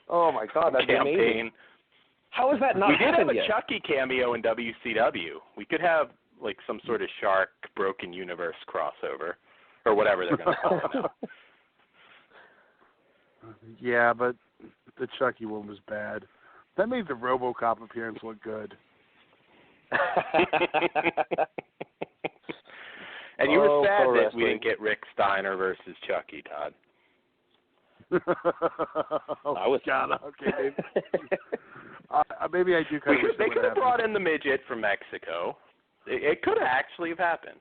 Oh my God, that'd be amazing. How is that not happened yet? We did have a Chucky cameo in WCW. We could have like some sort of Shark Broken Universe crossover or whatever they're going to call it now. Yeah, but the Chucky one was bad. That made the RoboCop appearance look good. And you were sad that we didn't get Rick Steiner versus Chucky, Todd. Okay, maybe. Maybe I do kind of. They could have brought in the midget from Mexico. It could have actually have happened.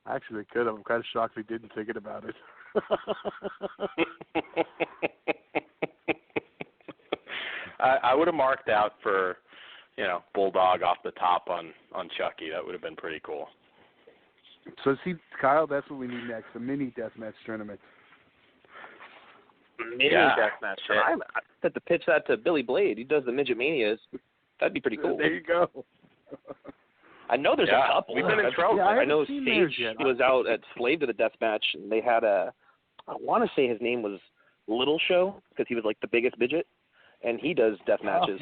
Actually, they could have. I'm kind of shocked they didn't thinking about it. I would have marked out for, Bulldog off the top on Chucky. That would have been pretty cool. So see, Kyle, that's what we need next, a mini deathmatch tournament. Mini deathmatch. I had to pitch that to Billy Blade. He does the Midget Manias. That'd be pretty cool. There you go. I know there's a couple. We've been in trouble. Yeah, I know Sage was out at Slave to the Deathmatch, and they had I want to say his name was Little Show, because he was like the biggest midget, and he does death matches.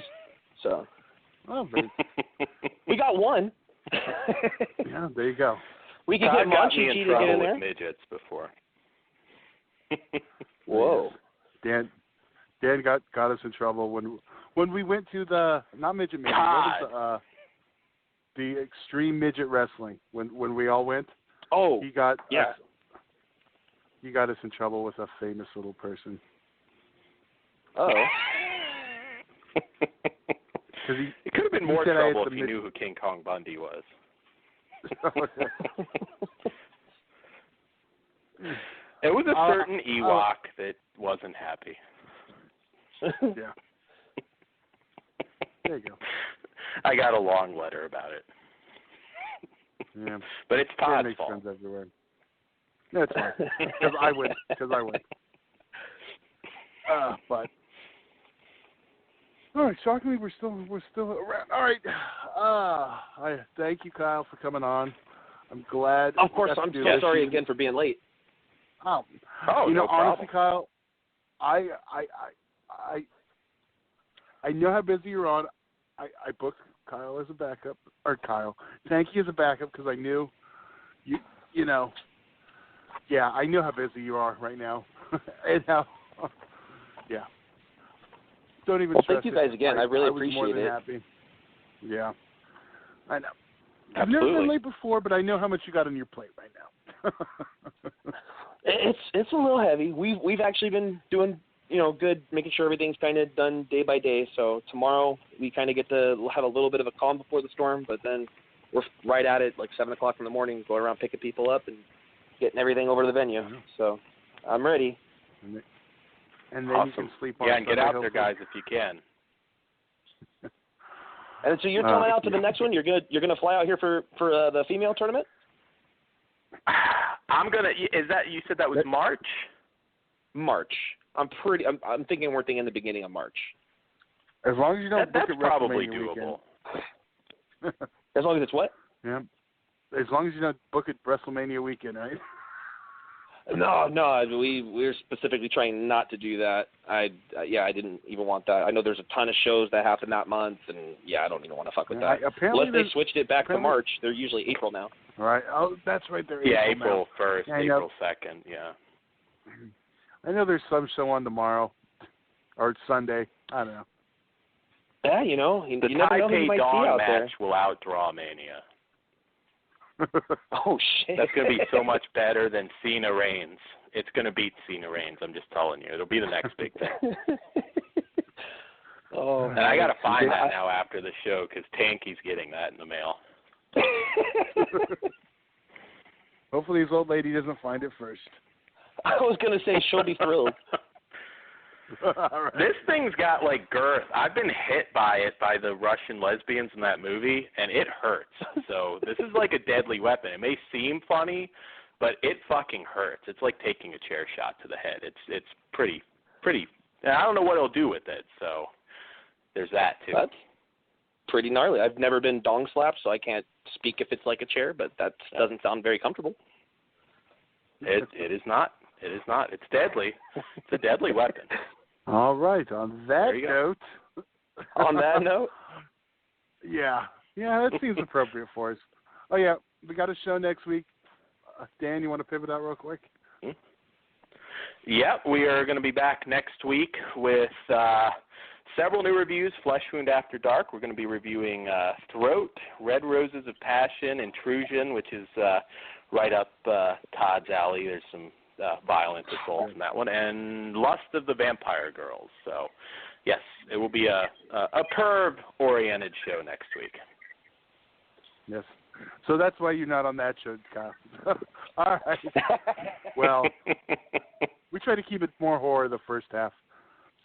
So. We got one. Yeah, there you go. We could get Monchi to get in there. With midgets before. Whoa. Dan got us in trouble when we went to the not midget meeting. What was the Extreme Midget Wrestling when we all went. Oh, he got us in trouble with a famous little person. Oh. It could have been more trouble if he knew who King Kong Bundy was. It was a certain Ewok that wasn't happy. Yeah. There you go. I got a long letter about it. Yeah. But it's Todd's makes fault. Friends everywhere. No, it's fine. Because I win. But all right, shockingly, we're still around. All right. I thank you, Kyle, for coming on. I'm glad. Of course, I'm so sorry again for being late. No honestly, Kyle, I know how busy you're on. I booked Kyle as a backup, or thank you as a backup because I knew you know. Yeah, I know how busy you are right now, and how. Yeah. Don't even. Well, thank you guys again. I really appreciate more than it. Happy. Yeah, I know. Absolutely. I've never been late before, but I know how much you got on your plate right now. It's a little heavy. We've actually been doing good, making sure everything's kind of done day by day. So tomorrow we kind of get to have a little bit of a calm before the storm, but then we're right at it like 7 o'clock in the morning, going around picking people up and getting everything over to the venue. So I'm ready. And then you can sleep on. Yeah, and get out there, guys, if you can. And so you're coming out to the next one. You're gonna fly out here for the female tournament. I'm gonna. Is that you said that was March? March. I'm thinking we're thinking the beginning of March. As long as you don't book that's it probably WrestleMania doable. As long as it's what? Yeah. As long as you don't book it WrestleMania weekend, right? No, we're specifically trying not to do that. I didn't even want that. I know there's a ton of shows that happen that month, and I don't even want to fuck with that. Unless they switched it back to March, they're usually April now. All right. Oh, that's right there. Yeah, April 1st, April 2nd, yeah. I know there's some show on tomorrow or Sunday. I don't know. Yeah, you know, the you never know who you Taipei might see Dawn out match there. will outdraw Mania. Oh shit! That's going to be so much better than Cena Reigns. It's going to beat Cena Reigns. I'm just telling you, it'll be the next big thing. Oh, and I got to find that now after the show because Tanky's getting that in the mail. Hopefully his old lady doesn't find it first. I was going to say she'll be thrilled. Right. This thing's got like girth. I've been hit by it by the Russian lesbians in that movie, and it hurts. So this is like a deadly weapon. It may seem funny, but it fucking hurts. It's like taking a chair shot to the head. It's pretty. I don't know what it'll do with it. So there's that too. That's pretty gnarly. I've never been dong slapped, so I can't speak if it's like a chair, but that doesn't sound very comfortable. It is not. It is not. It's deadly. It's a deadly weapon. All right. On that note. On that note? Yeah, that seems appropriate for us. Oh, yeah. We got a show next week. Dan, you want to pivot out real quick? Yeah, we are going to be back next week with several new reviews. Flesh Wound After Dark. We're going to be reviewing Throat, Red Roses of Passion, Intrusion, which is right up Todd's alley. There's some violent assault in that one, and Lust of the Vampire Girls. So, yes, it will be a perv-oriented show next week. Yes. So that's why you're not on that show, Kyle. All right. Well, we try to keep it more horror the first half.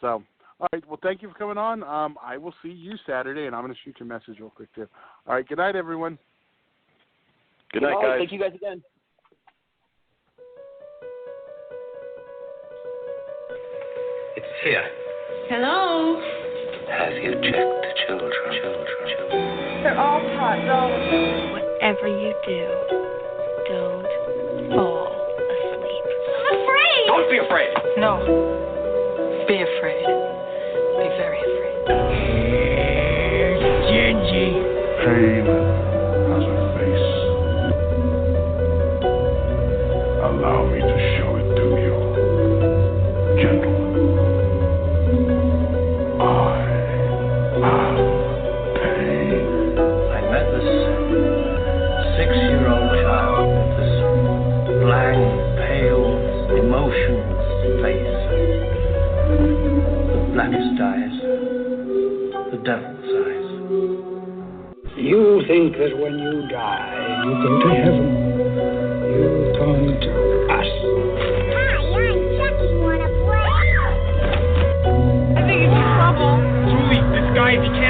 So, all right. Well, thank you for coming on. I will see you Saturday, and I'm going to shoot your message real quick, too. All right. Good night, everyone. Good night, guys. Thank you guys again. It's here. Hello? Have you checked the children? They're all hot dolls. Whatever you do, don't fall asleep. I'm afraid! Don't be afraid! No. Be afraid. Be very afraid. Gingy. Pain has a face. Allow me to show it to you. Gentlemen, I am pain. I met this 6-year-old child with this blank, pale, emotionless face. The blackest eyes, the devil's eyes. You think that when you die, you go to heaven. You come to us. Hi, I'm Chucky. Wanna play? I think it's trouble. Julie, this guy, he can't